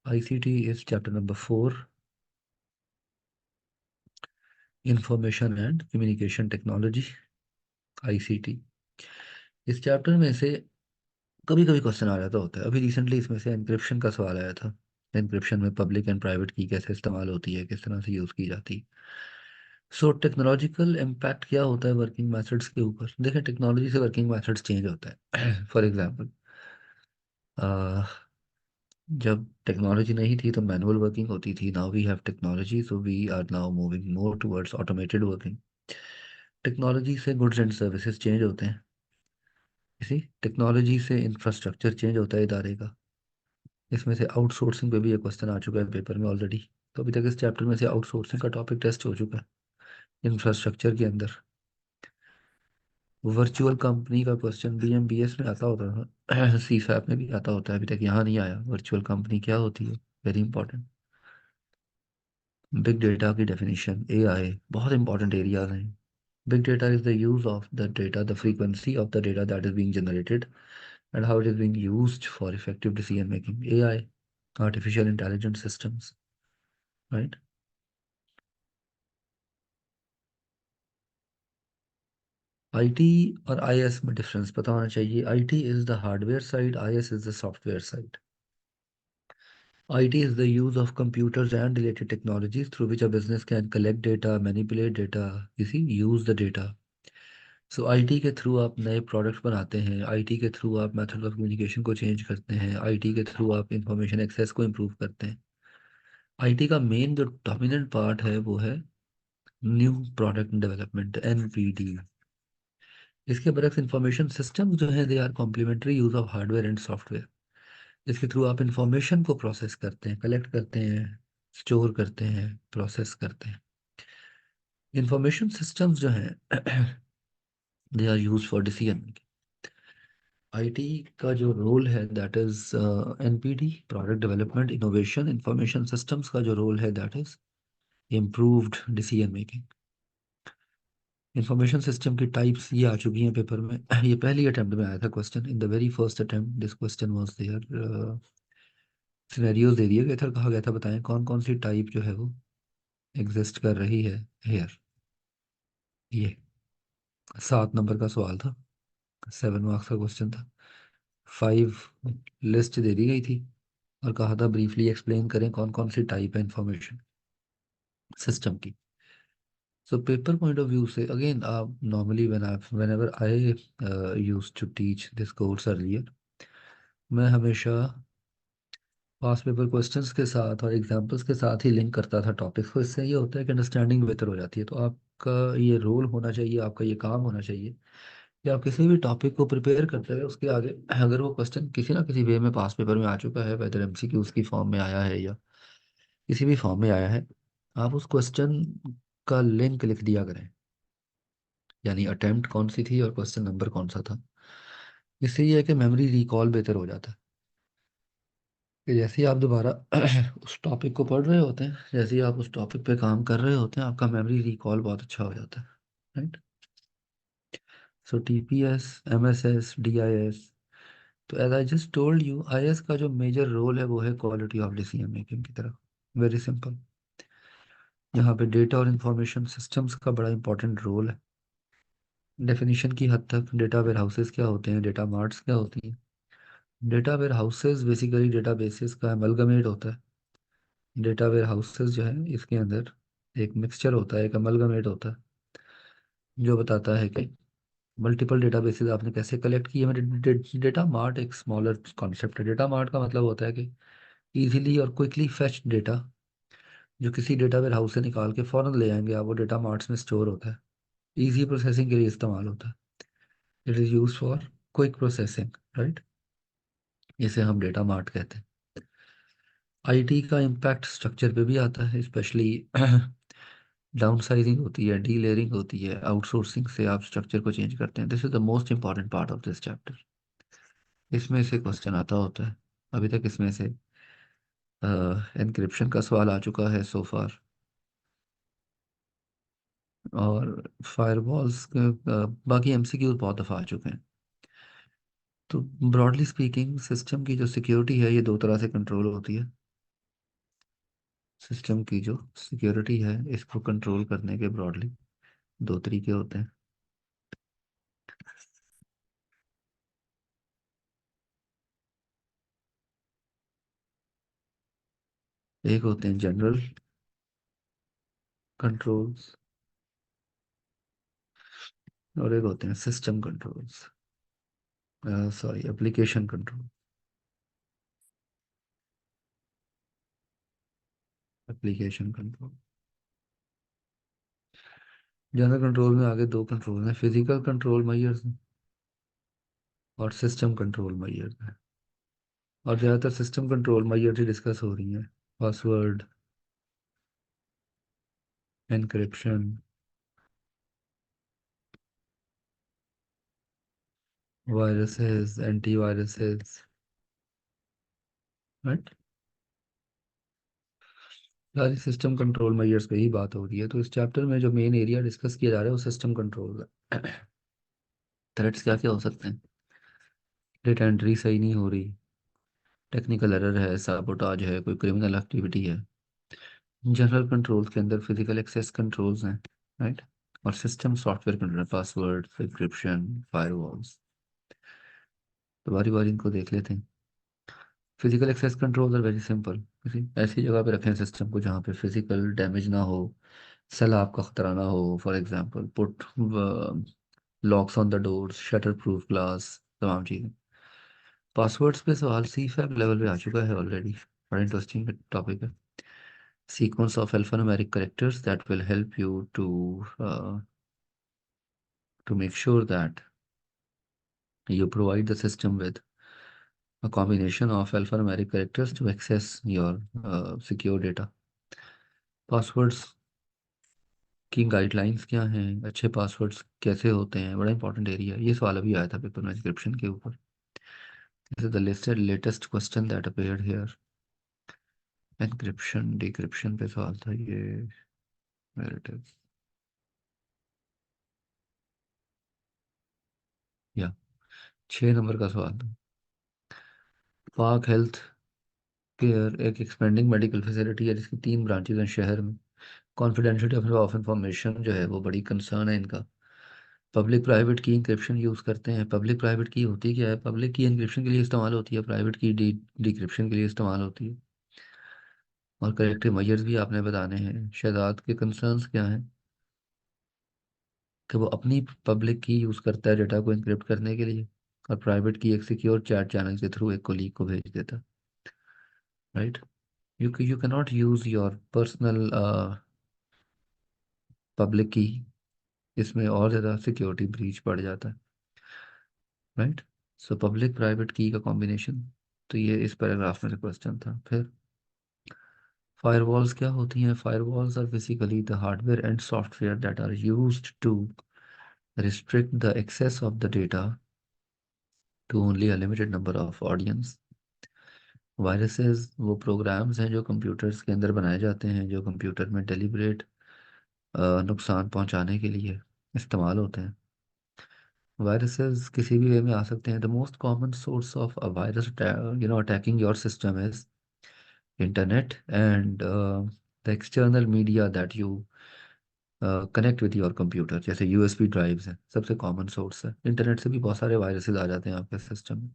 ICT is chapter number 4, Information and Communication Technology, ICT। इस चैप्टर में से कभी कभी क्वेश्चन आ जाता होता है। अभी रिसेंटली इसमें से एनक्रिप्शन का सवाल आया था। एनक्रिप्शन में पब्लिक एंड प्राइवेट की कैसे इस्तेमाल होती है, किस तरह से यूज़ की जाती है। सो टेक्नोलॉजिकल इम्पैक्ट क्या होता है वर्किंग मेथड्स के ऊपर। देखें, टेक्नोलॉजी से वर्किंग मेथड्स चेंज होता है। फॉर एग्जांपल, जब टेक्नोलॉजी नहीं थी तो मैनुअल वर्किंग होती थी। Now we have technology, so we are now moving more towards automated working. Technology से गुड्स एंड सर्विसेज चेंज होते हैं। इसी टेक्नोलॉजी से इंफ्रास्ट्रक्चर चेंज होता है इदारे का। इसमें से आउटसोर्सिंग पे भी एक क्वेश्चन आ चुका है पेपर में ऑलरेडी। तो अभी तक इस चैप्टर में से आउटसोर्सिंग का टॉपिक टेस्ट हो चुका है इंफ्रास्ट्रक्चर के अंदर। वर्चुअल कंपनी का क्वेश्चन BMBS में आता होता है, CFAP में भी आता होता है, अभी तक यहाँ नहीं आया। वर्चुअल कंपनी क्या होती है, वेरी इंपॉर्टेंट। बिग डेटा की डेफिनेशन, AI, बहुत इंपॉर्टेंट एरियाज हैं। Big data is the use of the data, the frequency of the data that is being generated and how it is being used for effective decision making। AI, artificial intelligent systems, right. IT और आईएस में डिफरेंस पता होना चाहिए। IT is the hardware side, IS is the software side. IT is the use of computers and related technologies through which a business can collect data, manipulate data, you see, use the data. So IT के थ्रू आप नए प्रोडक्ट्स बनाते हैं, IT के थ्रू आप मेथड ऑफ कम्युनिकेशन को चेंज करते हैं, IT के थ्रू आप इंफॉर्मेशन एक्सेस को इम्प्रूव करते हैं। IT का मेन जो डोमिनेंट पार्ट है वो है न्यू प्रोडक्ट डेवलपमेंट, NPD। इसके बरक्स इंफॉर्मेशन सिस्टम जो है they are complementary use of hardware and software. इसके थ्रू आप इंफॉर्मेशन को प्रोसेस करते हैं, कलेक्ट करते हैं, स्टोर करते हैं, प्रोसेस करते हैं। इंफॉर्मेशन सिस्टम्स जो हैं they are use for decision making. IT का जो रोल है that is NPD, product development innovation. Information systems का जो रोल है that is improved decision making. Information system की टाइप्स ये आ चुकी हैं पेपर में। ये पहली अटेम्प्ट में आया था question, in the very first attempt this question was there. Scenarios दे दिए गए थे, कहा गया था बताएं कौन कौन सी टाइप जो है वो एग्जिस्ट कर रही है हेयर। ये 7 नंबर का सवाल था, 7 मार्क्स का क्वेश्चन था। 5 लिस्ट दे दी गई थी और कहा था ब्रीफली एक्सप्लेन करें कौन कौन सी टाइप है इंफॉर्मेशन सिस्टम की। So paper point of view से अगेन, आप normally whenever I used to teach this course earlier, मैं हमेशा पास पेपर क्वेश्चंस के साथ और एग्जांपल्स के साथ ही लिंक करता था टॉपिक्स को। इससे ये होता है कि अंडरस्टैंडिंग बेहतर हो जाती है। तो आपका ये रोल होना चाहिए, आपका ये काम होना चाहिए कि आप किसी भी टॉपिक को प्रिपेयर करते हुए उसके आगे अगर वो क्वेश्चन किसी ना किसी वे में पास पेपर में आ चुका है, वेदर एमसीक्यू उसकी फॉर्म में आया है या किसी भी फॉर्म में आया है, आप उस क्वेश्चन का लिंक लिख दिया करें, यानी अटेम्प्ट कौन सी थी और क्वेश्चन नंबर कौन सा था। इससे ये है कि मेमोरी रिकॉल बेहतर हो जाता है कि जैसे ही आप दोबारा उस टॉपिक को पढ़ रहे होते हैं, जैसे ही आप उस टॉपिक पे काम कर रहे होते हैं, आपका मेमोरी रिकॉल बहुत अच्छा हो जाता है, right. So TPS, MSS, DIS, तो as I just told you, IS का जो मेजर रोल है वो है क्वालिटी ऑफ डिसीजन मेकिंग की तरफ। Very simple. यहाँ पे डेटा और इंफॉर्मेशन सिस्टम्स का बड़ा इंपॉर्टेंट रोल है। डेफिनेशन की हद तक डेटा वेयर हाउसेज क्या होते हैं, डेटा मार्ट्स क्या होती हैं। Data warehouses basically databases का अमलगमेट होता है। डेटा वेयर हाउसेज जो है इसके अंदर एक मिक्सचर होता है, एक अमलगमेट होता है जो बताता है कि मल्टीपल डेटाबेसेस आपने कैसे कलेक्ट किए। डेटा मार्ट एक स्मॉलर कॉन्सेप्ट है। डेटा मार्ट का मतलब होता है कि इजीली और क्विकली फेच डेटा जो किसी डेटा वेयर हाउस से निकाल के फ़ौरन ले आएंगे आप, वो डेटा मार्ट्स में स्टोर होता है, इजी प्रोसेसिंग के लिए इस्तेमाल होता है। It is use for quick processing, right. इसे हम डेटा मार्ट कहते हैं। आईटी का इम्पैक्ट स्ट्रक्चर पे भी आता है, स्पेशली डाउन साइजिंग होती है, डी लेयरिंग होती है, आउटसोर्सिंग से आप स्ट्रक्चर को चेंज करते हैं। This is the most important part of this chapter. इसमें से क्वेश्चन आता होता है। अभी तक इसमें से एनक्रिप्शन का सवाल आ चुका है सो फार, और फायरवॉल्स के बाकी एमसीक्यूज बहुत दफ़ा आ चुके हैं। तो ब्रॉडली स्पीकिंग सिस्टम की जो सिक्योरिटी है ये दो तरह से कंट्रोल होती है। सिस्टम की जो सिक्योरिटी है इसको कंट्रोल करने के ब्रॉडली दो तरीके होते हैं। एक होते हैं जनरल कंट्रोल्स और एक होते हैं system controls, sorry application control. Application control, general control में आगे दो कंट्रोल हैं, फिजिकल कंट्रोल मेजर्स और सिस्टम कंट्रोल मेजर्स हैं। और ज़्यादातर सिस्टम कंट्रोल मेजर्स ही डिस्कस हो रही हैं। Password, encryption, viruses, antiviruses, right. सारी सिस्टम कंट्रोल मेजर्स पे ही बात हो रही है। तो इस चैप्टर में जो मेन एरिया डिस्कस किया जा रहा है वो सिस्टम कंट्रोल है। थ्रेट्स क्या क्या हो सकते हैं, डेटा एंट्री सही नहीं हो रही, टेक्निकल एरर है, साबोटाज है, कोई क्रिमिनल एक्टिविटी है। जनरल कंट्रोल्स के अंदर फिजिकल एक्सेस कंट्रोल्स हैं, राइट। और system software control, password, encryption, firewalls. तो बारी बारी इनको देख लेते हैं। Physical access controls are very simple. किसी ऐसी जगह पे रखें सिस्टम को जहाँ पे फिजिकल डैमेज ना हो, सैलाब का खतरा ना हो। For example put locks on the doors, shutter proof glass, तमाम चीज़ें। पासवर्ड्स पे सवाल सी फैब लेवल पे आ चुका है ऑलरेडी। बड़ा इंटरेस्टिंग टॉपिक है। Sequence of alphanumeric characters that will help you to make sure that you provide the system with a combination of alphanumeric characters to access your secure data. Passwords की गाइडलाइंस क्या हैं, अच्छे पासवर्ड्स कैसे होते हैं, बड़ा इंपॉर्टेंट एरिया है। ये सवाल अभी आया था पेपर में एन्क्रिप्शन के ऊपर। This is the latest question that appeared here. Encryption decryption पे सवाल था ये। वेयर इट इज, या 6 नंबर का सवाल था। पाक हेल्थ केयर एक एक्सपेंडिंग मेडिकल फैसिलिटी है जिसकी 3 ब्रांचेज हैं शहर में। कॉन्फिडेंशियलिटी ऑफ इंफॉर्मेशन जो है वो बड़ी कंसर्न है इनका। पब्लिक प्राइवेट की इंक्रिप्शन यूज़ करते हैं। पब्लिक प्राइवेट की होती क्या है? पब्लिक की इंक्रिप्शन के लिए इस्तेमाल होती है, प्राइवेट की डिक्रिप्शन के लिए इस्तेमाल होती है। और करेक्टिव मेजर्स भी आपने बताने हैं। शहजाद के कंसर्न्स क्या हैं? कि वो अपनी पब्लिक की यूज़ करता है डेटा को इंक्रिप्ट करने के लिए, और प्राइवेट की एक सिक्योर चैट चैनल के थ्रू एक कोलीग को भेज देता, right. You can not use your personnel public की, इसमें और ज़्यादा सिक्योरिटी ब्रीच बढ़ जाता है, राइट। सो पब्लिक प्राइवेट की का कॉम्बिनेशन। तो ये इस पैराग्राफ में क्वेश्चन था। फिर फायरवॉल्स क्या होती हैं? Firewalls are basically the hardware and software that are used to restrict the access of the data to only a limited number of audience. Viruses वो प्रोग्राम्स हैं जो कंप्यूटर्स के अंदर बनाए जाते हैं, जो कंप्यूटर में डेलिब्रेट नुकसान पहुंचाने के लिए इस्तेमाल होते हैं। वायरसेस किसी भी वे में आ सकते हैं। The most common source of a virus attacking your system is internet and the external media that you connect with your computer, जैसे यूएसबी ड्राइव्स हैं, सबसे कॉमन सोर्स है। इंटरनेट से भी बहुत सारे वायरसेस आ जाते हैं आपके सिस्टम में।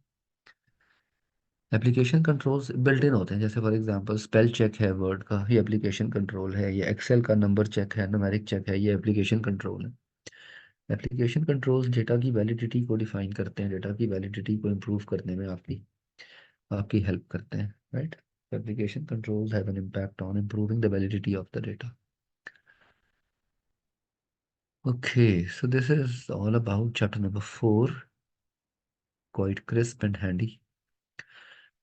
एप्लीकेशन कंट्रोल्स बिल्ट इन होते हैं, जैसे फॉर एग्जांपल स्पेल चेक है वर्ड का, ये एप्लीकेशन कंट्रोल है। ये एक्सेल का नंबर चेक है, न्यूमेरिक चेक है, ये एप्लीकेशन कंट्रोल है। एप्लीकेशन कंट्रोल्स डेटा की वैलिडिटी को डिफाइन करते हैं, डेटा की वैलिडिटी को इम्प्रूव करने में आपकी आपकी हेल्प करते हैं, right. Application controls have an impact on improving the validity of the data. Okay, so this is all about chapter number 4, quite crisp and handy.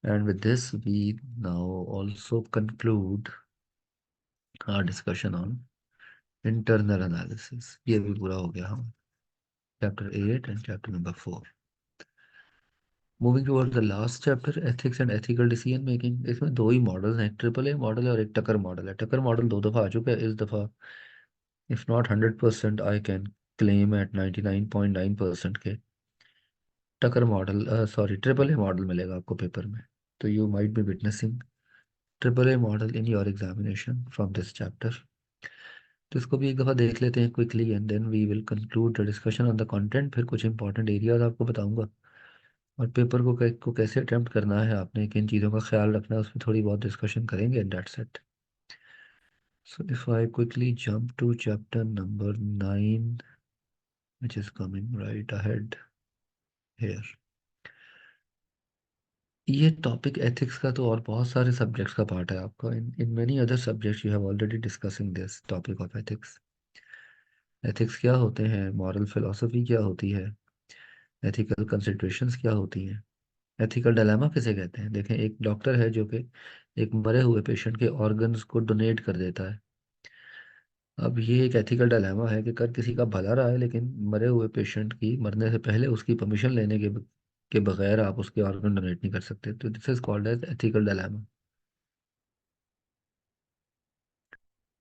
And with this, we now also conclude our discussion on internal analysis. ये भी पूरा हो गया हम chapter 8 and chapter number 4. Moving towards the last chapter, ethics and ethical decision making. इसमें दो ही मॉडल्स हैं, एक ट्रिपल ए मॉडल है और एक टकर मॉडल है। टकर मॉडल 2 दफ़ा आ चुका है, इस दफ़ा if not 100% I can claim at 99.9% के Tucker model, sorry, triple A model मिलेगा आपको पेपर में। तो you might be witnessing triple A model in your examination from this chapter. तो इसको भी एक दफ़ा देख लेते हैं quickly and then we will conclude the discussion on the content. फिर कुछ इंपॉर्टेंट एरियाज आपको बताऊंगा, और पेपर को कैसे अटेम्प्ट करना है, आपने किन चीज़ों का ख्याल रखना है, उसमें थोड़ी बहुत डिस्कशन करेंगे and that's it. So if I quickly jump to chapter number 9 which is coming right ahead here. ये टॉपिक एथिक्स का तो और बहुत सारे सब्जेक्ट्स का पार्ट है आपका। In many other subjects you have already discussing this topic of ethics. Ethics क्या होते हैं, मॉरल फिलॉसफी क्या होती है, एथिकल कंसिडरेशंस क्या होती हैं, एथिकल डायलेमा किसे कहते हैं। देखें, एक डॉक्टर है जो कि एक मरे हुए पेशेंट के ऑर्गन्स को डोनेट कर देता है। अब ये एक एथिकल डायलेमा है कि कर किसी का भला रहा है, लेकिन मरे हुए पेशेंट की मरने से पहले उसकी परमिशन लेने के बगैर आप उसके ऑर्गन डोनेट नहीं कर सकते। तो this is called as ethical dilemma.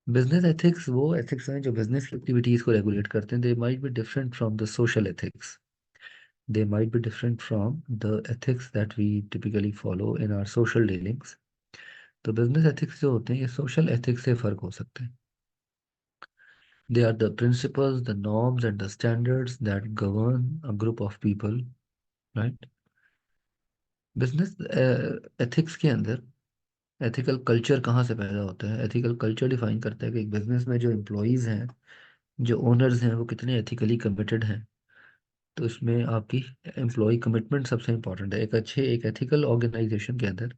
Business ethics वो एथिक्स हैं जो बिजनेस की एक्टिविटीज को रेगुलेट करते हैं। They might be different from the social ethics. They might be different from the ethics that we typically follow in our social dealings. तो बिजनेस एथिक्स जो होते हैं ये सोशल एथिक्स से फर्क हो सकते हैं. They are the principles, the norms, and the standards that govern a group of people, right? Business ethics के अंदर एथिकल कल्चर कहाँ से पैदा होता है? एथिकल कल्चर डिफाइन करता है कि एक बिजनेस में जो एम्प्लॉयज़ हैं, जो ओनर्स हैं, वो कितने एथिकली कमिटेड हैं. तो इसमें आपकी एम्प्लॉय कमिटमेंट सबसे इंपॉर्टेंट है. एक एथिकल ऑर्गेनाइजेशन के अंदर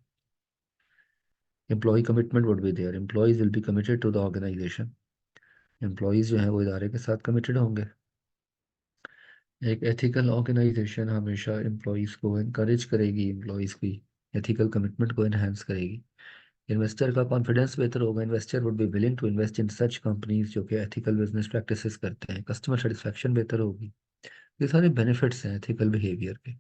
employee commitment would be there. Employees will be committed to the organisation. Employees जो हैं वो इदारे के साथ कमिटेड होंगे. एक एथिकल ऑर्गेनाइजेशन हमेशा एम्प्लॉयज़ को इनकरेज करेगी, एम्प्लॉयज़ की एथिकल कमिटमेंट को इन्हेंस करेगी. इन्वेस्टर का कॉन्फिडेंस बेहतर होगा. Investor would be willing to invest in such companies जो कि एथिकल बिजनेस प्रैक्टिसेस करते हैं. कस्टमर सेटिस्फैक्शन बेहतर होगी. ये सारे बेनिफिट्स हैं एथिकल बिहेवियर के.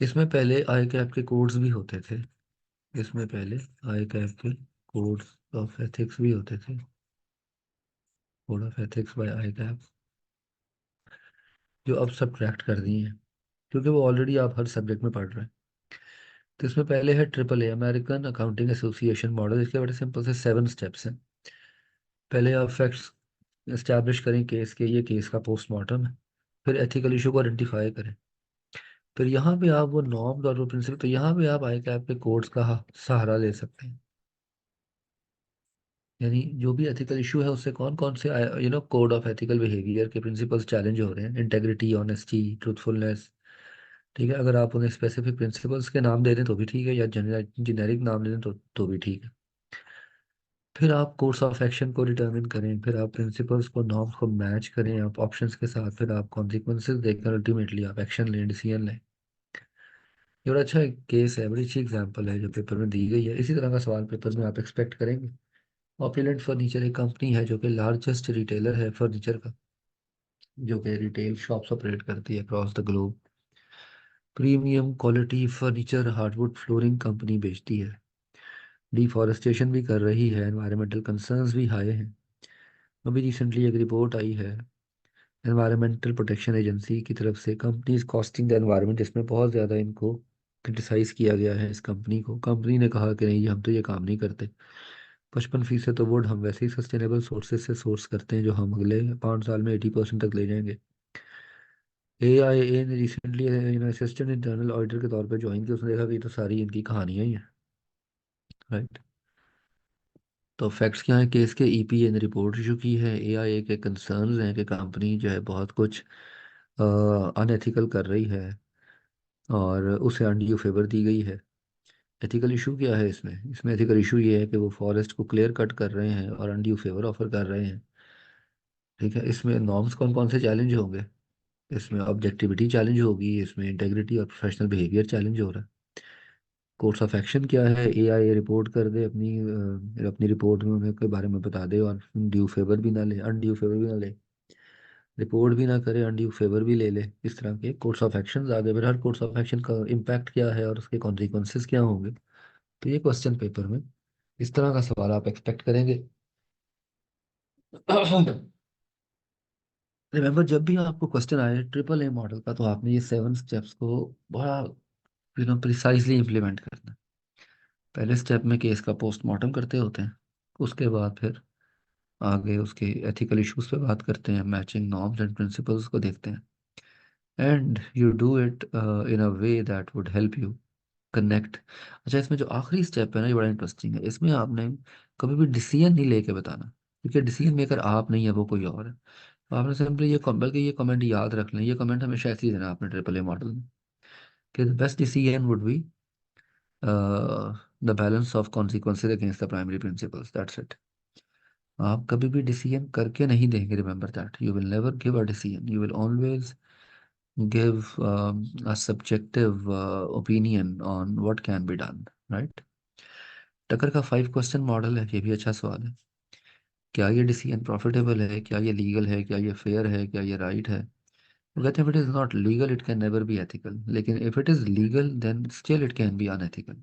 इसमें पहले आई कैप के कोड्स भी होते थे. इसमें पहले आई कैप के कोड्स ऑफ एथिक्स भी होते थे. Code of ethics by ICAP, जो अब सब्ट्रैक्ट कर दिए हैं क्योंकि वो ऑलरेडी आप हर सब्जेक्ट में पढ़ रहे हैं. तो इसमें पहले है triple A, American accounting association model. इसके बड़े सिंपल से 7 स्टेप्स हैं. पहले आप फैक्ट्स इस्टेब्लिश करें केस के, ये केस का पोस्टमार्टम है. फिर एथिकल इशू को आइडेंटिफाई करें. फिर यहाँ पे आप वो नॉर्म्स और वो प्रिंसिपल, तो यहाँ पे आप आई कैप के कोड्स का सहारा ले सकते हैं. यानी जो भी एथिकल इशू है उससे कौन कौन से कोड ऑफ एथिकल बिहेवियर के प्रिंसिपल्स चैलेंज हो रहे हैं. Integrity, honesty, truthfulness. ठीक है, अगर आप उन्हें स्पेसिफिक प्रिंसिपल्स के नाम दे दें तो भी ठीक है, या जेनेरिक नाम दे दें तो भी ठीक है. फिर आप कोर्स ऑफ एक्शन को डिटर्मिन करें. फिर आप प्रिंसिपल्स को, नॉर्म्स को मैच करें आप ऑप्शंस के साथ. फिर आप कॉन्सिक्वेंसेज देखकर अल्टीमेटली आप एक्शन लें, डिसीजन लें. ये बड़ा अच्छा केस है, बड़ी अच्छी एग्जांपल है जो पेपर में दी गई है. इसी तरह का सवाल पेपर में आप एक्सपेक्ट करेंगे. ऑपुलेंट फर्नीचर एक कंपनी है जो कि लार्जेस्ट रिटेलर है फर्नीचर का, जो कि रिटेल शॉप्स ऑपरेट करती है across the globe. Premium quality furniture hardwood flooring company बेचती है. डिफॉरेस्टेशन भी कर रही है. एनवायरमेंटल कंसर्न्स भी हाई हैं. अभी रिसेंटली एक रिपोर्ट आई है एनवायरमेंटल प्रोटेक्शन एजेंसी की तरफ से, कंपनीज कॉस्टिंग द एनवायरनमेंट, जिसमें बहुत ज़्यादा इनको क्रिटिसाइज़ किया गया है. इस कंपनी को, कंपनी ने कहा कि नहीं, हम तो ये काम नहीं करते. 55% तो वुड हम वैसे ही सस्टेनेबल सोर्सेज से सोर्स करते हैं, जो हम अगले 5 साल में 80% तक ले जाएंगे. AIA ने रिसेंटली असिस्टेंट इंटरनल ऑडिटर के तौर पे ज्वाइन किया. उसने देखा कि ये तो सारी इनकी कहानियाँ ही हैं, राइट. तो फैक्ट्स क्या है, केस के EPA ने रिपोर्ट इशू की है. AIA के कंसर्न्स हैं कि कंपनी जो है बहुत कुछ अनएथिकल कर रही है और उसे अनड्यू फेवर दी गई है. एथिकल इशू क्या है इसमें? इसमें एथिकल इशू ये है कि वो फॉरेस्ट को क्लियर कट कर रहे हैं और अनड्यू फेवर ऑफर कर रहे हैं. ठीक है, इसमें नॉर्म्स कौन कौन से चैलेंज होंगे? इसमें ऑब्जेक्टिविटी चैलेंज होगी. इसमें इंटेग्रिटी और प्रोफेशनल बिहेवियर चैलेंज हो रहा है. कोर्स ऑफ एक्शन क्या है? AIA रिपोर्ट कर दे अपनी रिपोर्ट में उन्हें के बारे में बता दे, और ड्यू फेवर भी ना ले, अनड्यू फेवर भी ना ले. रिपोर्ट भी ना करे, अनड्यू फेवर भी ले ले. इस तरह के कोर्स ऑफ एक्शन आ गए. फिर हर कोर्स ऑफ एक्शन का इम्पैक्ट क्या है और उसके कॉन्सिक्वेंसेस क्या होंगे. तो ये क्वेश्चन पेपर में इस तरह का सवाल आप एक्सपेक्ट करेंगे. रिमेंबर, जब भी आपको क्वेश्चन आए ट्रिपल ए मॉडल का, तो आपने ये 7 स्टेप्स को बड़ा प्रिसाइजली इम्प्लीमेंट करना है. पहले स्टेप में केस का पोस्टमार्टम करते होते हैं. उसके बाद फिर आगे उसके एथिकल इश्यूज पे बात करते हैं, मैचिंग नॉर्म्स एंड प्रिंसिपल्स को देखते हैं. And you do it in a way that would help you connect. अच्छा, इसमें जो आखिरी स्टेप है ना, ये बड़ा इंटरेस्टिंग है. इसमें आपने कभी भी डिसीजन नहीं लेके बताना, क्योंकि डिसीजन मेकर आप नहीं है, वो कोई और है. तो आपने सिंपली बल्कि ये कमेंट याद रख लें. ये कमेंट हमेशा ऐसे ही देना आपने ट्रिपल ए मॉडल में, कि the best decision would be the balance of consequences against the primary principles. That's it. आप कभी भी डिसीजन करके नहीं देंगे. Remember that you will never give a decision, you will always give a subjective opinion on what can be done, right? टकर का 5 क्वेश्चन मॉडल है, ये भी अच्छा सवाल है. क्या ये डिसीजन प्रॉफिटेबल है? क्या ये लीगल है? क्या ये फेयर है? क्या ये राइट है? वो कहते हैं if it is not legal it can never be ethical, लेकिन if it is legal then still it can be unethical.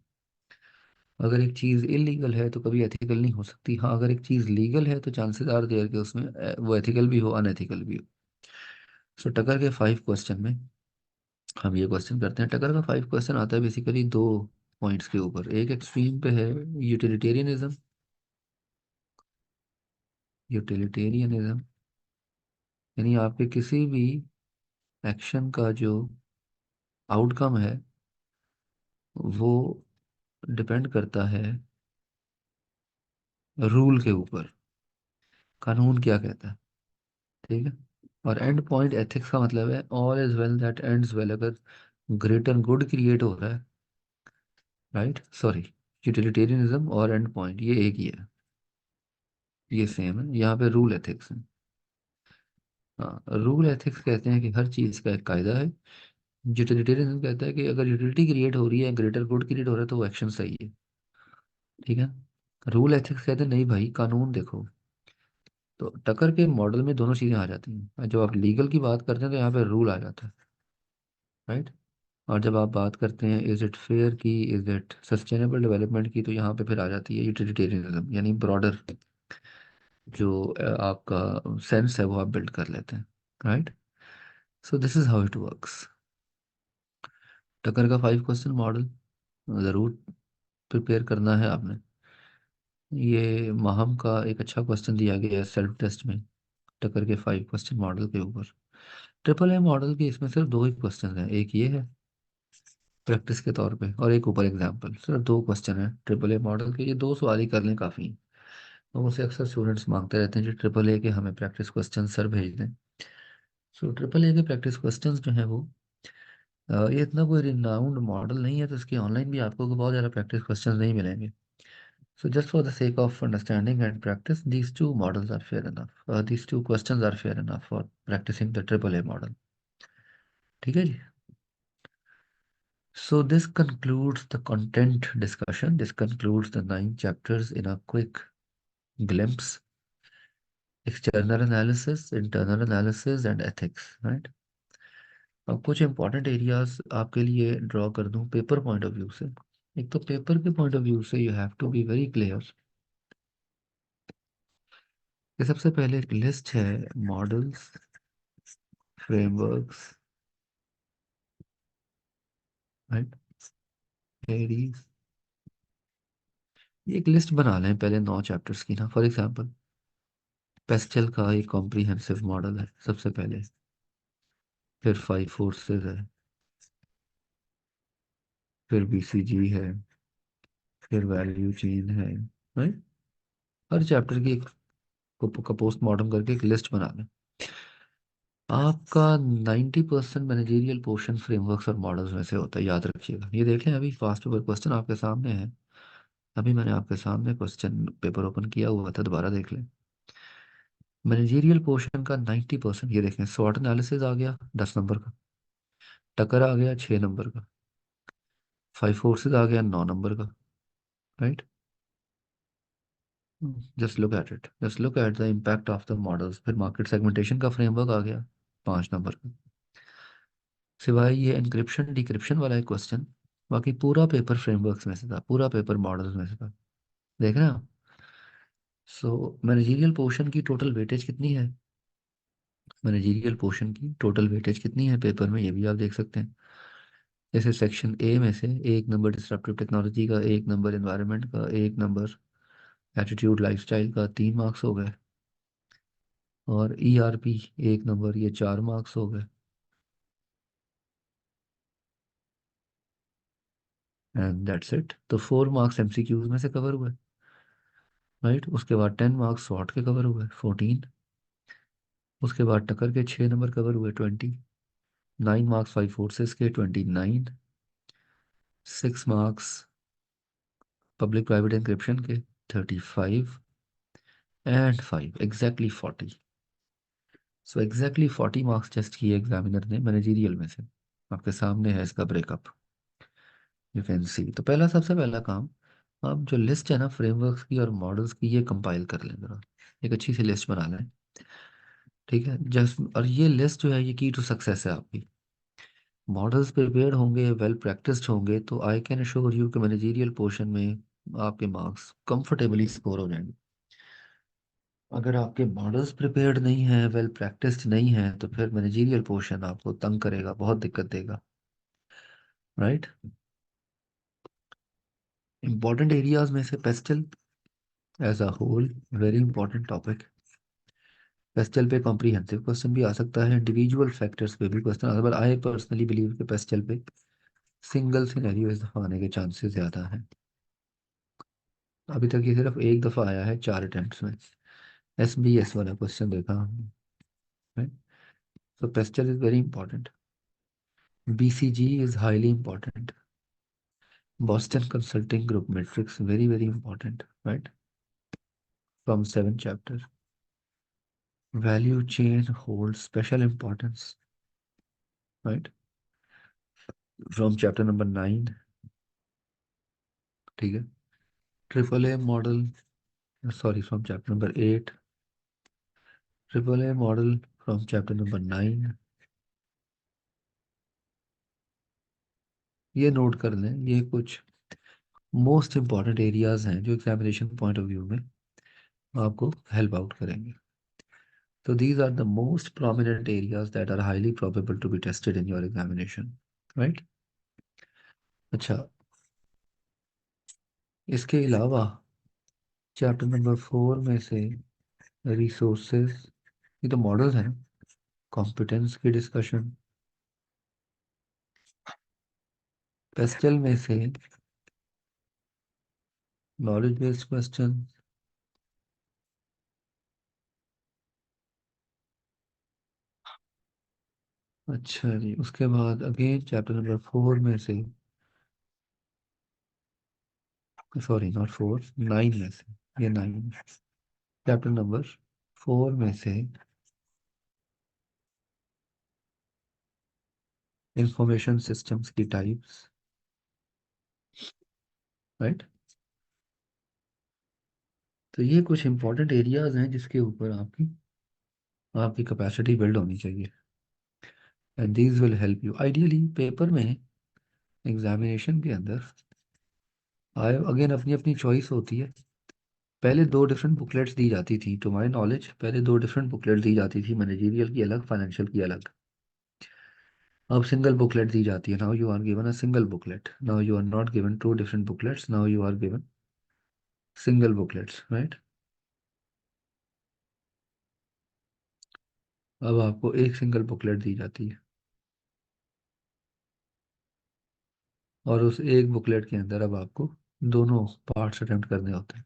अगर एक चीज़ इलीगल है तो कभी एथिकल नहीं हो सकती. हाँ, अगर एक चीज़ लीगल है तो चांसेस आर देयर कि उसमें वो एथिकल भी हो, अनएथिकल भी हो. सो टकर के 5 क्वेश्चन में हम ये क्वेश्चन करते हैं। टकर का 5 क्वेश्चन आता है बेसिकली 2 पॉइंट्स के ऊपर। एक एक्सट्रीम पे है यूटिलिटेरियनिज्म, यूटिलिटेरियनिज्म यानी आपके किसी भी एक्शन का जो आउटकम है वो डिपेंड करता है रूल के ऊपर, कानून क्या कहता है। ठीक है। और एंड पॉइंट एथिक्स का मतलब है all is well that ends well, अगर ग्रेटर गुड क्रिएट हो रहा है, राइट, सॉरी, यूटिलिटेरियनिज्म और एंड पॉइंट ये एक ही है, ये सेम है। यहाँ पे रूल एथिक्स है। हाँ, रूल एथिक्स कहते हैं कि हर चीज़ का एक कायदा है। यूटिलिटेरियनिज्म कहता है कि अगर यूटिलिटी क्रिएट हो रही है, ग्रेटर गुड क्रिएट हो रहा है तो वो एक्शन सही है। ठीक है। रूल एथिक्स कहते हैं नहीं भाई, कानून देखो। तो टकर के मॉडल में दोनों चीज़ें आ जाती हैं। जब आप लीगल की बात करते हैं तो यहाँ पे रूल आ जाता है, राइट। और जब आप बात करते हैं इज इट फेयर की, इज इट सस्टेनेबल डेवलपमेंट की, तो यहाँ पे फिर आ जाती है यूटिलिटेरियनिज्म, यानी ब्रॉडर जो आपका सेंस है वो आप बिल्ड कर लेते हैं, right. So this is how it works. Tucker का 5 क्वेश्चन मॉडल ज़रूर प्रिपेयर करना है आपने। ये माहम का एक अच्छा क्वेश्चन दिया गया है सेल्फ टेस्ट में, टक्कर के 5 क्वेश्चन मॉडल के ऊपर। ट्रिपल ए मॉडल के इसमें सिर्फ 2 ही क्वेश्चन हैं, एक ये है प्रैक्टिस के तौर पे और एक ऊपर एग्जाम्पल। सिर्फ 2 क्वेश्चन है ट्रिपल ए मॉडल के, ये 2 सवाल ही कर लें काफ़ी है। तो मुझसे अक्सर स्टूडेंट्स मांगते रहते हैं जी ट्रिपल ए के हमें प्रैक्टिस क्वेश्चन सर भेज दें। सो ट्रिपल ए के प्रैक्टिस क्वेश्चन जो हैं वो ये इतना कोई रिनाउंड मॉडल नहीं है, तो इसकी ऑनलाइन भी आपको बहुत ज़्यादा प्रैक्टिस क्वेश्चन नहीं मिलेंगे। So just for the sake of understanding and practice, these two models are fair enough. These two questions are fair enough for practicing the triple A model. ठीक है जी। So this concludes the content discussion. This concludes the 9 chapters in a quick glimpse. External analysis, internal analysis and ethics, right? अब कुछ इंपॉर्टेंट एरियाज आपके लिए ड्रॉ कर दूं पेपर पॉइंट ऑफ व्यू से। एक तो पेपर के पॉइंट ऑफ व्यू से you have to be very clear कि सबसे पहले एक लिस्ट है मॉडल्स, फ्रेमवर्क्स, राइट, theories। ये एक लिस्ट बना लें पहले 9 चैप्टर्स की ना। फॉर एग्जांपल पेस्टल का एक कॉम्प्रिहेंसिव मॉडल है सबसे पहले, फिर 5 फोर्सेस है, फिर बीसीजी है, फिर वैल्यू चेन है, राइट। हर चैप्टर की एक का पोस्टमार्टम करके एक लिस्ट बना लें। आपका 90% मैनेजरियल पोर्शन फ्रेमवर्क्स और मॉडल्स में से होता है, याद रखिएगा। ये देख लें, अभी फास्ट पेपर क्वेश्चन आपके सामने है। अभी मैंने आपके सामने क्वेश्चन पेपर ओपन किया हुआ था, दोबारा देख लें। मैनेजरियल पोर्शन का 90%, ये देखें, स्वॉट एनालिसिस आ गया 10 नंबर का, टकर आ गया 6 नंबर का, 5 फोर्सेस आ गया 9 नंबर का, right. Just look at it, just look at the impact of the models. फिर मार्केट सेगमेंटेशन का फ्रेमवर्क आ गया 5 नंबर का। सिवाय ये एनक्रिप्शन डिक्रिप्शन वाला एक क्वेश्चन, बाकी पूरा पेपर फ्रेमवर्क्स में से था, पूरा पेपर मॉडल्स में से था। देख रहे हैं आप। सो मैनेजरियल पोर्शन की टोटल वेटेज कितनी है, मैनेजरियल पोर्शन की टोटल वेटेज कितनी है पेपर में, ये भी आप देख सकते हैं। जैसे सेक्शन ए में से 1 नंबर डिस्ट्रप्टिव टेक्नोलॉजी का, 1 नंबर एनवायरनमेंट का, 1 नंबर एटीट्यूड लाइफस्टाइल का, 3 मार्क्स हो गए। और ईआरपी 1 नंबर, ये 4 मार्क्स हो गए। And that's it. तो 4 मार्क्स एमसीक्यूज में से कवर हुए, राइट। उसके बाद 10 मार्क्स शॉर्ट के कवर हुए 14। उसके बाद टक्कर के 6 नंबर कवर हुए 20। 9 मार्क्स 5 फोर्सेस के 29। 6 मार्क्स पब्लिक प्राइवेट इंक्रिप्शन के 35। And 5 exactly 40। So exactly 40 marks test किए एग्जामिनर ने मैनेजरियल में से। आपके सामने है इसका ब्रेकअप, यू कैन सी। तो पहला, सबसे पहला काम, आप जो लिस्ट है ना फ्रेमवर्क्स की और मॉडल्स की, ये कंपाइल कर लें जरा, एक अच्छी सी लिस्ट बना लें। ठीक है। जस्ट, और ये लिस्ट जो है ये की टू सक्सेस है आपकी। मॉडल्स प्रिपेयर्ड होंगे, वेल प्रैक्टिस्ड होंगे, तो आई कैन अश्योर यू कि मैनेजरियल पोर्शन में आपके मार्क्स कंफर्टेबली स्कोर हो जाएंगे। अगर आपके मॉडल्स प्रिपेयर्ड नहीं हैं, वेल प्रैक्टिस्ड नहीं हैं, तो फिर मैनेजरियल पोर्शन आपको तंग करेगा, बहुत दिक्कत देगा। राइट। इंपॉर्टेंट एरियाज में से PESTEL as a whole very important topic. PESTEL पे कॉम्प्रिहेंसिव क्वेश्चन भी आ सकता है, इंडिविजुअल फैक्टर्स पे भी क्वेश्चन आता है, पर आई पर्सनली बिलीव कि पेस्टल पे सिंगल सिनेरियो इस दफा आने के चांसेस ज्यादा हैं। अभी तक ये सिर्फ एक दफा आया है 4 अटेम्प्ट्स में। SBS वाला क्वेश्चन देखा हमने। So pestle is very important. BCG is highly important. Boston Consulting Group matrix very very important, right? From 7 chapters. Value chain holds special importance, right? From chapter number 9, ठीक है। Triple A model, sorry, from chapter number 8। Triple A model from chapter number 9। ये नोट कर लें, ये कुछ मोस्ट इंपॉर्टेंट एरियाज हैं जो एग्जामिनेशन पॉइंट ऑफ व्यू में आपको हेल्प आउट करेंगे। So these are the most prominent areas that are highly probable to be tested in your examination, right? अच्छा, इसके अलावा चैप्टर नंबर 4 में से रिसोर्सेज, ये तो मॉडल्स हैं। कॉम्पिटेंस की डिस्कशन, पेस्टल में से नॉलेज बेस्ड क्वेश्चन, अच्छा जी, उसके बाद अगेन चैप्टर नंबर 4 में से, सॉरी नॉट 4, 9 में से, ये 9, चैप्टर नंबर 4 में से इंफॉर्मेशन सिस्टम्स की टाइप्स, राइट। तो ये कुछ इंपॉर्टेंट एरियाज हैं जिसके ऊपर आपकी आपकी कैपेसिटी बिल्ड होनी चाहिए, and these will help you ideally paper में, एग्जामिनेशन के अंदर। आए अगेन, अपनी अपनी चॉइस होती है। पहले दो डिफरेंट बुकलेट्स दी जाती थी, टू माय नॉलेज पहले दो डिफरेंट बुकलेट दी जाती थी, मैनेजरियल की अलग, फाइनेंशियल की अलग। अब सिंगल बुकलेट दी जाती है। Now you are given a single booklet, now you are not given two different booklets, now you are given single booklets, right. अब आपको एक सिंगल बुकलेट दी जाती है, और उस एक बुकलेट के अंदर अब आपको दोनों पार्ट्स अटेम्प्ट करने होते हैं।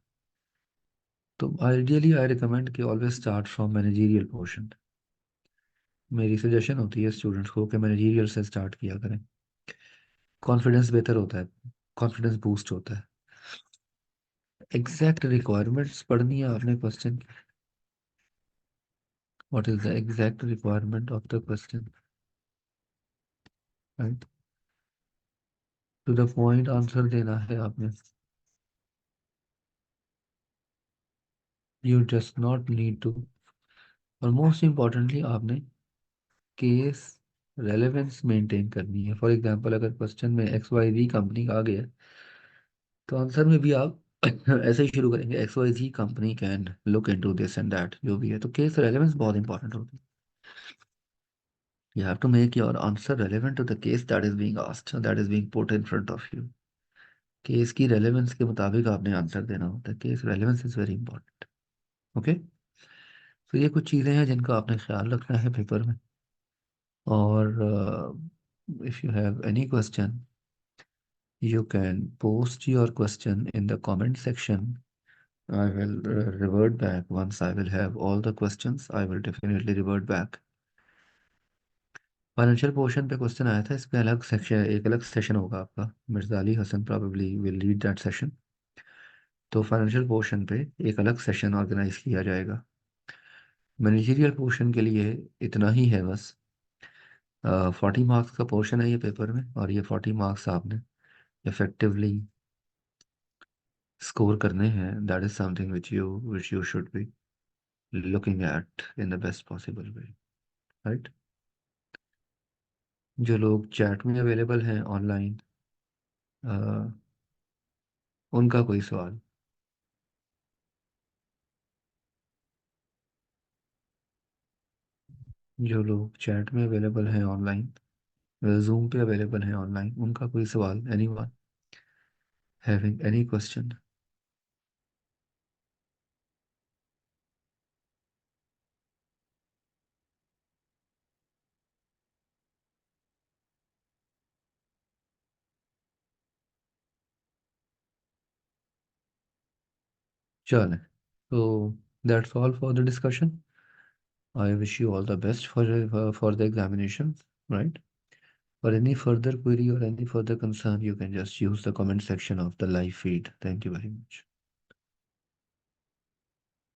तो आइडियली आई रिकमेंड कि always start from managerial portion. मेरी सजेशन होती है स्टूडेंट्स को कि मैनेजरियल से स्टार्ट किया करें। कॉन्फिडेंस बेहतर होता है, कॉन्फिडेंस बूस्ट होता है। एग्जैक्ट रिक्वायरमेंट्स पढ़नी है आपने क्वेश्चन की। What is the exact requirement of the question, right. To the point answer देना है आपने। You just not need to, और मोस्ट इम्पॉर्टेंटली आपने केस रेलेवेंस मेंटेन करनी है। फॉर एग्जांपल, अगर क्वेश्चन में XYZ कंपनी आ गया, तो आंसर में भी आप ऐसे ही शुरू करेंगे, XYZ company can look into this and that, जो भी है। तो केस रेलेवेंस बहुत इंपॉर्टेंट होती है। You have to make your answer relevant to the case that is being asked, that is being put in front of you. Case की रेलेवेंस के मुताबिक आपने आंसर देना होता है। Case relevance is very important. Okay, तो ये कुछ चीज़ें हैं जिनका आपने ख्याल रखना है पेपर में। और if you have any question, you can post your question in the comment section. I will revert back once I will have all the questions. I will definitely revert back. Financial portion पे क्वेश्चन आया था, इस पे अलग सेक्शन, एक अलग सेशन होगा आपका। Mirza Ali Hasan probably will lead that session. तो फाइनेंशियल पोर्शन पे एक अलग सेशन ऑर्गेनाइज किया जाएगा। मैनेजरियल पोर्शन के लिए इतना ही है बस। 40 मार्क्स का पोर्शन है ये पेपर में, और ये 40 मार्क्स आपने इफेक्टिवली स्कोर करने हैं। That is something which you should B looking at in the best possible way, right? जो लोग चैट में अवेलेबल हैं ऑनलाइन, उनका कोई सवाल? जो लोग चैट में अवेलेबल हैं ऑनलाइन, जूम पे अवेलेबल हैं ऑनलाइन, उनका कोई सवाल, एनीवन हैविंग एनी क्वेश्चन? चलें, तो that's all for the discussion. I wish you all the best for the examination, right? For any further query or any further concern, you can just use the comment section of the live feed. Thank you very much.